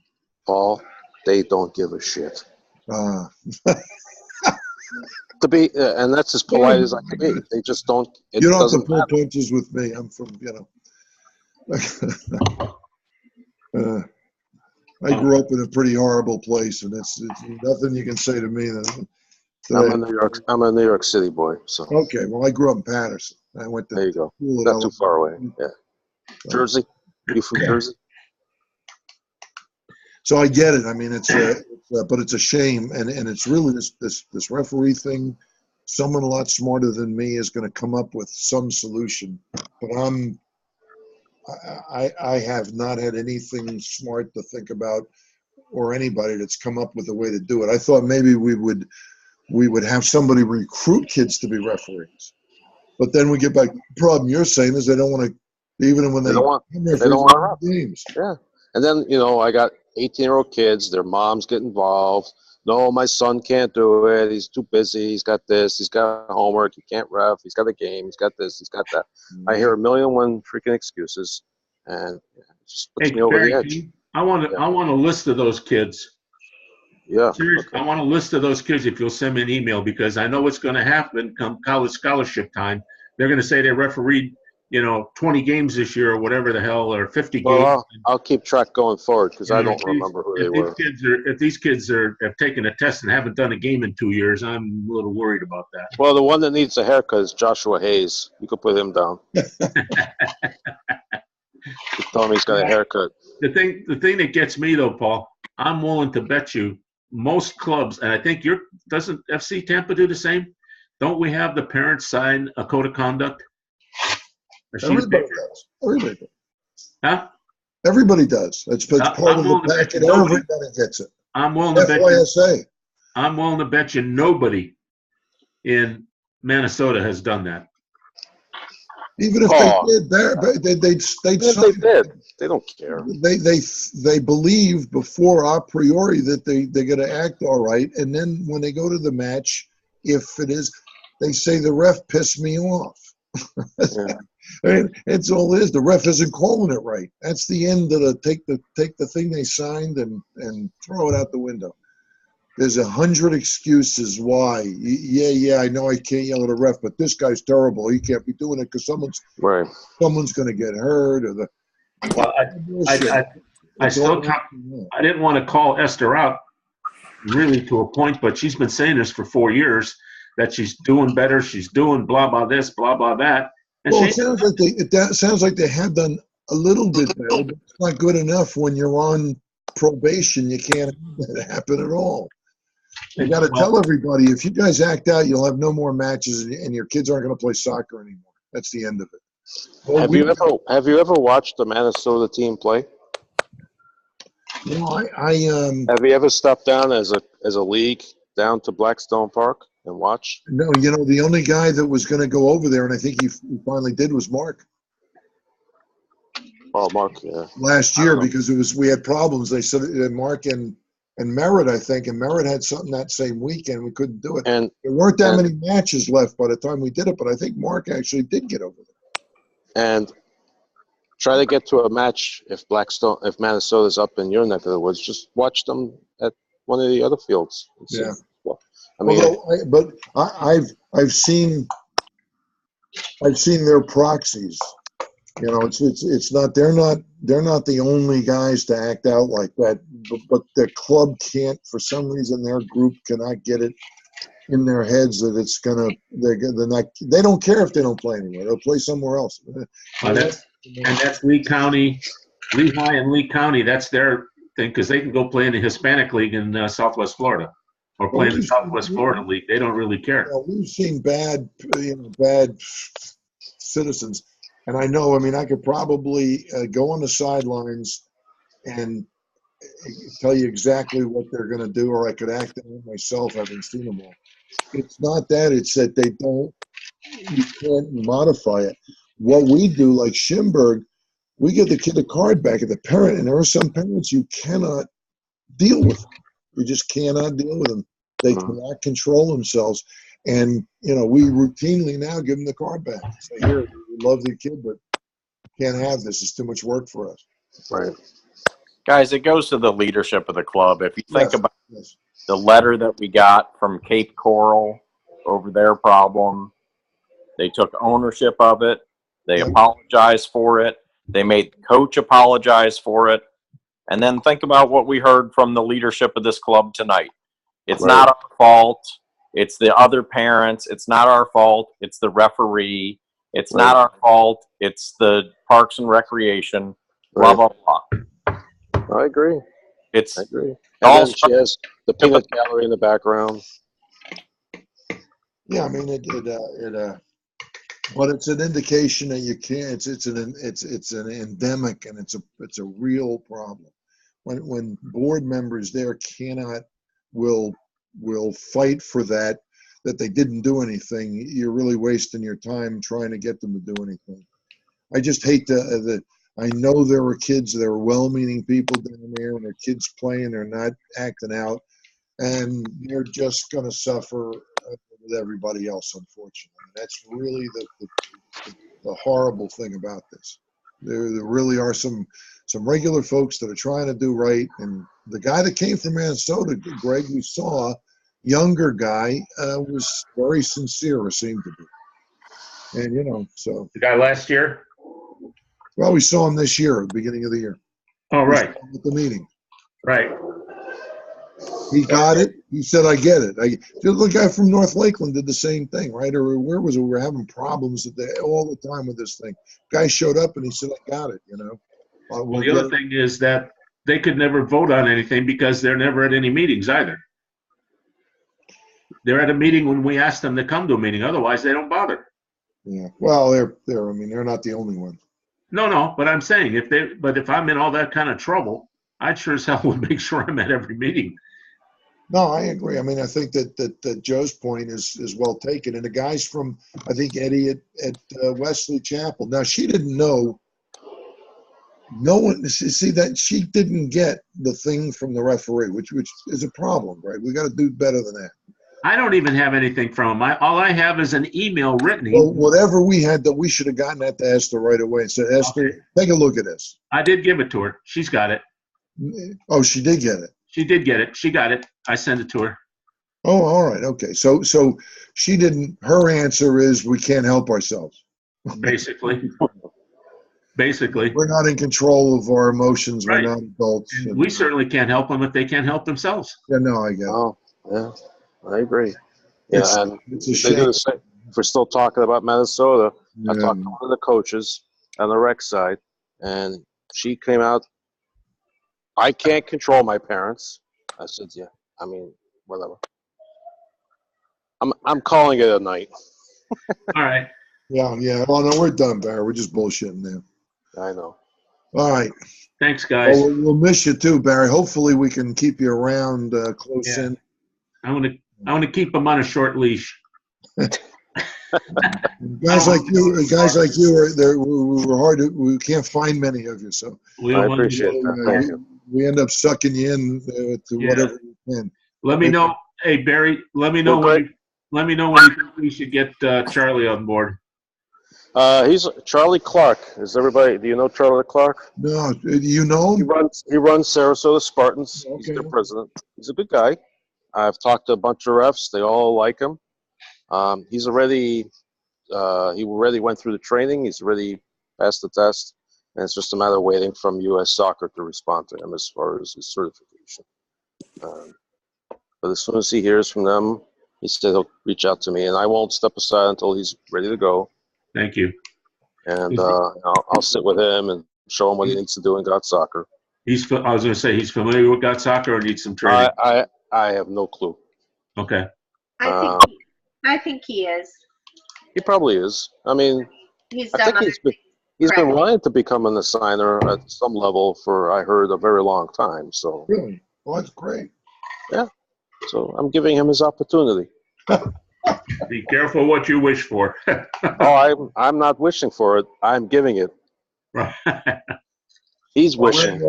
Paul, they don't give a shit. To be, and that's as polite as I can be. They just don't. It You don't have to doesn't pull matter. punches with me. I'm from, I grew up in a pretty horrible place, and it's nothing you can say to me that. I'm a New York City boy. So Okay, well, I grew up in Patterson. I went to there you go. school in Not too far away. Alabama. Yeah. Jersey. You from Jersey? So I get it. I mean, but it's a shame, and it's really this referee thing. Someone a lot smarter than me is going to come up with some solution, but I have not had anything smart to think about, or anybody that's come up with a way to do it. I thought maybe we would have somebody recruit kids to be referees, but then we get back. The problem you're saying is they don't want to, even when they don't want to games. Yeah, and then I got 18-year-old kids. Their moms get involved. No, my son can't do it. He's too busy. He's got this. He's got homework. He can't ref. He's got a game. He's got this. He's got that. I hear a million and one freaking excuses, and it just puts me over Barry, the edge. I want a list of those kids. Yeah. Seriously, I want a list of those kids if you'll send me an email, because I know what's going to happen come college scholarship time. They're going to say they refereed, 20 games this year or whatever the hell, or 50 games. Well, I'll keep track going forward because I don't remember who they were. If these kids have taken a test and haven't done a game in 2 years, I'm a little worried about that. Well, the one that needs a haircut is Joshua Hayes. You could put him down. Tell him he's got a haircut. The thing that gets me though, Paul, I'm willing to bet you most clubs, and I think doesn't FC Tampa do the same? Don't we have the parents sign a code of conduct? Everybody does. Everybody does. Huh? Everybody does. It's part of the packet. Everybody gets it. I'm willing to bet FYSA. I'm willing to bet you nobody in Minnesota has done that. Even if they did, they'd sign it. They don't care. They believe before a priori that they're going to act all right, and then when they go to the match, if it is, they say the ref pissed me off. Yeah. I mean, it's all it is. The ref isn't calling it right. That's the end of take the thing they signed and throw it out the window. There's 100 excuses why. Yeah, I know I can't yell at a ref, but this guy's terrible. He can't be doing it because someone's going to get hurt or the. Well, I didn't want to call Esther out really to a point, but she's been saying this for 4 years that she's doing better. She's doing blah blah this, blah blah that. And well, it sounds like they have done a little bit better, but it's not good enough when you're on probation. You can't have that happen at all. You got to tell everybody, if you guys act out, you'll have no more matches, and your kids aren't going to play soccer anymore. That's the end of it. Well, have you ever watched the Minnesota team play? No, have you ever stepped down as a league down to Blackstone Park and watched? No, the only guy that was going to go over there, and I think he finally did, was Mark. Oh, Mark, yeah. Last year, because we had problems. They said Mark and Merritt, I think, and Merritt had something that same weekend. We couldn't do it. And there weren't that many matches left by the time we did it, but I think Mark actually did get over there. And try to get to a match if Minnesota's up in your neck of the woods. Just watch them at one of the other fields. Yeah. Well, I mean, I've seen their proxies. It's not they're not the only guys to act out like that, but the club can't, for some reason, their group cannot get it in their heads that they don't care if they don't play anywhere. They'll play somewhere else. And that's Lee County, Lehigh and Lee County. That's their thing, because they can go play in the Hispanic League in Southwest Florida or play in the Southwest Florida League. They don't really care. We've seen bad citizens. And I know, I could probably go on the sidelines and tell you exactly what they're going to do, or I could act on it myself, having seen them all. It's not that, it's that they don't, you can't modify it. What we do, like Schimberg, we give the kid a card back at the parent, and there are some parents you cannot deal with them. You just cannot deal with them. They cannot control themselves. And, you know, we routinely now give them the card back. Say, here, we love the kid, but can't have this. It's too much work for us. Right. Guys, it goes to the leadership of the club. If you think Yes, about yes. the letter that we got from Cape Coral over their problem, they took ownership of it. They Yep. apologized for it. They made the coach apologize for it. And then think about what we heard from the leadership of this club tonight. It's Right. not our fault. It's the other parents. It's not our fault. It's the referee. It's Right. not our fault. It's the Parks and Recreation. Blah, Right. blah, blah. I agree. It's I agree. And all then she has the peanut gallery in the background. Yeah, I mean, but it's an indication that you can't. It's an endemic, and it's a real problem. When board members there will fight for that they didn't do anything. You're really wasting your time trying to get them to do anything. I just hate I know there were kids, there were well-meaning people down there, and their kids playing, they're not acting out, and they're just going to suffer with everybody else, unfortunately. That's really the horrible thing about this. There really are some regular folks that are trying to do right, and the guy that came from Minnesota, Greg, we saw, younger guy, was very sincere, or seemed to be. And, you know, so. The guy last year? Well, we saw him this year, at the beginning of the year. Oh, right. At the meeting. Right. He got it. He said, I get it. The guy from North Lakeland did the same thing, right? Or where was it? We were having problems all the time with this thing. Guy showed up and he said, I got it, you know. Well, the other thing is that they could never vote on anything because they're never at any meetings either. They're at a meeting when we ask them to come to a meeting. Otherwise, they don't bother. Yeah. Well, they're not the only one. No, but I'm saying if I'm in all that kind of trouble, I sure as hell would make sure I'm at every meeting. No, I agree. I mean, I think that Joe's point is well taken. And the guys from, I think, Eddie at Wesley Chapel. Now, she didn't know. No one, see that she didn't get the thing from the referee, which is a problem, right? We got to do better than that. I don't even have anything from him. All I have is an email written. Well, whatever we had, that we should have gotten that to Esther right away and said, Esther, Okay. Take a look at this. I did give it to her. She's got it. Oh, she did get it. She did get it. She got it. I sent it to her. Oh, all right. Okay. So she didn't, her answer is we can't help ourselves. Basically. We're not in control of our emotions. Right. We're not adults. And we certainly can't help them if they can't help themselves. Yeah, no, I get it. Oh, yeah, I agree. Yeah, and It's a they shame. do the same. If we're still talking about Minnesota, I Yeah. talked to one of the coaches on the rec side, and she came out, I can't control my parents. I said, yeah, I mean, whatever. I'm calling it a night. All right. Yeah. Well, no, we're done, Barry. We're just bullshitting now. I know. All right. Thanks, guys. Well, we'll miss you too, Barry. Hopefully we can keep you around close Yeah. in. I want to keep them on a short leash. Guys like you are we're hard to, we can't find many of you, so We I don't want to appreciate that. uh, Thank you. we end up sucking you in to Yeah. whatever we can. Let me know. Hey, Barry, let me know Well, when you think we should get Charlie on board. He's Charlie Clark. Is everybody? Do you know Charlie Clark? No, you know He him? runs Sarasota Spartans. He's Okay. their president. He's a good guy. I've talked to a bunch of refs. They all like him. He's already he already went through the training. He's already passed the test, and it's just a matter of waiting from U.S. Soccer to respond to him as far as his certification. But as soon as he hears from them, he said he'll reach out to me, and I won't step aside until he's ready to go. Thank you. And I'll sit with him and show him what he needs to do in God Soccer. I was going to say he's familiar with God Soccer or needs some training. I have no clue. Okay. I think he is. He probably is. I mean, He's I done think other he's been, He's been Correct. wanting to become an assigner at some level for, I heard, a very long time. So, Really? Well, that's great. so I'm giving him his opportunity. Be careful what you wish for. Oh, I'm not wishing for it. I'm giving it. He's wishing.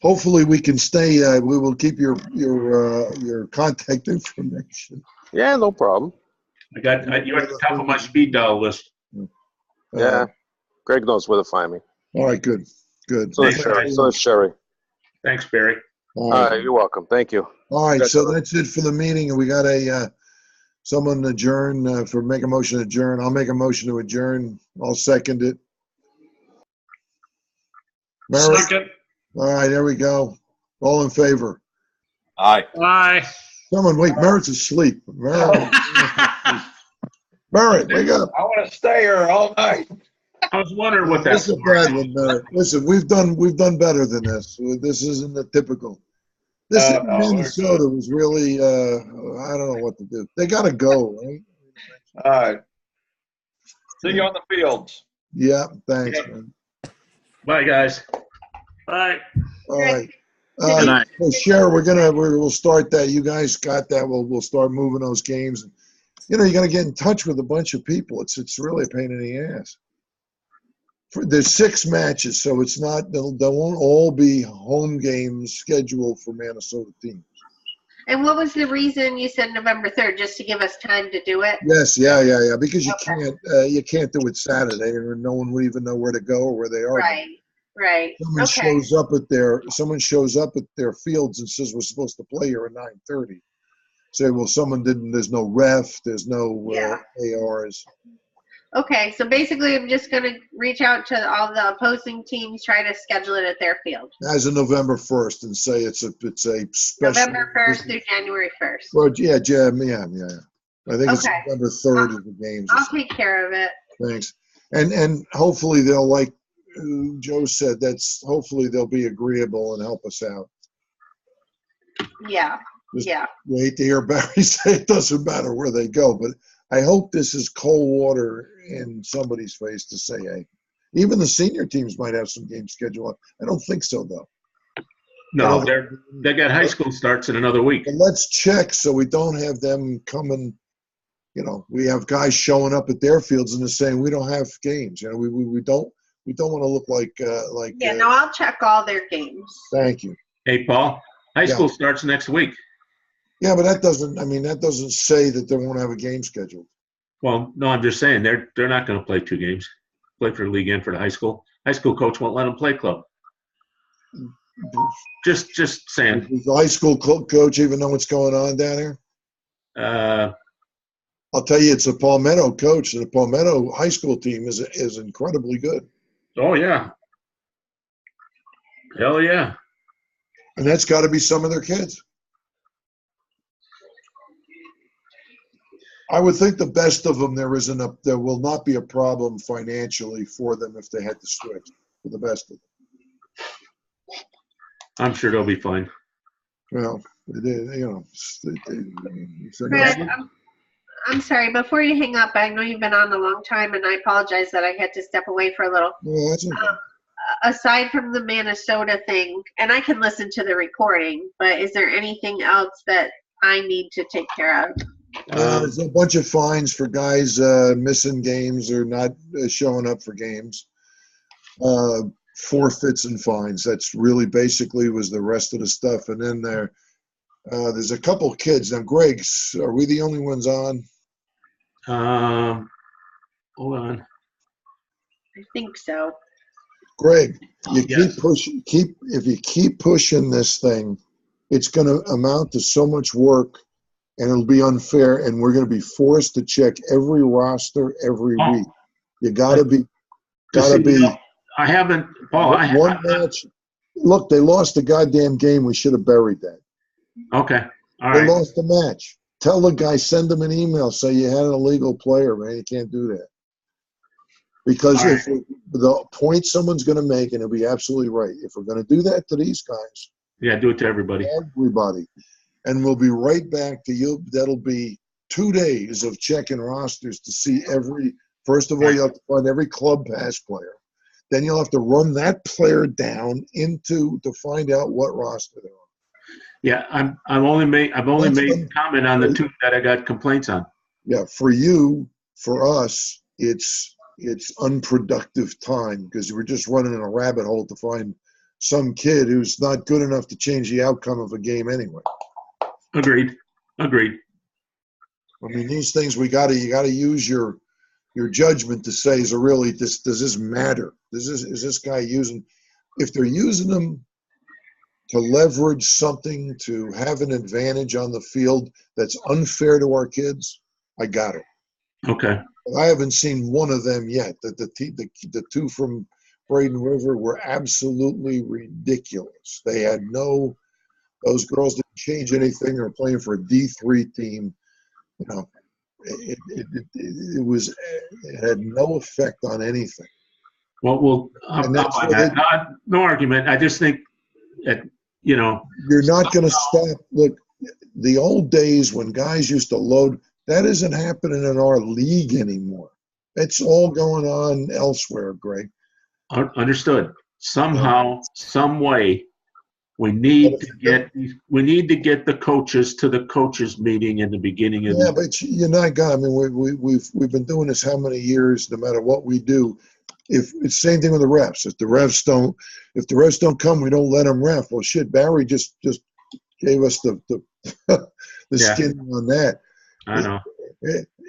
Hopefully we can stay, we will keep your contact information. Yeah, no problem. You're at the top of my speed dial list. Yeah, Greg knows where to find me. All right, good. So is Sherry. So is Sherry. Thanks, Barry. All All right, you're welcome. Thank you. All right, so that's it for the meeting, and we got someone adjourn, make a motion to adjourn. I'll make a motion to adjourn. I'll second it. Mary? Second. All right, there we go. All in favor? Aye. Aye. Someone wake, Merritt's asleep. Merritt, wake up. I want to stay here all night. I was wondering what that This is a bad one, Merritt. Listen, we've done better than this. This isn't the typical. This in Minnesota was really, I don't know what to do. They got to go, right? All right. See you on the fields. Yeah, thanks, man. Bye, guys. Bye. All right. Good night. So Cher, we'll start that. You guys got that. We'll start moving those games. You know, you got to get in touch with a bunch of people. It's really a pain in the ass. There's 6 matches, so it's not. There won't all be home games scheduled for Minnesota teams. And what was the reason you said November 3rd? Just to give us time to do it? Yes, yeah. Because you can't do it Saturday, and no one would even know where to go or where they are. Right. Someone shows up at their fields and says we're supposed to play here at 9:30. Say, well, someone didn't. There's no ref. There's no ARs. Okay, so basically I'm just going to reach out to all the opposing teams, try to schedule it at their field. As of November 1st, and say it's a special. November 1st through January 1st. Well, yeah. I think it's Okay. November 3rd is the games. I'll take care of it. Thanks. And hopefully they'll, like Joe said, hopefully they'll be agreeable and help us out. Yeah. Just Yeah. hate to hear Barry say it doesn't matter where they go, but I hope this is cold water in somebody's face to say, hey, even the senior teams might have some games scheduled. I don't think so, though. No, they got high school starts in another week. But let's check so we don't have them coming. You know, we have guys showing up at their fields and they're saying we don't have games. You know, we don't want to look like. Yeah, no, I'll check all their games. Thank you. Hey, Paul, high school starts next week. Yeah, but that doesn't say that they won't have a game scheduled. Well, no, I'm just saying they're not going to play 2 games. Play for the league and for the high school. High school coach won't let them play club. Just saying. Does the high school coach even know what's going on down here? I'll tell you, it's a Palmetto coach. The Palmetto high school team is incredibly good. Oh yeah. Hell yeah. And that's got to be some of their kids. I would think the best of them, there will not be a problem financially for them if they had to switch for the best of them. I'm sure they'll be fine. Well, Fred, I'm sorry. Before you hang up, I know you've been on a long time, and I apologize that I had to step away for a little. Yeah, that's okay. Aside from the Minnesota thing, and I can listen to the recording, but is there anything else that I need to take care of? There's a bunch of fines for guys missing games or not showing up for games. Forfeits and fines. That's really basically was the rest of the stuff. And then there's a couple kids. Now, Greg, are we the only ones on? Hold on. I think so. Greg, if you keep pushing this thing, it's going to amount to so much work. And it'll be unfair, and we're going to be forced to check every roster every week. You got to be. I haven't, Paul. One match. Look, they lost the goddamn game. We should have buried that. Okay, all they right. lost the match. Tell the guy, send them an email, say you had an illegal player, man. You can't do that. Because the point someone's going to make, and it'll be absolutely right. If we're going to do that to these guys, do it to everybody. Everybody. And we'll be right back to you. That'll be 2 days of checking rosters to see first of all, you have to find every club past player. then you'll have to run that player down to find out what roster they're on. Yeah, I've only made comment on the two that I got complaints on. Yeah, for you, for us, it's unproductive time because we're just running in a rabbit hole to find some kid who's not good enough to change the outcome of a game anyway. Agreed. I mean, these things you got to use your judgment to say, does this matter? Is this guy using? If they're using them to leverage something to have an advantage on the field that's unfair to our kids, I got it. Okay. I haven't seen one of them yet. The two from Braden River were absolutely ridiculous. They had those girls didn't change anything. They were playing for a D3 team. You know, it had no effect on anything. Well, no argument. I just think that, you're not going to stop. Look, the old days when guys used to load, that isn't happening in our league anymore. It's all going on elsewhere, Greg. Understood. Somehow, some way, we need to get the coaches to the coaches meeting in the beginning of the. Yeah, but you're not gonna. I mean, we've been doing this how many years? No matter what we do, if it's the same thing with the refs. If the refs don't come, we don't let them ref. Well, shit, Barry just gave us the skin on that. I know.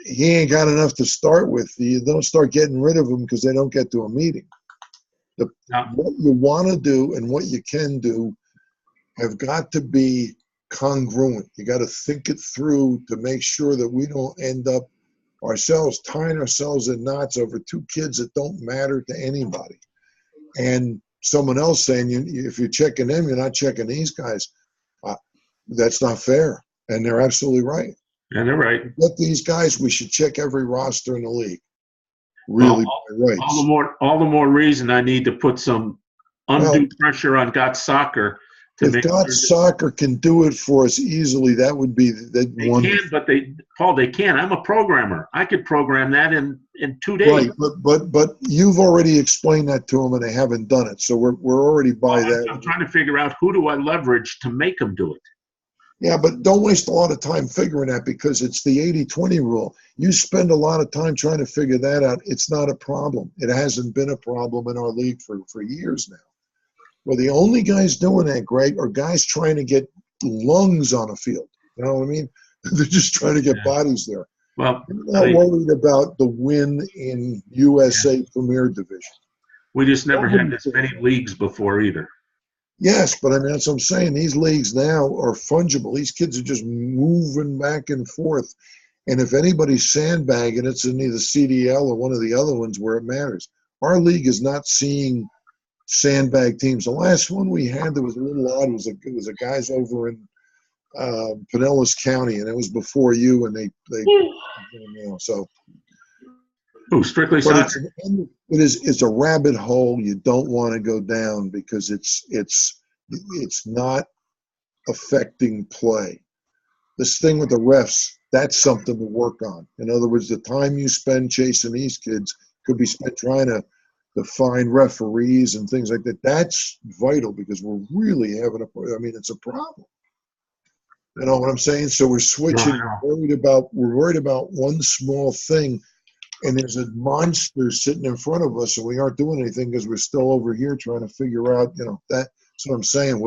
He ain't got enough to start with. You don't start getting rid of them because they don't get to a meeting. What you want to do and what you can do have got to be congruent. You got to think it through to make sure that we don't end up tying ourselves in knots over two kids that don't matter to anybody. And someone else saying, if you're checking them, you're not checking these guys. That's not fair. And they're absolutely right. And they're right. With these guys, we should check every roster in the league. Really, right. All the more reason I need to put some undue pressure on GOTS Soccer. If GOTS Soccer can do it for us easily, that would be one. They can, but they can't. I'm a programmer. I could program that in 2 days. Right, but you've already explained that to them, and they haven't done it. So we're already by that. I'm trying to figure out who do I leverage to make them do it. Yeah, but don't waste a lot of time figuring that because it's the 80-20 rule. You spend a lot of time trying to figure that out. It's not a problem. It hasn't been a problem in our league for years now. Well, the only guys doing that, Greg, are guys trying to get lungs on a field. You know what I mean? They're just trying to get bodies there. Well, they're not worried about the win in USA Premier Division. We just never had this many leagues before either. Yes, but I mean, that's what I'm saying. These leagues now are fungible. These kids are just moving back and forth. And if anybody's sandbagging, it's in either CDL or one of the other ones where it matters. Our league is not seeing sandbag teams. The last one we had that was a little odd was a guys over in Pinellas County, and it was before you, and they so. Oh, strictly soccer. It's a rabbit hole you don't want to go down because it's not affecting play. This thing with the refs, that's something to work on. In other words, the time you spend chasing these kids could be spent trying to find referees and things like that. That's vital because we're really having it's a problem. You know what I'm saying? So we're switching. We're worried about one small thing. And there's a monster sitting in front of us, and we aren't doing anything because we're still over here trying to figure out, that's what I'm saying.